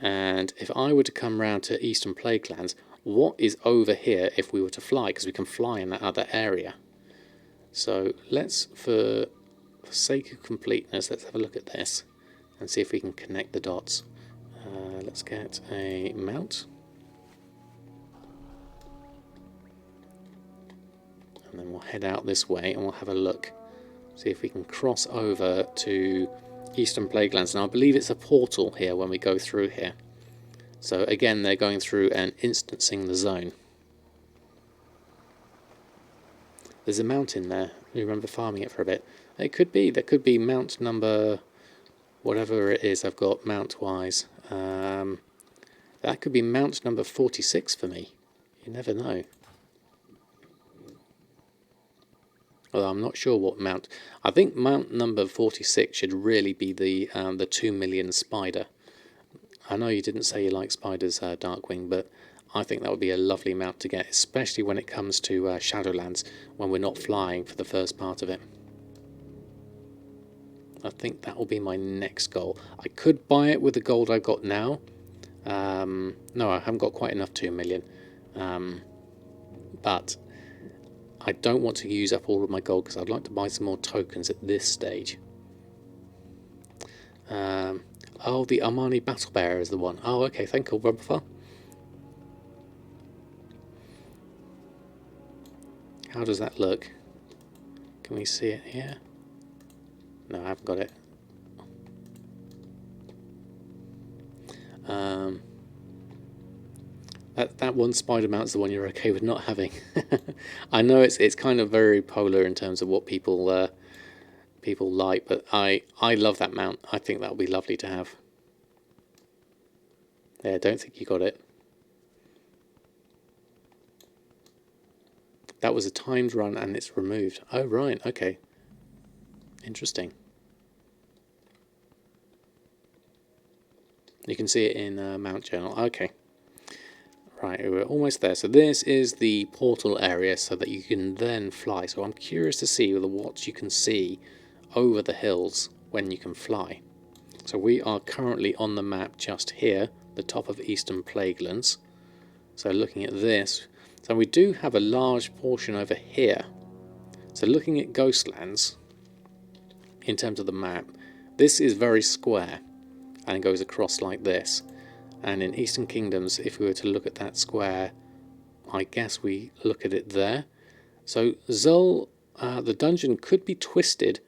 and if I were to come round to Eastern Plaguelands, what is over here if we were to fly? Because we can fly in that other area. So let's, for sake of completeness, let's have a look at this and see if we can connect the dots. Let's get a mount. And then we'll head out this way and we'll have a look. See if we can cross over to Eastern Plaguelands. Now I believe it's a portal here when we go through here. So again, they're going through and instancing the zone. There's a mount in there. You remember farming it for a bit. It could be. There could be mount number, whatever it is I've got mount-wise. That could be mount number 46 for me. You never know. Although I'm not sure what mount. I think mount number 46 should really be the 2 million spider. I know you didn't say you like spiders, Darkwing, but I think that would be a lovely mount to get, especially when it comes to Shadowlands, when we're not flying for the first part of it. I think that will be my next goal. I could buy it with the gold I've got now. No, I haven't got quite enough 2 million. But I don't want to use up all of my gold because I'd like to buy some more tokens at this stage. Oh, the Armani Battle Bearer is the one. Oh, okay, thank you, Rubberfar. How does that look? Can we see it here? No, I haven't got it. That one spider mount's the one you're okay with not having. I know it's kind of very polar in terms of what people people like, but I love that mount. I think that would be lovely to have. Yeah, don't think you got it. That was a timed run and it's removed. Oh right, okay. Interesting. You can see it in Mount Journal. Okay. Right, we're almost there. So this is the portal area so that you can then fly. So I'm curious to see what you can see over the hills when you can fly. So we are currently on the map just here, the top of Eastern Plaguelands. So looking at this, so we do have a large portion over here. So looking at Ghostlands, in terms of the map, this is very square and goes across like this. And in Eastern Kingdoms, if we were to look at that square, I guess we look at it there. So Zul, the dungeon could be twisted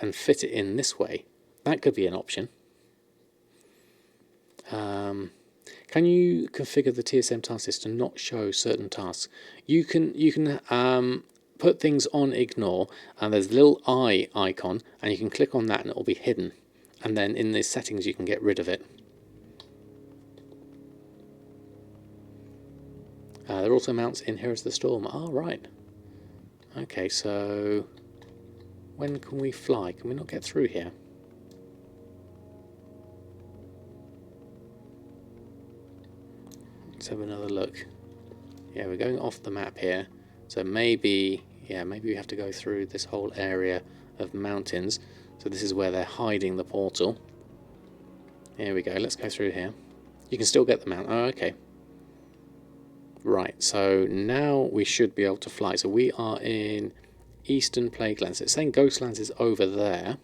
and fit it in this way. That could be an option. Can you configure the TSM task list to not show certain tasks? You can put things on ignore, and there's a little eye icon, and you can click on that and it will be hidden. And then in the settings you can get rid of it. There are also mounts in Heroes of the Storm. Oh, right. Okay, so when can we fly? Can we not get through here? Let's have another look. Yeah, we're going off the map here. So maybe, yeah, maybe we have to go through this whole area of mountains. So this is where they're hiding the portal. Here we go. Let's go through here. You can still get the mount. Oh, okay. Right, so now we should be able to fly. So we are in Eastern Plaguelands. It's saying Ghostlands is over there.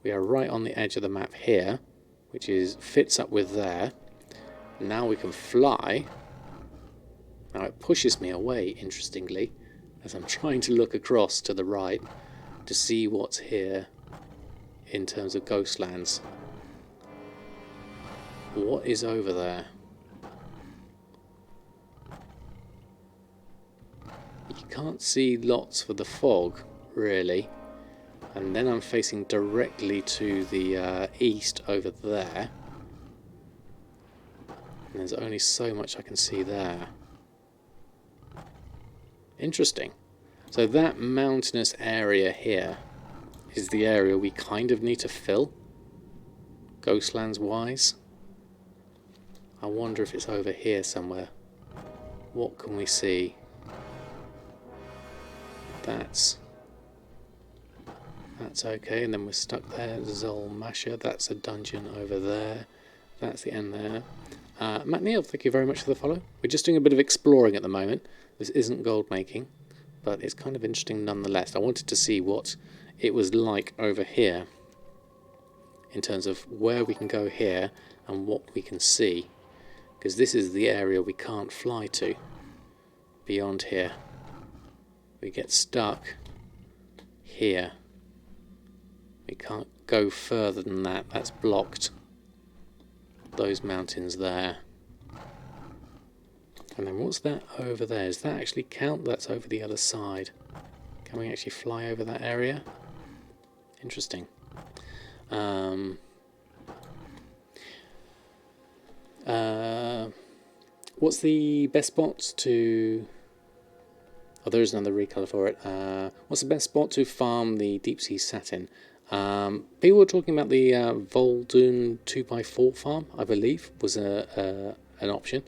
We are right on the edge of the map here, which fits up with there. Now we can fly. Now it pushes me away, interestingly, as I'm trying to look across to the right to see what's here in terms of Ghostlands. What is over there? You can't see lots for the fog, really. And then I'm facing directly to the east over there. And there's only so much I can see there. Interesting. So that mountainous area here is the area we kind of need to fill, Ghostlands wise. I wonder if it's over here somewhere. What can we see? That's okay, and then we're stuck there. Zolmasha, that's a dungeon over there. That's the end there. Matt Neal, thank you very much for the follow. We're just doing a bit of exploring at the moment. This isn't gold making, but it's kind of interesting nonetheless. I wanted to see what it was like over here in terms of where we can go here and what we can see, because this is the area we can't fly to beyond here. We get stuck here. We can't go further than that. That's blocked. Those mountains there. And then what's that over there? Does that actually count? That's over the other side. Can we actually fly over that area? Interesting. What's the best spot to... Oh, there is another recolor for it. What's the best spot to farm the deep sea satin? People were talking about the Vol'dun 2x4 farm, I believe, was an option.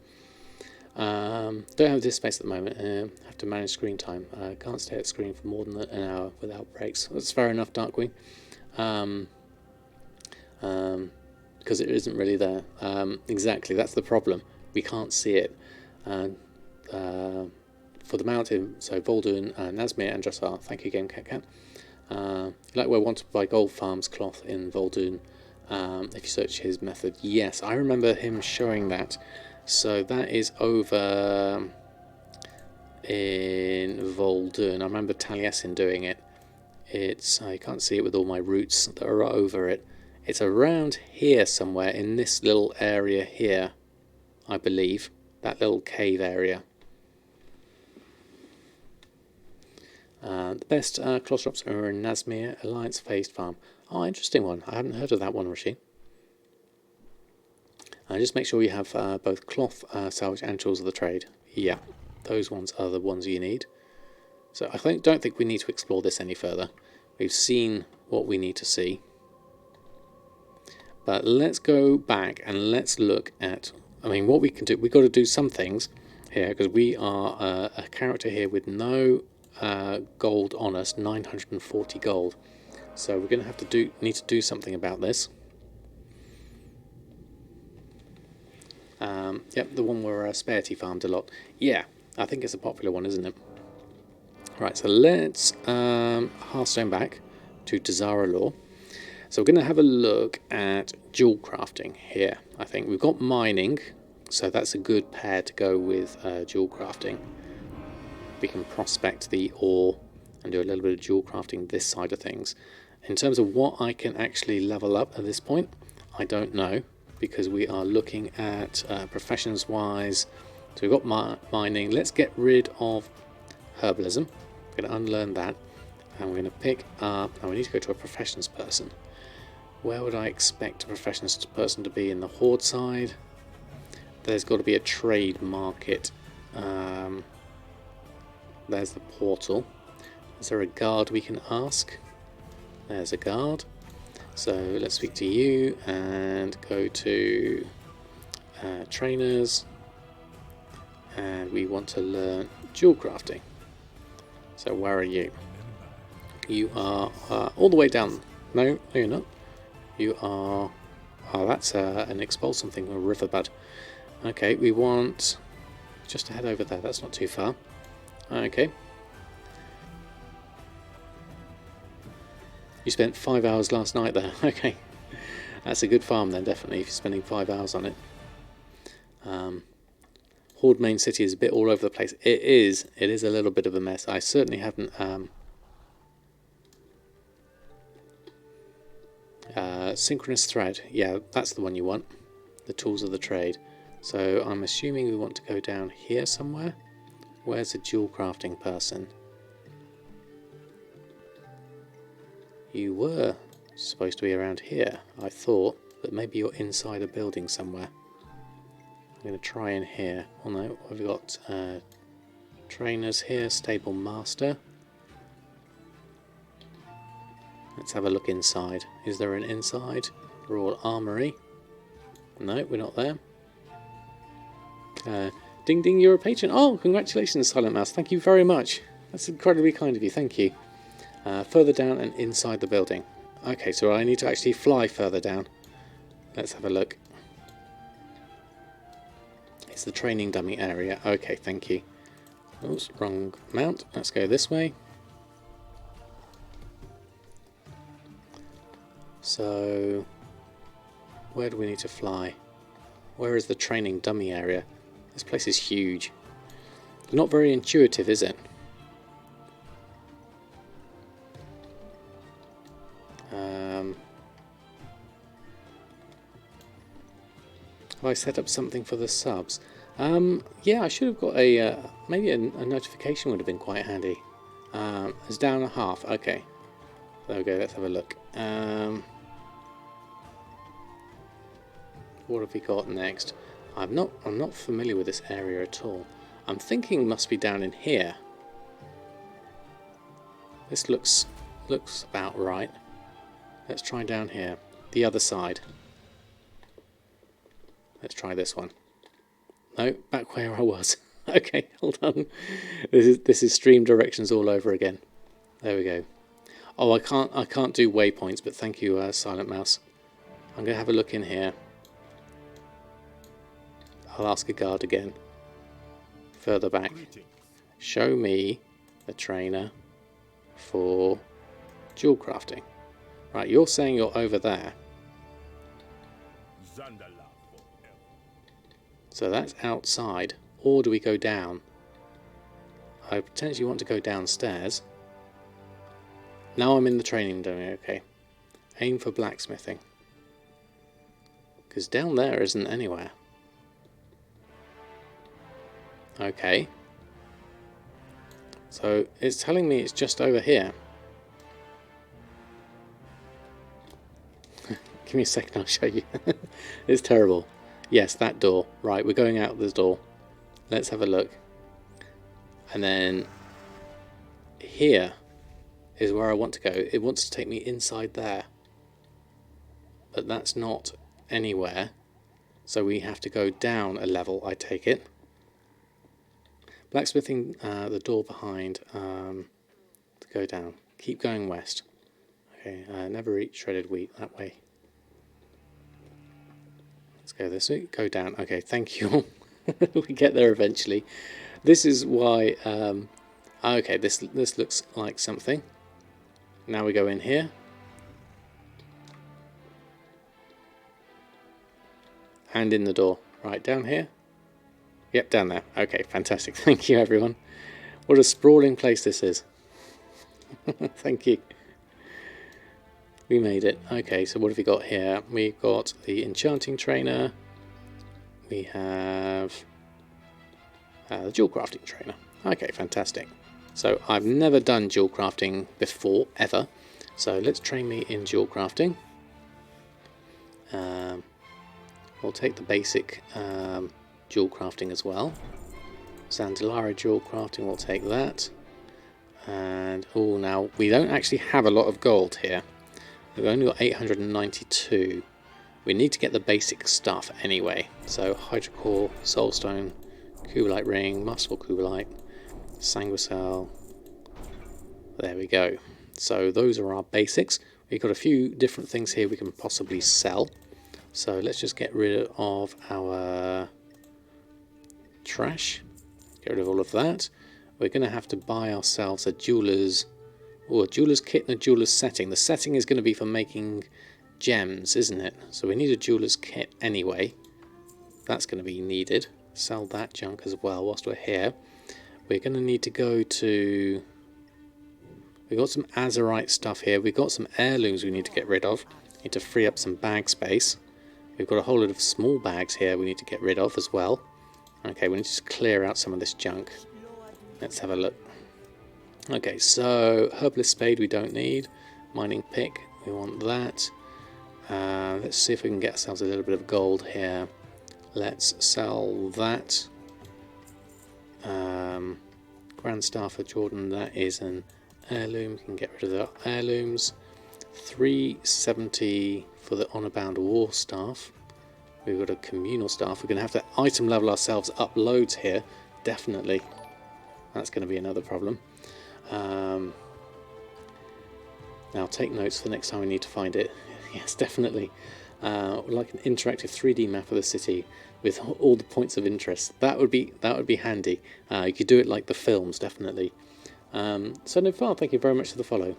Don't have this space at the moment. Have to manage screen time. Can't stay at screen for more than an hour without breaks. That's fair enough, Darkwing. Because it isn't really there. Exactly, that's the problem. We can't see it. For the mountain, so Vol'dun, Nazmir, and Drassar. Thank you again, CatCat. Like we're wanted by Gold Farms cloth in Vol'dun. If you search his method, yes, I remember him showing that. So that is over in Vol'dun. I remember Taliesin doing it. I can't see it with all my roots that are over it. It's around here somewhere in this little area here, I believe. that little cave area. The best cloth drops are in Nazmir Alliance Phased Farm. Oh, interesting one. I hadn't heard of that one, Rishi. Just make sure you have both cloth, salvage and tools of the trade. Yeah, those ones are the ones you need. So I don't think we need to explore this any further. We've seen what we need to see. But let's go back and let's look at, I mean, what we can do. We've got to do some things here because we are a character here with no gold on us, 940 gold. So we're going to have to need to do something about this. Yep, the one where Sparety farmed a lot. Yeah, I think it's a popular one, isn't it? Right, so let's Hearthstone back to Desara Law. So we're going to have a look at jewel crafting here. I think we've got mining, so that's a good pair to go with jewel crafting. We can prospect the ore and do a little bit of jewel crafting this side of things. In terms of what I can actually level up at this point, I don't know, because we are looking at professions wise. So we've got mining. Let's get rid of herbalism. We're going to unlearn that, and we're going to pick up, now we need to go to a professions person. Where would I expect a professions person to be? In the horde side? There's got to be a trade market. There's the portal. Is there a guard we can ask? There's a guard. So let's speak to you and go to trainers, and we want to learn jewel crafting. So where are you? You are all the way down. No, you're not. You are... Oh, that's an expel something, a riverbud. Okay, we want just to head over there. That's not too far. Okay. You spent 5 hours last night there. Okay. That's a good farm then, definitely, if you're spending 5 hours on it. Horde main city is a bit all over the place. It is a little bit of a mess. I certainly haven't... synchronous thread. Yeah, that's the one you want. The tools of the trade. So I'm assuming we want to go down here somewhere. Where's a jewel crafting person? You were supposed to be around here, I thought, but maybe you're inside a building somewhere. I'm going to try in here. Oh no, we've got trainers here, stable master. Let's have a look inside. Is there an inside? Royal Armoury. No, we're not there. Ding ding, you're a patron. Oh, congratulations, Silent Mouse. Thank you very much. That's incredibly kind of you. Thank you. Further down and inside the building. Okay, so I need to actually fly further down. Let's have a look. It's the training dummy area. Okay, thank you. Oops, wrong mount. Let's go this way. So, where do we need to fly? Where is the training dummy area? This place is huge. Not very intuitive, is it? Have I set up something for the subs? Yeah, I should have got a maybe a notification would have been quite handy. It's down a half. Okay, there we go. Let's have a look. What have we got next? I'm not familiar with this area at all. I'm thinking it must be down in here. This looks about right. Let's try down here. The other side. Let's try this one. No, back where I was. Okay, hold on. This is stream directions all over again. There we go. Oh, I can't do waypoints, but thank you, Silent Mouse. I'm gonna have a look in here. I'll ask a guard again. Further back. Show me the trainer for jewel crafting. Right, you're saying you're over there. So that's outside. Or do we go down? I potentially want to go downstairs. Now I'm in the training domain, okay. Aim for blacksmithing. Because down there isn't anywhere. Okay. So it's telling me it's just over here. Give me a second, I'll show you. It's terrible. Yes, that door. Right, we're going out this door. Let's have a look. And then here is where I want to go. It wants to take me inside there. But that's not anywhere. So we have to go down a level, I take it. Blacksmithing, the door behind, to go down. Keep going west. Okay, never eat shredded wheat that way. Let's go this way, go down. Okay, thank you. We get there eventually. This is why, okay, this looks like something. Now we go in here. And in the door. Right, down here. Yep, down there. Okay, fantastic. Thank you, everyone. What a sprawling place this is. Thank you. We made it. Okay, so what have we got here? We've got the enchanting trainer. We have the jewel crafting trainer. Okay, fantastic. So I've never done jewel crafting before, ever. So let's train me in jewel crafting. We'll take the basic jewel crafting as well. Zandalara jewel crafting, we'll take that. And, oh, now we don't actually have a lot of gold here. We've only got 892. We need to get the basic stuff anyway. So hydrocore, soulstone, kubalite ring, muscle kubalite, sanguicell. There we go. So those are our basics. We've got a few different things here we can possibly sell. So let's just get rid of our trash. Get rid of all of that. We're going to have to buy ourselves a jeweler's kit and a jeweler's setting. The setting is going to be for making gems, isn't it? So we need a jeweler's kit anyway. That's going to be needed. Sell that junk as well whilst we're here. We're going to need to go to... We've got some azurite stuff here. We've got some heirlooms we need to get rid of. Need to free up some bag space. We've got a whole lot of small bags here we need to get rid of as well. Okay, we need to just clear out some of this junk. Let's have a look. Okay, so herbalist spade we don't need. Mining pick, we want that. Let's see if we can get ourselves a little bit of gold here. Let's sell that. Grand Star for Jordan, that is an heirloom. We can get rid of the heirlooms. 370 for the Honor Bound War Staff. We've got a communal staff. We're going to have to item level ourselves up loads here. Definitely. That's going to be another problem. Now take notes for the next time we need to find it. Yes, definitely. Like an interactive 3D map of the city with all the points of interest. That would be handy. You could do it like the films, definitely. So no far, thank you very much for the follow.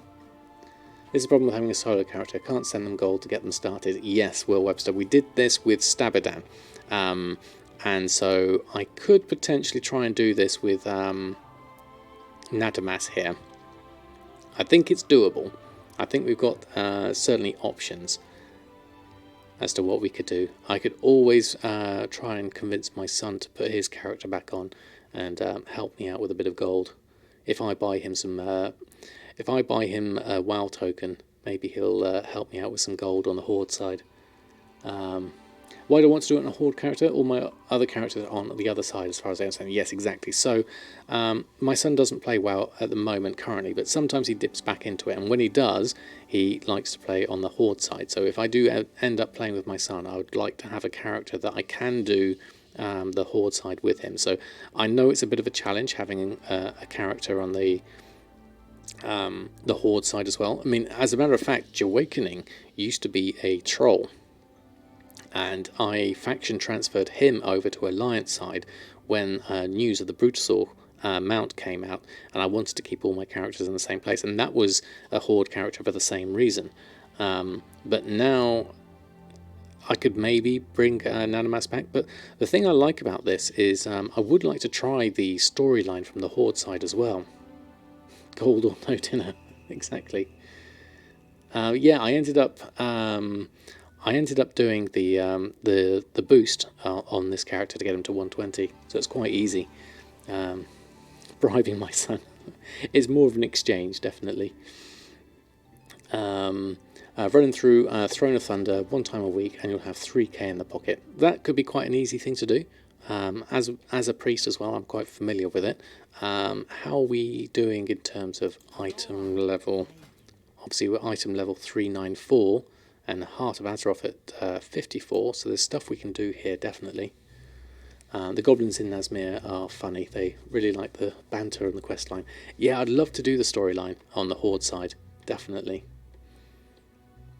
This is a problem with having a solo character. I can't send them gold to get them started. Yes, Will Webster. We did this with Samadan. And so I could potentially try and do this with Nadamas here. I think it's doable. I think we've got certainly options as to what we could do. I could always try and convince my son to put his character back on and help me out with a bit of gold. If I buy him some... If I buy him a WoW token, maybe he'll help me out with some gold on the Horde side. Why do I want to do it on a Horde character? All my other characters are on the other side as far as I understand. Yes, exactly. So my son doesn't play WoW at the moment currently, but sometimes he dips back into it. And when he does, he likes to play on the Horde side. So if I do end up playing with my son, I would like to have a character that I can do the Horde side with him. So I know it's a bit of a challenge having a character on the Horde side as well. I mean, as a matter of fact, Awakening used to be a troll, and I faction transferred him over to Alliance side when news of the Brutosaur mount came out, and I wanted to keep all my characters in the same place, and that was a Horde character for the same reason. But now I could maybe bring Nanomas back, but the thing I like about this is I would like to try the storyline from the Horde side as well. Gold or no dinner, exactly. Yeah, I ended up doing the boost on this character to get him to 120, so it's quite easy. bribing my son. It's more of an exchange, definitely. Running through Throne of Thunder 1 time a week, and you'll have 3k in the pocket. That could be quite an easy thing to do. As a priest as well, I'm quite familiar with it. How are we doing in terms of item level? Obviously, we're item level 394, and the Heart of Azeroth at 54, so there's stuff we can do here, definitely. The goblins in Nazmir are funny. They really like the banter and the quest line. Yeah, I'd love to do the storyline on the Horde side, definitely.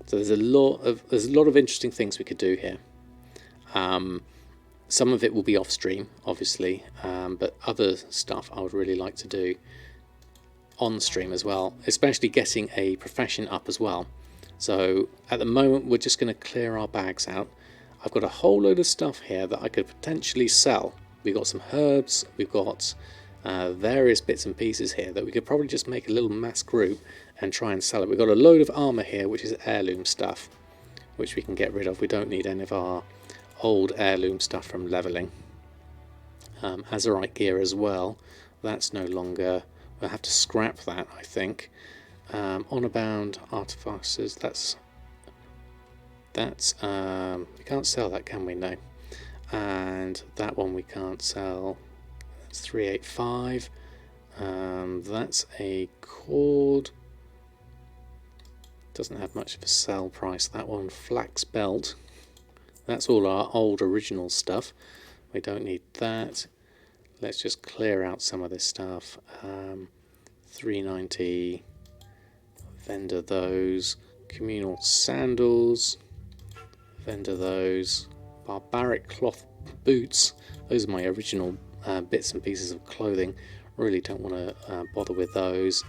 So there's a lot of interesting things we could do here. Some of it will be off stream, obviously, but other stuff I would really like to do on stream as well, especially getting a profession up as well. So at the moment we're just going to clear our bags out. I've got a whole load of stuff here that I could potentially sell. We've got some herbs, we've got various bits and pieces here that we could probably just make a little mass group and try and sell it. We've got a load of armour here, which is heirloom stuff, which we can get rid of. We don't need any of our old heirloom stuff from levelling. Azerite gear as well, that's no longer, we'll have to scrap that, I think. Honourbound artificers, that's we can't sell that, can we? No. And that one we can't sell. That's 385. That's a cord, doesn't have much of a sell price, that one. Flax belt, that's all our old original stuff, we don't need that. Let's just clear out some of this stuff. 390, vendor those. Communal sandals, vendor those. Barbaric cloth boots, those are my original bits and pieces of clothing, really don't want to bother with those.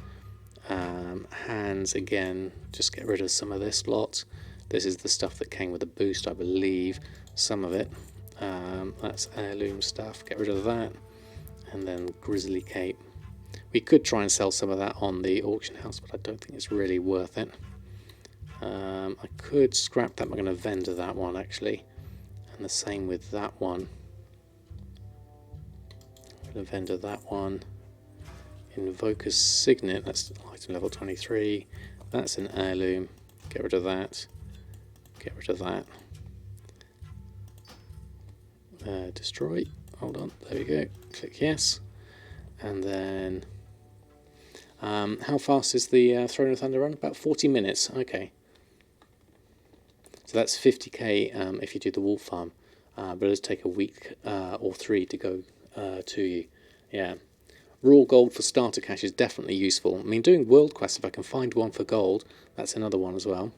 Hands, again, just get rid of some of this lot. This is the stuff that came with the boost, I believe, some of it. That's heirloom stuff, get rid of that. And then grizzly cape, we could try and sell some of that on the auction house, but I don't think it's really worth it. I could scrap that, I'm going to vendor that one actually, and the same with that one. I'm going to vendor that one. Invoker's Signet, that's item level 23, that's an heirloom, get rid of that, get rid of that. Destroy, hold on, there we go, click yes. And then how fast is the Throne of Thunder run? About 40 minutes, okay. So that's 50k if you do the wolf farm, but it does take a week or 3 to go to you. Yeah, raw gold for starter cash is definitely useful. I mean, doing world quests, if I can find one for gold, that's another one as well.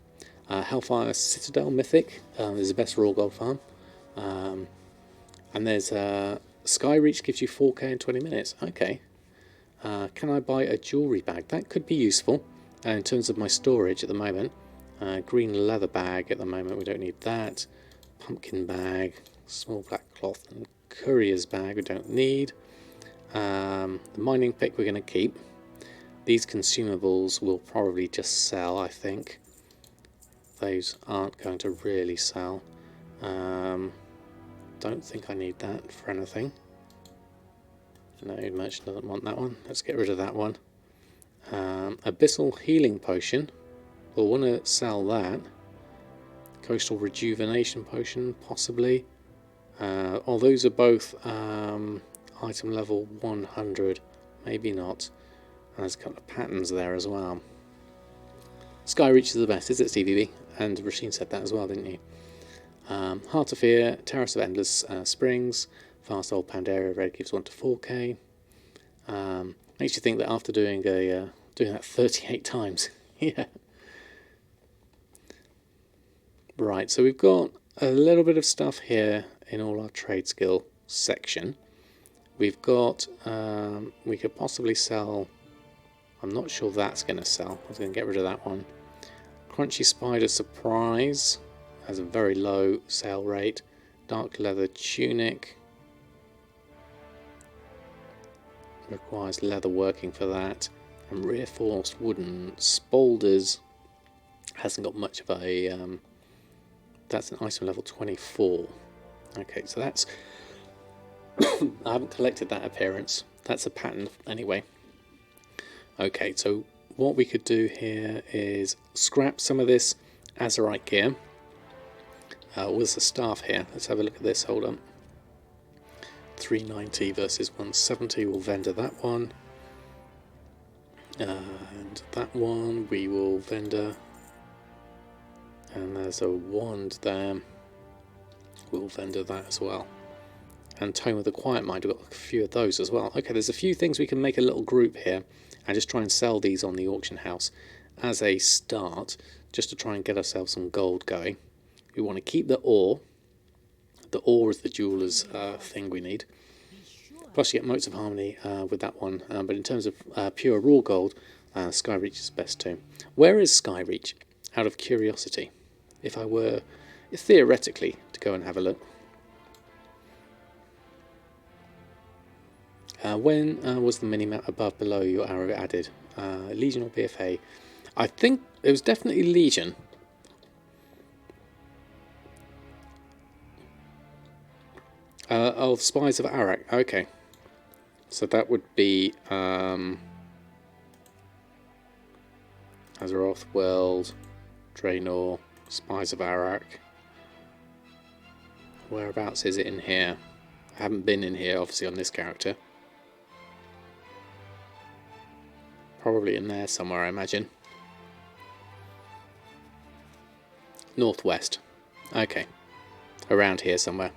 Hellfire Citadel Mythic is the best raw gold farm. And there's Skyreach gives you 4k in 20 minutes. Okay. Can I buy a jewellery bag? That could be useful in terms of my storage at the moment. Green leather bag at the moment, we don't need that. Pumpkin bag, small black cloth and courier's bag we don't need. The mining pick we're going to keep. These consumables will probably just sell, I think. Those aren't going to really sell. Don't think I need that for anything. No, merchant doesn't want that one. Let's get rid of that one. Abyssal healing potion, we'll want to sell that. Coastal rejuvenation potion, possibly. Oh, those are both item level 100, maybe not. And there's a couple of patterns there as well. Skyreach is the best, is it, CVB? And Rasheen said that as well, didn't you? Heart of Fear, Terrace of Endless Springs, Fast Old Pandaria Red gives 1 to 4k. Makes you think that after doing that 38 times, yeah. Right, so we've got a little bit of stuff here in all our trade skill section. We've got, we could possibly sell, I'm not sure that's going to sell, I was going to get rid of that one. Crunchy Spider Surprise has a very low sale rate. Dark Leather Tunic, requires leather working for that. And Reinforced Wooden Spolders hasn't got much of a, that's an item level 24. Okay, so that's I haven't collected that appearance. That's a pattern anyway. Okay, so what we could do here is scrap some of this azurite gear. With the staff here. Let's have a look at this. Hold on. 390 versus 170. We'll vendor that one. And that one we will vendor. And there's a wand there. We'll vendor that as well. And Tome of the Quiet Mind, we've got a few of those as well. Okay, there's a few things we can make a little group here and just try and sell these on the auction house as a start, just to try and get ourselves some gold going. We want to keep the ore. The ore is the jeweler's thing we need. Plus you get Motes of Harmony with that one. But in terms of pure raw gold, Skyreach is best too. Where is Skyreach? Out of curiosity. If I were, theoretically, to go and have a look. When was the minimap above, below your arrow added? Legion or BFA? I think it was definitely Legion. Oh, Spies of Arak. Okay. So that would be Azeroth, World, Draenor, Spies of Arak. Whereabouts is it in here? I haven't been in here, obviously, on this character. Probably in there somewhere, I imagine. Northwest. Okay. Around here somewhere.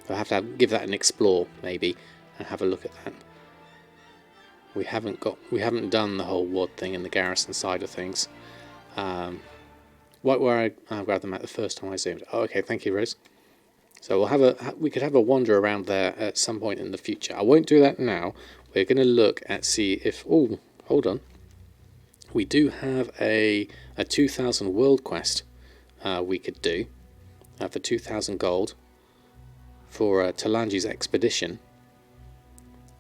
I'll have to give that an explore, maybe, and have a look at that. We haven't done the whole WoD thing in the garrison side of things. Where I grabbed them at the first time I zoomed. Oh, okay, thank you, Rose. So we could have a wander around there at some point in the future. I won't do that now. We're going to look at see if. Oh, hold on. We do have a 2,000 world quest we could do for 2,000 gold. For Talanji's expedition.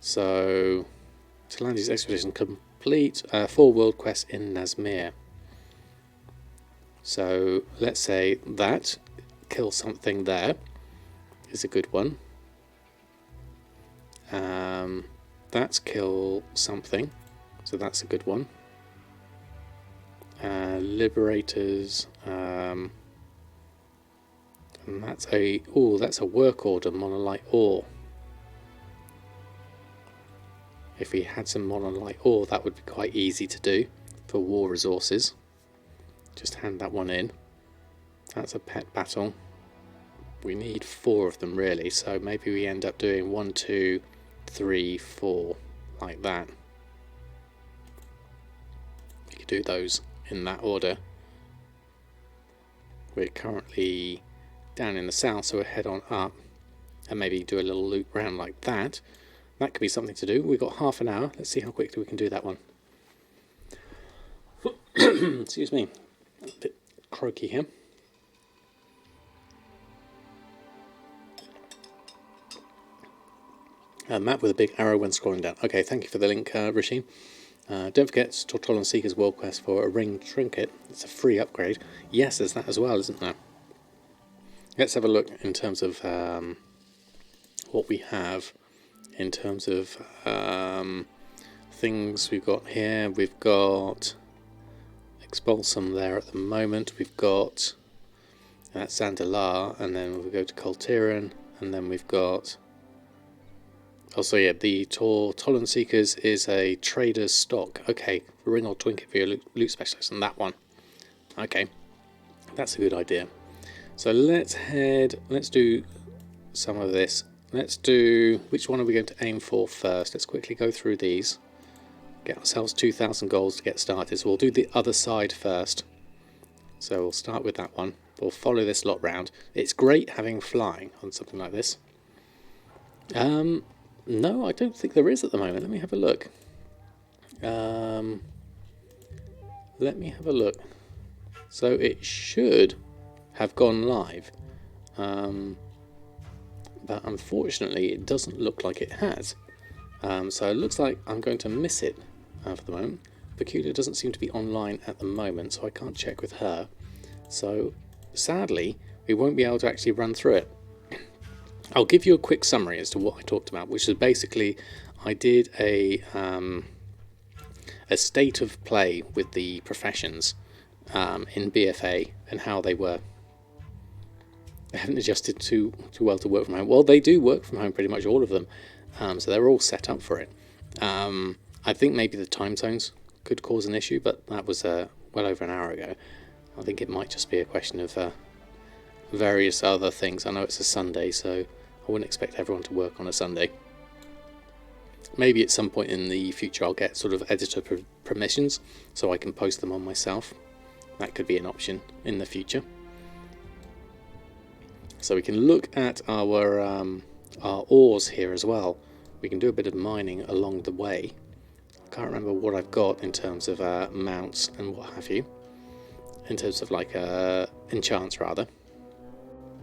So Talanji's expedition complete 4 world quests in Nazmir. So let's say that kill something there is a good one. That's kill something, so that's a good one. Liberators. And that's a work order, monolite ore. If we had some monolite ore, that would be quite easy to do for war resources. Just hand that one in. That's a pet battle. We need 4 of them really, so maybe we end up doing 1, 2, 3, 4, like that. We could do those in that order. We're currently down in the south, so we'll head on up and maybe do a little loop round like that. That could be something to do. We've got half an hour. Let's see how quickly we can do that one. Excuse me, a bit croaky here. A map with a big arrow when scrolling down. Okay, thank you for the link, Rasheen. Don't forget Tortolan Seeker's World Quest for a ring trinket. It's a free upgrade. Yes, there's that as well, isn't there? Let's have a look in terms of what we have in terms of things we've got here. We've got Expulsum there at the moment. We've got Zandalar, and then we'll go to Kultiran, and then we've got... Also, yeah, the Tortolan Seekers is a trader's stock. Okay, ring or trinket for your loot specialist, and that one. Okay, that's a good idea. So let's do some of this. Let's do, which one are we going to aim for first? Let's quickly go through these. Get ourselves 2,000 golds to get started. So we'll do the other side first. So we'll start with that one. We'll follow this lot round. It's great having flying on something like this. No, I don't think there is at the moment. Let me have a look. So it should have gone live, but unfortunately it doesn't look like it has. So it looks like I'm going to miss it for the moment. Peculiar doesn't seem to be online at the moment, so I can't check with her. So sadly we won't be able to actually run through it. I'll give you a quick summary as to what I talked about, which is basically I did a state of play with the professions in BFA and how they were. They haven't adjusted too well to work from home. Well, they do work from home, pretty much all of them, so they're all set up for it. I think maybe the time zones could cause an issue, but that was well over an hour ago. I think it might just be a question of various other things. I know it's a Sunday, so I wouldn't expect everyone to work on a Sunday. Maybe at some point in the future I'll get sort of editor permissions so I can post them on myself. That could be an option in the future. So we can look at our ores here as well. We can do a bit of mining along the way. I can't remember what I've got in terms of mounts and what have you. In terms of like enchants rather.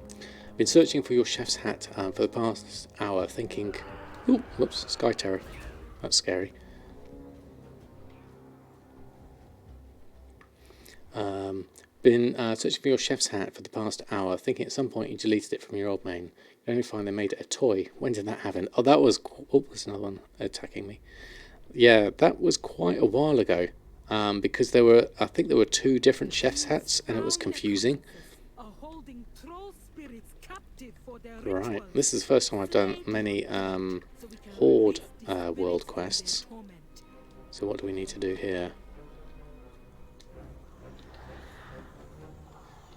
I've been searching for your chef's hat for the past hour, thinking, ooh, whoops, sky terror. That's scary. Been searching for your chef's hat for the past hour, thinking at some point you deleted it from your old main. You only find they made it a toy. When did that happen? Oh, that was... Oh, there's another one attacking me. Yeah, that was quite a while ago. Because there were... I think there were 2 different chef's hats, and it was confusing. Right, this is the first time I've done many Horde world quests. So what do we need to do here?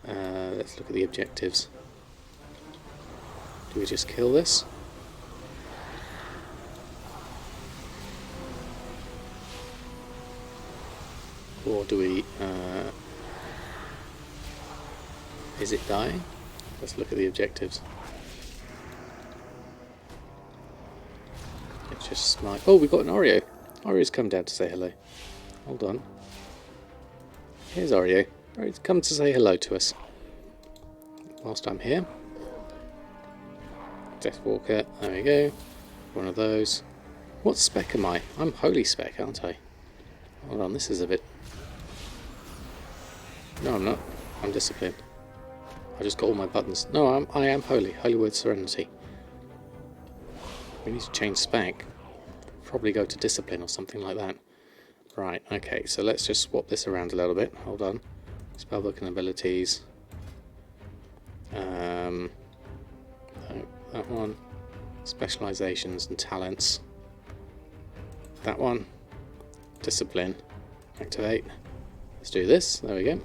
Let's look at the objectives. Do we just kill this? Or do we... is it dying? Let's look at the objectives. Let's just snipe. Oh, we've got an Oreo. Oreo's come down to say hello. Hold on. Here's Oreo. Orio's come to say hello to us. Whilst I'm here. Deathwalker. There we go. One of those. What spec am I? I'm holy spec, aren't I? Hold on, this is a bit... No, I'm not. I'm disciplined. I just got all my buttons. No, I am holy. Holy word serenity. We need to change spec. Probably go to discipline or something like that. Right, okay, so let's just swap this around a little bit. Hold on. Spellbook and abilities. No, that one. Specializations and talents. That one. Discipline. Activate. Let's do this. There we go.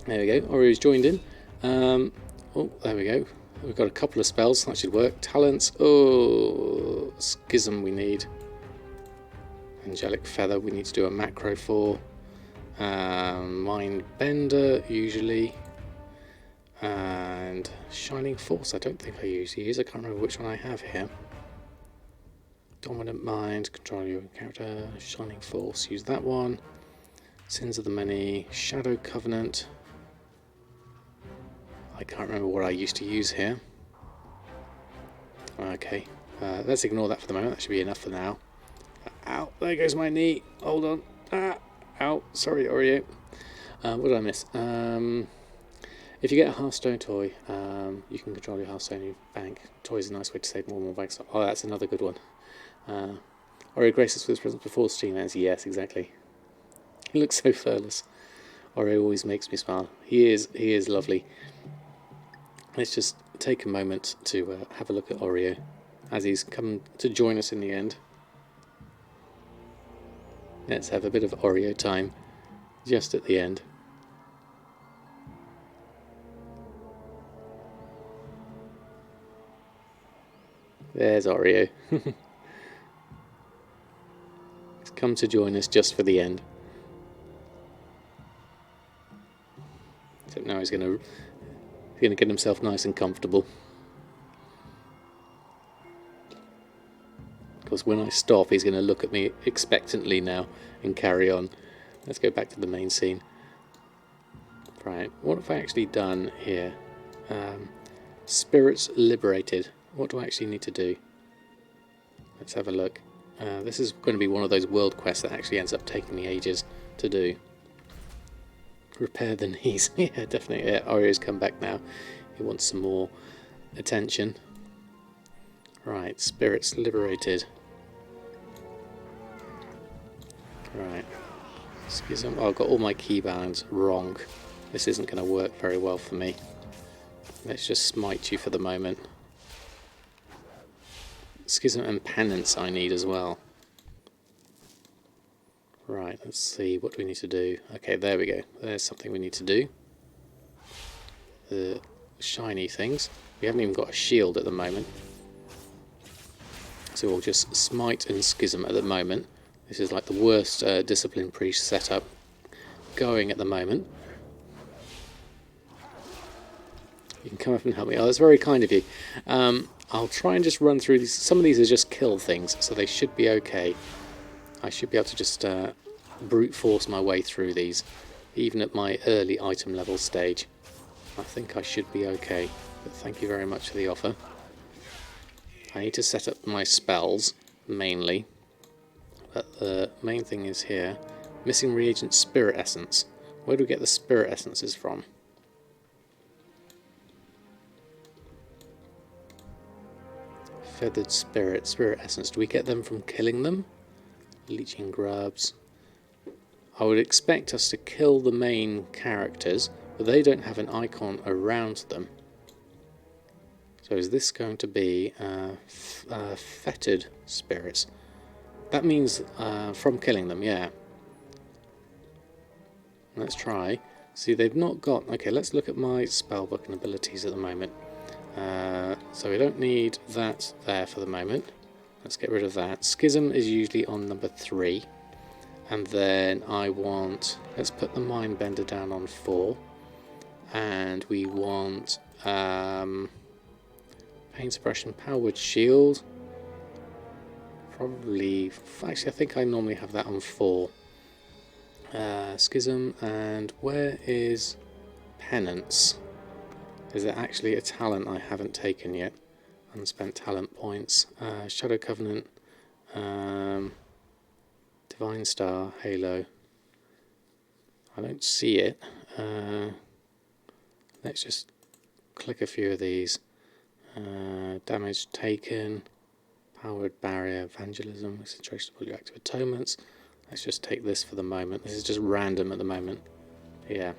There we go. Orio's joined in. Oh, there we go. We've got a couple of spells. That should work. Talents. Oh, Schism we need. Angelic Feather we need to do a macro for. Mind Bender usually. And Shining Force I don't think I usually use. I can't remember which one I have here. Dominant Mind, control your character. Shining Force, use that one. Sins of the Many. Shadow Covenant. I can't remember what I used to use here. Okay, let's ignore that for the moment. That should be enough for now. Ow, there goes my knee. Hold on. Ah, ow, sorry Oreo. What did I miss? If you get a Hearthstone toy, you can control your Hearthstone in your bank. Toy is a nice way to save more and more banks. Oh, that's another good one. Oreo graces with his presence before Steam ends. Yes, exactly. He looks so furless. Oreo always makes me smile. He is lovely. Let's just take a moment to have a look at Oreo as he's come to join us in the end. Let's have a bit of Oreo time just at the end. There's Oreo. He's come to join us just for the end. So now he's going to get himself nice and comfortable. Because when I stop, he's going to look at me expectantly now and carry on. Let's go back to the main scene. Right, what have I actually done here? Spirits liberated. What do I actually need to do? Let's have a look. This is going to be one of those world quests that actually ends up taking me ages to do. Repair the knees. Yeah, definitely. Yeah, Oreo's come back now. He wants some more attention. Right, spirits liberated. Right. Schism. Oh, I've got all my keybounds wrong. This isn't going to work very well for me. Let's just smite you for the moment. Schism and penance I need as well. Right, let's see, what do we need to do? Okay, there we go. There's something we need to do. The shiny things. We haven't even got a shield at the moment. So we'll just smite and schism at the moment. This is like the worst discipline priest setup going at the moment. You can come up and help me. Oh, that's very kind of you. I'll try and just run through these. Some of these are just kill things, so they should be okay. I should be able to just brute force my way through these, even at my early item level stage. I think I should be okay, but thank you very much for the offer. I need to set up my spells, mainly. But the main thing is here. Missing reagent spirit essence. Where do we get the spirit essences from? Feathered spirit essence. Do we get them from killing them? Leeching grubs. I would expect us to kill the main characters, but they don't have an icon around them. So is this going to be fetid spirits? That means from killing them, yeah. Let's try. See, they've not got... Okay, let's look at my spellbook and abilities at the moment. So we don't need that there for the moment. Let's get rid of that. Schism is usually on number 3. And then I want... Let's put the Mindbender down on 4. And we want... Pain Suppression, Powered Shield. Probably... Actually, I think I normally have that on 4. Schism, and where is Penance? Is there actually a talent I haven't taken yet? Unspent talent points. Shadow Covenant. Divine Star, Halo. I don't see it. Let's just click a few of these. Damage taken. Powered Barrier, Evangelism, Concentration of Active Atonements. Let's just take this for the moment. This is just random at the moment. Yeah.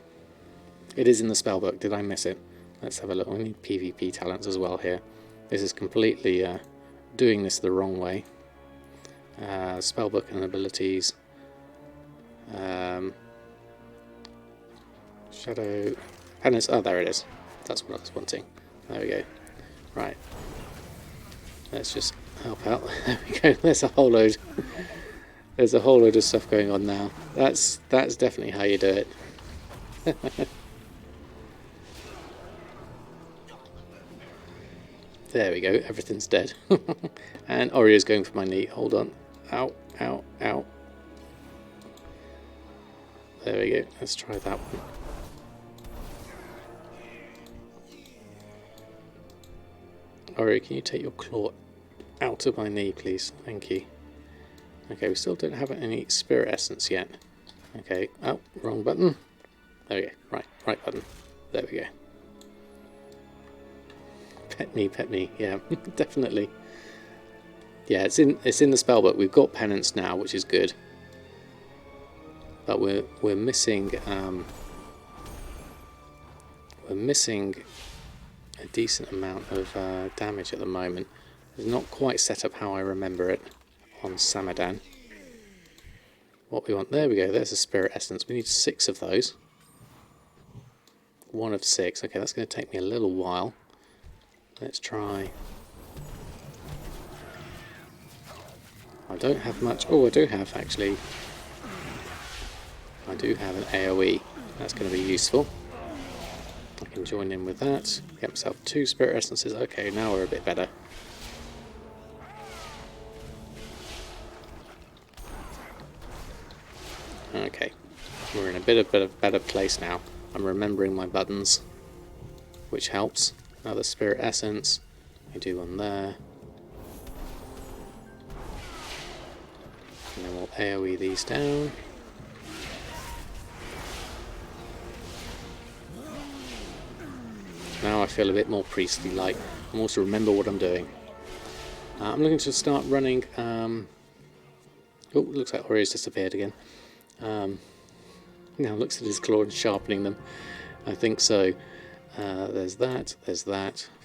It is in the spellbook. Did I miss it? Let's have a look. We need PvP talents as well here. This is completely doing this the wrong way. Spellbook and abilities. Shadow. Penance. Oh, there it is. That's what I was wanting. There we go. Right. Let's just help out. There we go. There's a whole load. There's a whole load of stuff going on now. That's definitely how you do it. There we go, everything's dead. And Oreo's going for my knee. Hold on. Ow, ow, ow. There we go. Let's try that one. Oreo, can you take your claw out of my knee, please? Thank you. Okay, we still don't have any spirit essence yet. Okay. Oh, wrong button. There we go. Right button. There we go. Pet me, yeah, definitely. Yeah, it's in the spellbook. We've got penance now, which is good. But we're missing a decent amount of damage at the moment. It's not quite set up how I remember it on Samadan. What we want, there we go, there's a spirit essence. We need 6 of those. 1 of 6. Okay, that's going to take me a little while. Let's try. I don't have much. Oh, I do have actually. I do have an AoE. That's going to be useful. I can join in with that. Get myself 2 spirit essences. Okay, now we're a bit better. Okay, we're in a bit of a better place now. I'm remembering my buttons, which helps. Another spirit essence. We do one there. And then we'll AoE these down. Now I feel a bit more priestly-like. I'm also remember what I'm doing. I'm looking to start running... oh, looks like Ori's disappeared again. Now looks at his claw and sharpening them. I think so. There's that.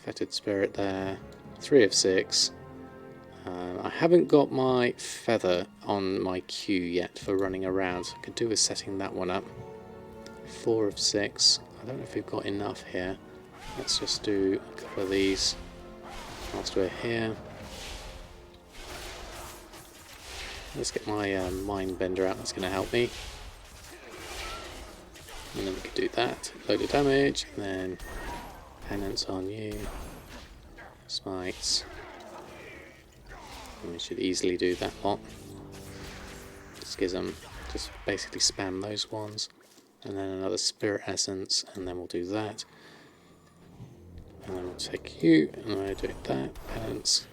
Fetid Spirit there. 3 of 6. I haven't got my feather on my queue yet for running around. So I could do with setting that one up. 4 of 6. I don't know if we've got enough here. Let's just do a couple of these whilst we're here. Let's get my mind bender out. That's going to help me. And then we could do that. Load of damage. And then penance on you. Smites. And we should easily do that lot. Schism. Just basically spam those ones. And then another Spirit Essence. And then we'll do that. And then we'll take you. And then we'll do that. Penance.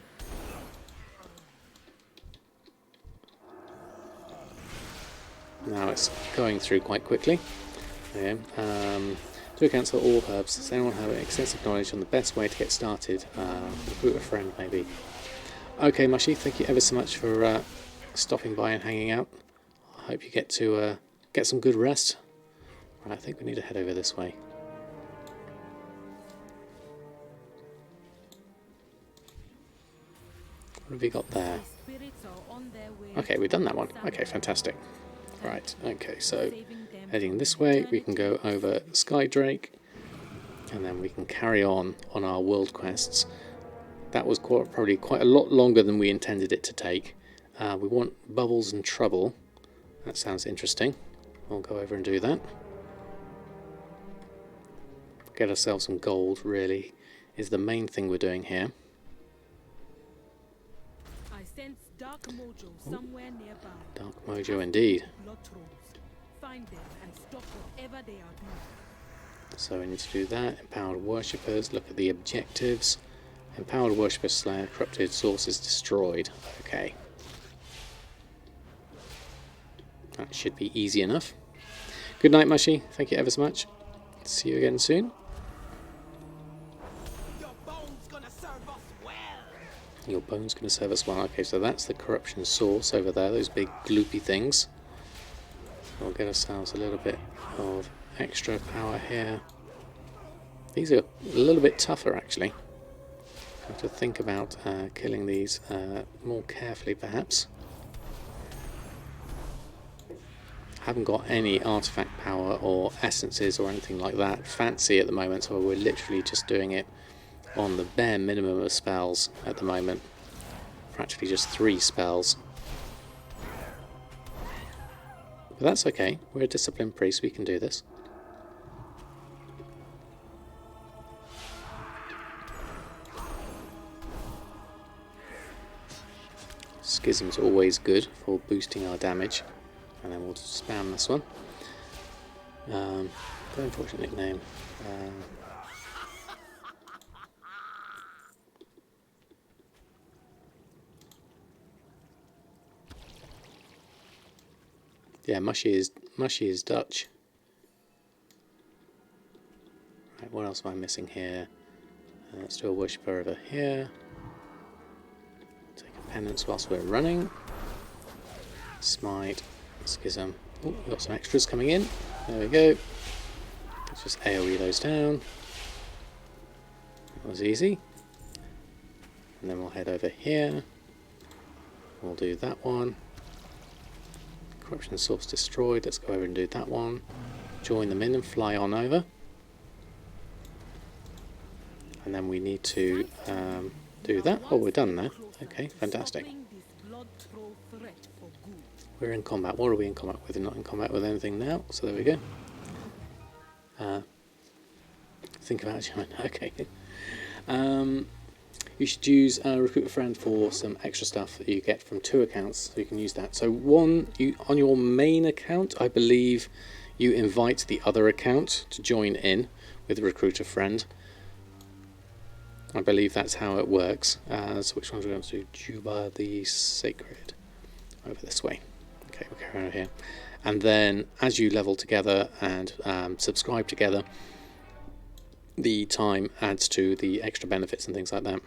Now it's going through quite quickly. Okay. To account for all herbs, does anyone have extensive knowledge on the best way to get started? Recruit a friend, maybe. Okay, Mushy, thank you ever so much for stopping by and hanging out. I hope you get to get some good rest. Right, I think we need to head over this way. What have we got there? Okay, we've done that one. Okay, fantastic. Right, okay, so heading this way, we can go over Skydrake, and then we can carry on our world quests. That was probably quite a lot longer than we intended it to take. We want Bubbles and Trouble. That sounds interesting. We'll go over and do that. Get ourselves some gold, really, is the main thing we're doing here. Dark Mojo somewhere nearby. Dark Mojo indeed. Find them and stop whatever they are doing. So we need to do that. Empowered Worshippers, look at the objectives. Empowered Worshipper Slayer, corrupted sources destroyed. Okay. That should be easy enough. Good night, Mushy. Thank you ever so much. See you again soon. Your bone's going to serve us well. Okay, so that's the corruption source over there, those big gloopy things. We'll get ourselves a little bit of extra power here. These are a little bit tougher, actually. Have to think about killing these more carefully, perhaps. Haven't got any artifact power or essences or anything like that fancy at the moment, so we're literally just doing it on the bare minimum of spells at the moment. For actually just 3 spells. But that's okay, we're a disciplined priest, we can do this. Schism's always good for boosting our damage. And then we'll spam this one. Very unfortunate nickname. Yeah, Mushy is Dutch. Right, what else am I missing here? Let's do a worshipper over here. Take a penance whilst we're running. Smite, Schism. Oh, we've got some extras coming in. There we go. Let's just AoE those down. That was easy. And then we'll head over here. We'll do that one. Corruption source destroyed. Let's go over and do that one. Join them in and fly on over. And then we need to do that. Oh, we're done now. Okay, fantastic. We're in combat. What are we in combat with? We're not in combat with anything now. So there we go. Think about it. Okay. You should use Recruit a Friend for some extra stuff that you get from 2 accounts, so you can use that. So one, on your main account, I believe you invite the other account to join in with Recruit a Friend. I believe that's how it works. So which ones are we going to do? Juba the Sacred. Over this way. Okay, we'll carry on here. And then as you level together and subscribe together, the time adds to the extra benefits and things like that.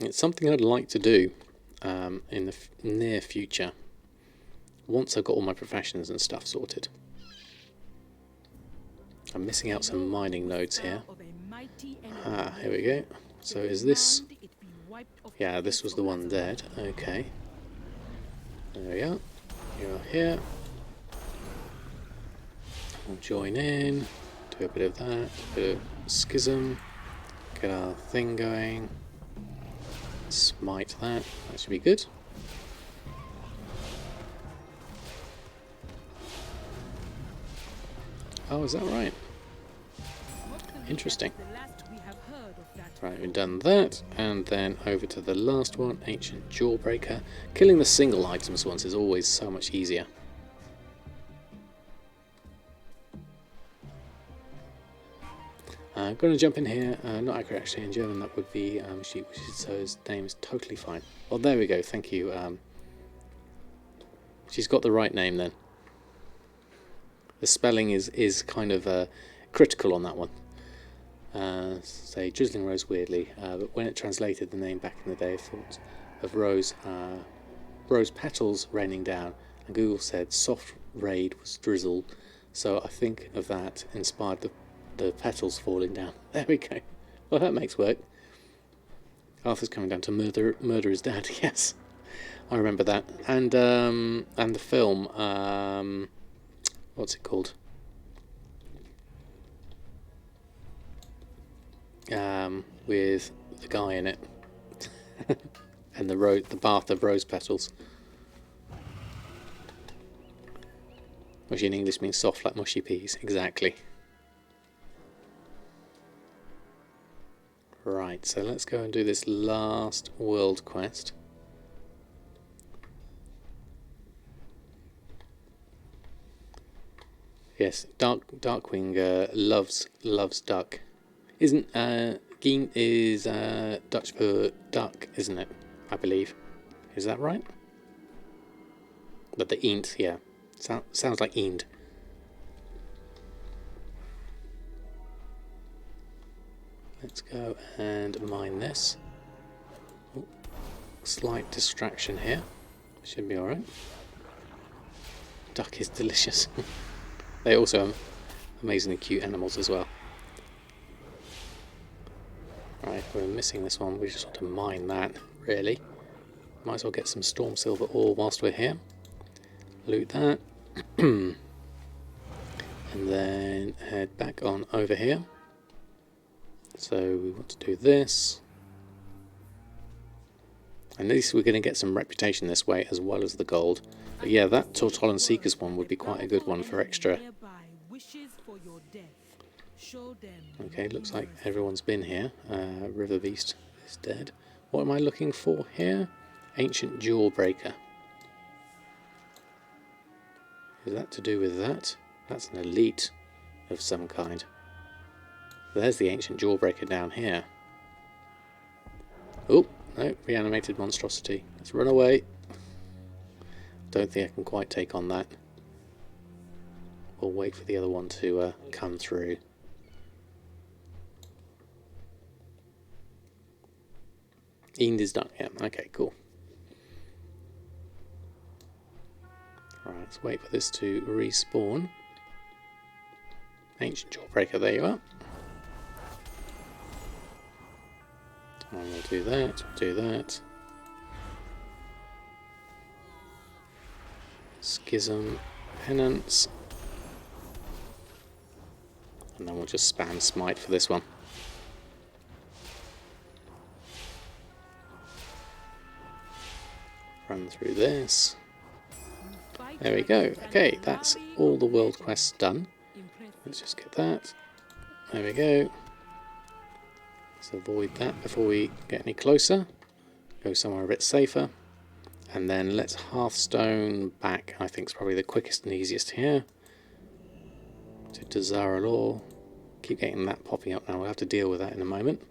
It's something I'd like to do in the near future, once I've got all my professions and stuff sorted. I'm missing out some mining nodes here. Ah, here we go. So is this... yeah, this was the one dead. Okay. There we go. You're here. We'll join in, do a bit of that, a bit of schism, get our thing going, smite that, that should be good. Oh, is that right? Interesting. Right, we've done that, and then over to the last one, Ancient Jawbreaker. Killing the single items once is always so much easier. I'm going to jump in here, not accurate actually, in German that would be so his name is totally fine. Well, there we go, thank you. She's got the right name then. The spelling is kind of critical on that one. Say Drizzling Rose weirdly, but when it translated the name back in the day, I thought of rose petals raining down, and Google said soft raid was drizzled, so I think of that inspired the petals falling down. There we go. Well, that makes work. Arthur's coming down to murder his dad. Yes, I remember that. And the film. What's it called? With the guy in it, and the bath of rose petals, which in English means soft like mushy peas. Exactly. Right, so let's go and do this last world quest. Yes, Darkwing loves duck. Isn't Geen is Dutch for duck, isn't it? I believe. Is that right? But the eend, yeah, sounds like eend. Let's go and mine this. Oh, slight distraction here. Should be alright. Duck is delicious. They also are amazingly cute animals as well. Right, we're missing this one. We just want to mine that, really. Might as well get some storm silver ore whilst we're here. Loot that. And then head back on over here. So we want to do this. And at least we're going to get some reputation this way as well as the gold. But yeah, that Tortollan Seekers one would be quite a good one for extra. Okay, looks like everyone's been here. River Beast is dead. What am I looking for here? Ancient Jawbreaker. Is that to do with that? That's an elite of some kind. There's the Ancient Jawbreaker down here. Oh, no, reanimated monstrosity. Let's run away. Don't think I can quite take on that. We'll wait for the other one to come through. Eend is done. Yeah, okay, cool. Alright, let's wait for this to respawn. Ancient Jawbreaker, there you are. And we'll do that, do that. Schism, Penance. And then we'll just spam Smite for this one. Run through this. There we go. Okay, that's all the world quests done. Let's just get that. There we go. Let's avoid that before we get any closer. Go somewhere a bit safer. And then let's Hearthstone back. I think it's probably the quickest and easiest here. To Dazaralor. Keep getting that popping up now. We'll have to deal with that in a moment.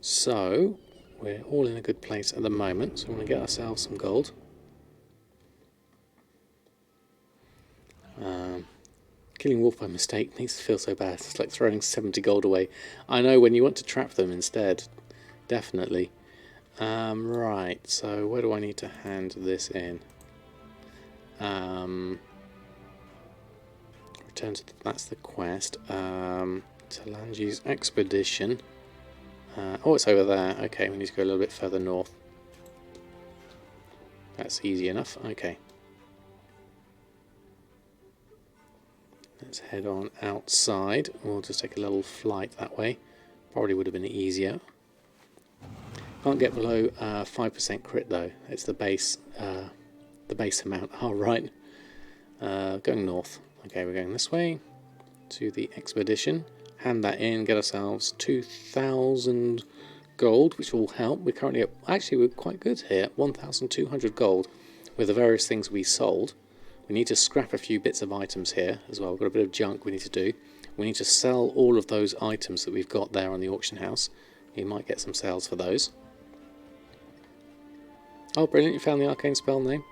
So, we're all in a good place at the moment. So we want to get ourselves some gold. Killing wolf by mistake makes it feel so bad. It's like throwing 70 gold away. I know, when you want to trap them instead. Definitely. Right, so where do I need to hand this in? Return to that's the quest. Talangi's expedition. Oh, it's over there. Okay, we need to go a little bit further north. That's easy enough. Okay. Let's head on outside. We'll just take a little flight that way. Probably would have been easier. Can't get below 5% crit though. It's the base amount. Oh, right. Going north. Okay, we're going this way to the expedition. Hand that in, get ourselves 2,000 gold, which will help. We're currently at, actually we're quite good here, 1,200 gold with the various things we sold. We need to scrap a few bits of items here as well. We've got a bit of junk we need to do. We need to sell all of those items that we've got there on the auction house. You might get some sales for those. Oh, brilliant, you found the arcane spell name.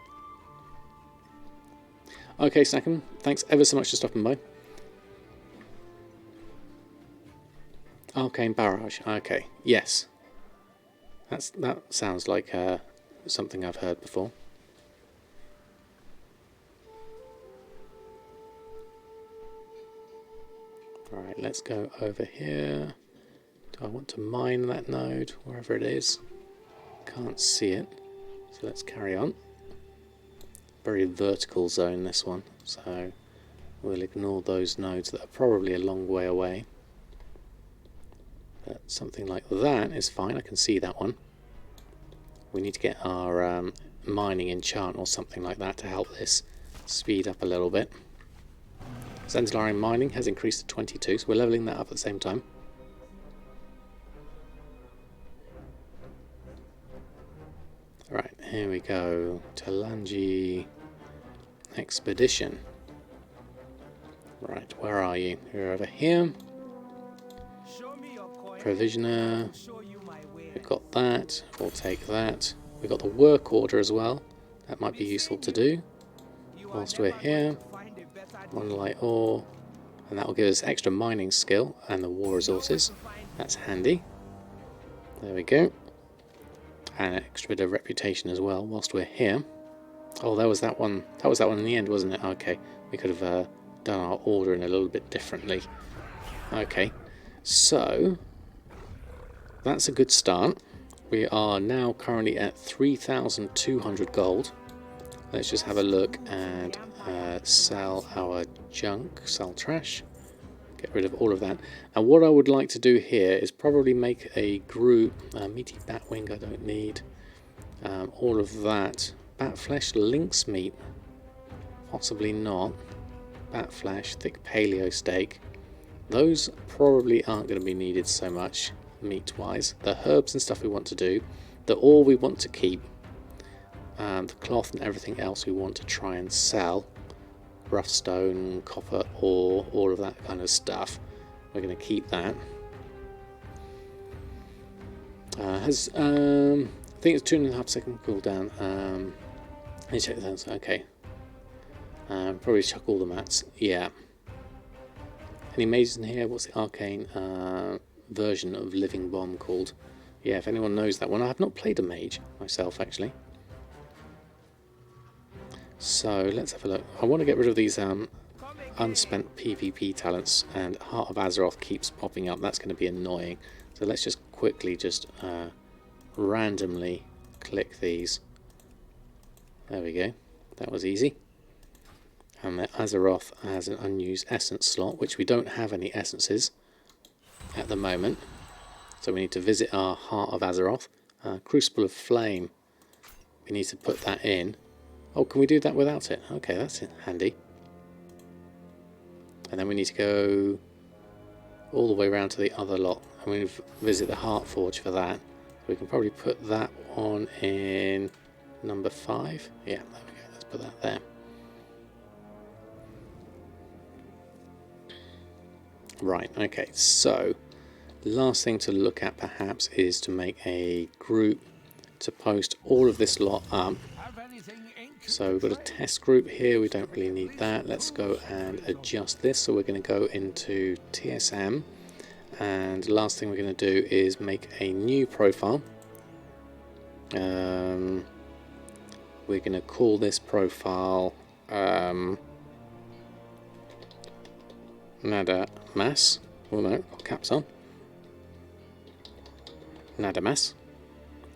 Okay, Snackham, thanks ever so much for stopping by. Arcane Barrage, okay, yes. That sounds like something I've heard before. Alright, let's go over here. Do I want to mine that node, wherever it is? Can't see it, so let's carry on. Very vertical zone, this one, so we'll ignore those nodes that are probably a long way away. But something like that is fine, I can see that one. We need to get our mining enchant or something like that to help this speed up a little bit. Tailoring mining has increased to 22, so we're leveling that up at the same time. Right, here we go. Talangi expedition. Right, where are you? You're over here. Provisioner. We've got that. We'll take that. We've got the work order as well. That might be useful to do. Whilst we're here. One light ore. And that will give us extra mining skill and the war resources. That's handy. There we go. And an extra bit of reputation as well whilst we're here. Oh, that was that one. That was that one in the end, wasn't it? Okay, we could have done our ordering a little bit differently. Okay, so that's a good start. We are now currently at 3,200 gold. Let's just have a look and sell our junk, sell trash, get rid of all of that. And what I would like to do here is probably make a group. Meaty batwing I don't need. All of that. Bat flesh, lynx meat, possibly not. Bat flesh, thick paleo steak. Those probably aren't going to be needed so much meat wise. The herbs and stuff we want to do. The ore we want to keep. The cloth and everything else we want to try and sell. Rough stone, copper, ore, all of that kind of stuff. We're going to keep that. I think it's 2.5 second cooldown. Let me check that. Okay. Probably chuck all the mats. Yeah. Any mazes in here? What's the arcane version of Living Bomb called? Yeah, if anyone knows that one. I have not played a mage myself, actually. So let's have a look. I want to get rid of these unspent PvP talents, and Heart of Azeroth keeps popping up. That's going to be annoying. So let's just quickly just randomly click these. There we go. That was easy. And the Azeroth has an unused essence slot, which we don't have any essences at the moment. So we need to visit our Heart of Azeroth. Crucible of Flame. We need to put that in. Oh, can we do that without it? Okay, that's handy. And then we need to go all the way around to the other lot. And we visit the Heart Forge for that. We can probably put that on in number 5. Yeah, there we go. Let's put that there. Right, okay, so last thing to look at perhaps is to make a group to post all of this lot up. So we've got a test group here, we don't really need that. Let's go and adjust this. So we're going to go into TSM, and the last thing we're going to do is make a new profile. We're going to call this profile Nada Mass. Oh no, got caps on. Nada Mass.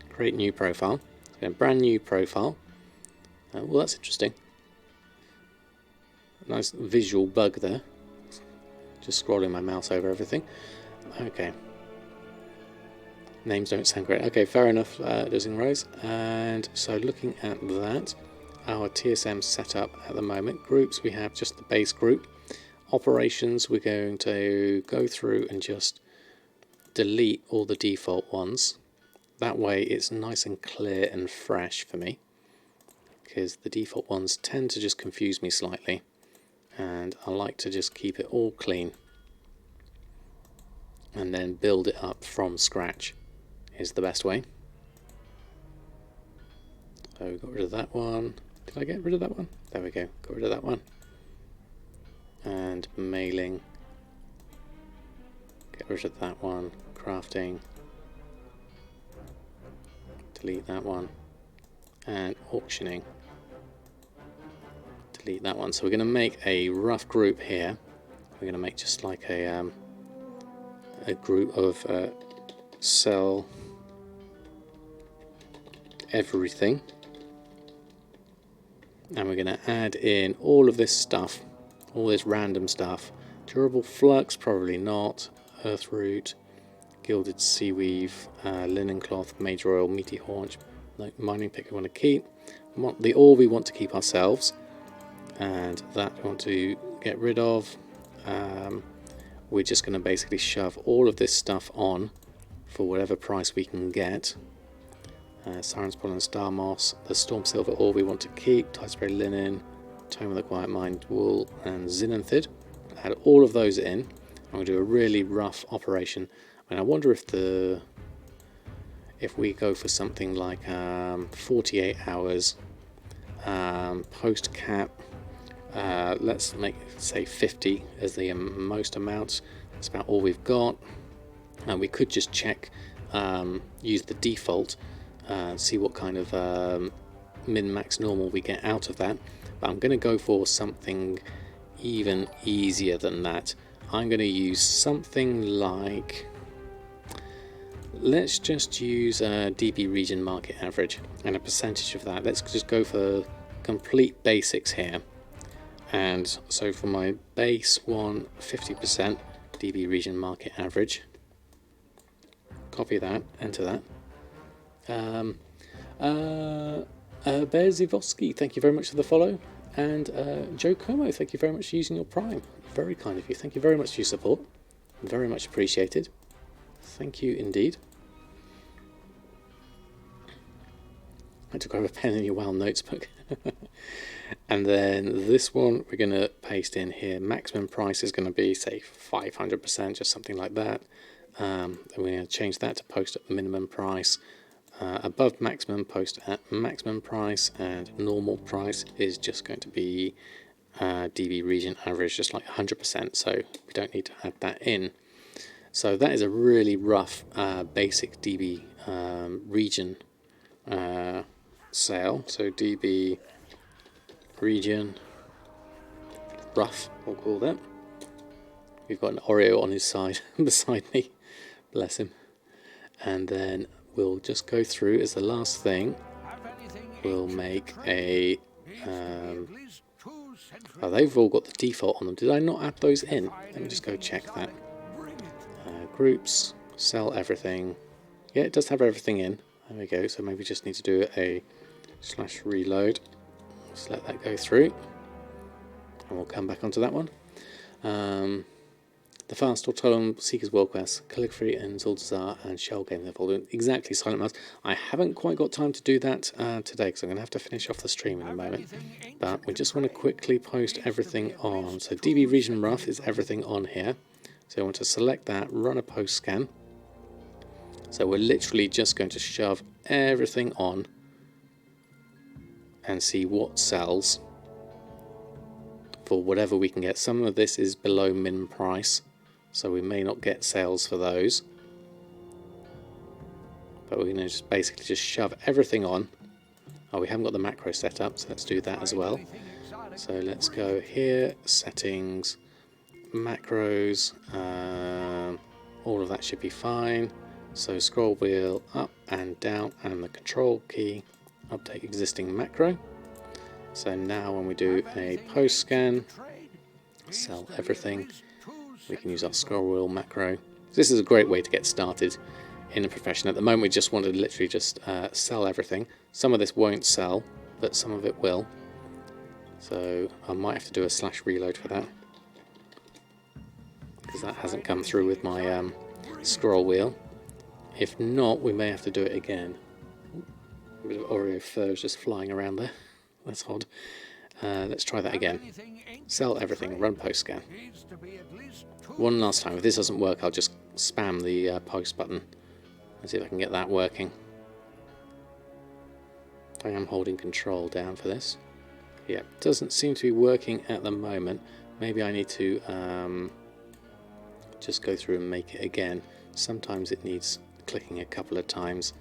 Create new profile. A brand new profile. Well, that's interesting. Nice visual bug there. Just scrolling my mouse over everything. Okay. Names don't sound great. Okay, fair enough, Losing Rose. And so looking at that, our TSM setup at the moment. Groups, we have just the base group. Operations, we're going to go through and just delete all the default ones. That way it's nice and clear and fresh for me, because the default ones tend to just confuse me slightly, and I like to just keep it all clean and then build it up from scratch is the best way. So we got rid of that one. Did I get rid of that one? There we go, got rid of that one. And mailing, get rid of that one. Crafting, delete that one. And auctioning, delete that one. So we're going to make a rough group here. We're going to make just like a group of sell everything, and we're going to add in all of this stuff, all this random stuff. Durable flux, probably not. Earthroot, gilded seaweave, linen cloth, major oil, meaty haunch. No, mining pick we want to keep. The ore we want to keep ourselves, and that we want to get rid of. We're just going to basically shove all of this stuff on for whatever price we can get. Siren's Pollen, Star Moss, the Storm Silver ore we want to keep, Tide Spray Linen, Tome of the Quiet Mind Wool, and Zinanthid. Add all of those in. I'm going to do a really rough operation. And I wonder if we go for something like 48 hours post cap, let's make say 50 as the most amount. That's about all we've got. And we could just check, use the default, see what kind of min max normal we get out of that. But I'm going to go for something even easier than that. I'm going to use something like, let's just use a DB region market average and a percentage of that. Let's just go for complete basics here. And so for my base one, 50% DB region market average. Copy that, enter that. Bear Zivosky, thank you very much for the follow. And Joe Como, thank you very much for using your Prime. Very kind of you. Thank you very much for your support. Very much appreciated. Thank you indeed. I had to grab a pen in your WoW notes book. And then this one we're going to paste in here. Maximum price is going to be, say, 500%, just something like that. Then we're going to change that to post at minimum price. Above maximum, post at maximum price, and normal price is just going to be DB region average, just like 100%, so we don't need to add that in. So that is a really rough basic DB region sale. So DB region rough, we'll call that. We've got an Oreo on his side beside me, bless him. And then we'll just go through as the last thing. We'll make a oh, they've all got the default on them. Did I not add those in? Let me just go check that. Groups, sell everything. Yeah, it does have everything in. There we go. So maybe just need to do a /reload. Just let that go through, and we'll come back onto that one. The Fast Autolon, Seeker's World Quest, Calligraphy and Zoltazar and Shell Game Level. Exactly, Silent Mouse. I haven't quite got time to do that today, because I'm going to have to finish off the stream in a moment. But we just want to quickly post everything on. So DB Region Rough is everything on here. So I want to select that, run a post scan. So we're literally just going to shove everything on. and see what sells for whatever we can get. Some of this is below min price, so we may not get sales for those. But we're going to just basically just shove everything on. Oh, we haven't got the macro set up, so let's do that as well. So let's go here, settings, macros, all of that should be fine. So scroll wheel up and down, and the control key, update existing macro. So now when we do a post scan, sell everything, we can use our scroll wheel macro. This is a great way to get started in a profession. At the moment we just want to literally just sell everything. Some of this won't sell, but some of it will. So I might have to do a / reload for that, because that hasn't come through with my scroll wheel. If not, we may have to do it again. A bit of Oreo fur is just flying around there. That's odd. Let's try that again. Sell everything, run post scan. One last time. If this doesn't work, I'll just spam the post button and see if I can get that working. I am holding control down for this. Yeah, doesn't seem to be working at the moment. Maybe I need to just go through and make it again. Sometimes it needs clicking a couple of times.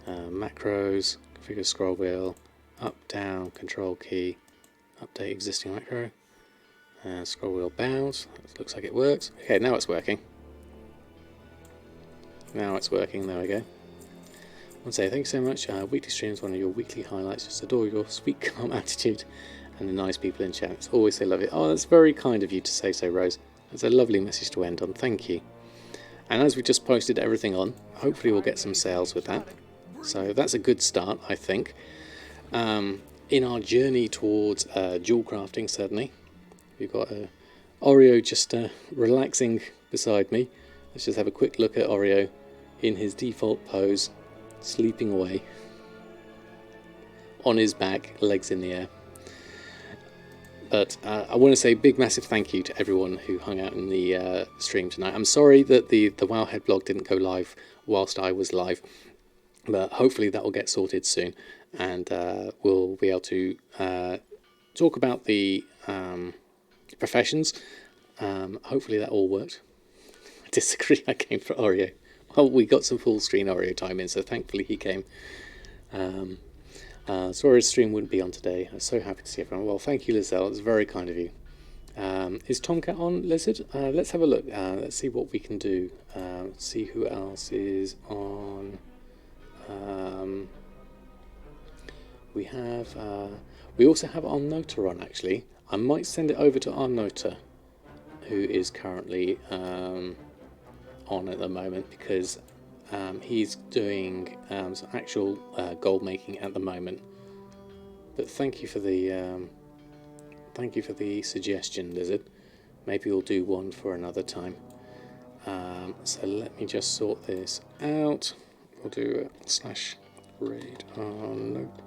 Macros, configure scroll wheel, up, down, control key, update existing macro, and scroll wheel bounce. Looks like it works. Okay, now it's working. Now it's working, there we go. I want to say thank you so much. Weekly streams, one of your weekly highlights. Just adore your sweet, calm attitude and the nice people in chat. It's always so lovely. Oh, that's very kind of you to say so, Rose. That's a lovely message to end on. Thank you. And as we just posted everything on, hopefully we'll get some sales with that. So that's a good start, I think. In our journey towards jewel crafting, certainly. We've got Oreo just relaxing beside me. Let's just have a quick look at Oreo in his default pose, sleeping away on his back, legs in the air. But I want to say a big massive thank you to everyone who hung out in the stream tonight. I'm sorry that the Wowhead blog didn't go live whilst I was live, but hopefully that will get sorted soon, and we'll be able to talk about the professions. Hopefully that all worked. I disagree, I came for Oreo. Well, we got some full screen Oreo time in, so thankfully he came. Sorry his stream wouldn't be on today. I'm so happy to see everyone. Well, thank you, Lizelle. It's very kind of you. Is Tomcat on, Lizard? Let's have a look. Let's see what we can do. See who else is on. We have. We also have our Nota on, actually. I might send it over to our Nota, who is currently on at the moment, because he's doing some actual gold making at the moment. But thank you for the suggestion, Lizard. Maybe we'll do one for another time. So let me just sort this out. We'll do a / raid on Note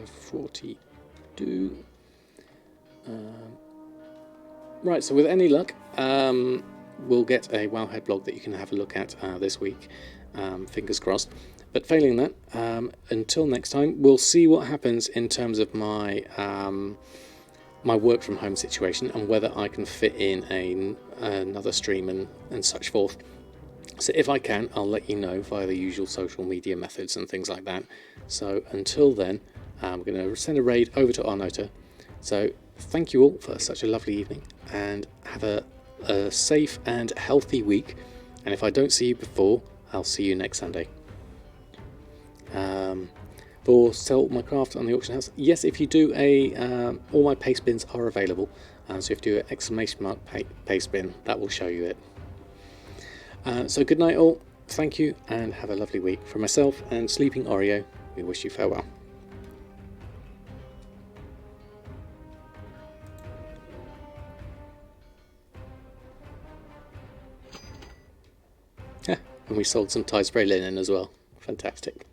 42. Right, so with any luck, we'll get a Wowhead blog that you can have a look at this week. Fingers crossed. But failing that, until next time, we'll see what happens in terms of my my work from home situation and whether I can fit in another stream and such forth. So if I can, I'll let you know via the usual social media methods and things like that. So until then, we're going to send a raid over to our Nota. So thank you all for such a lovely evening, and have a safe and healthy week. And if I don't see you before, I'll see you next Sunday. For sell my craft on the auction house, yes, if you do all my paste bins are available. So if you do an ! Paste bin, that will show you it. So good night all, thank you, and have a lovely week. From myself and Sleeping Oreo, we wish you farewell. And we sold some tie spray linen as well. Fantastic.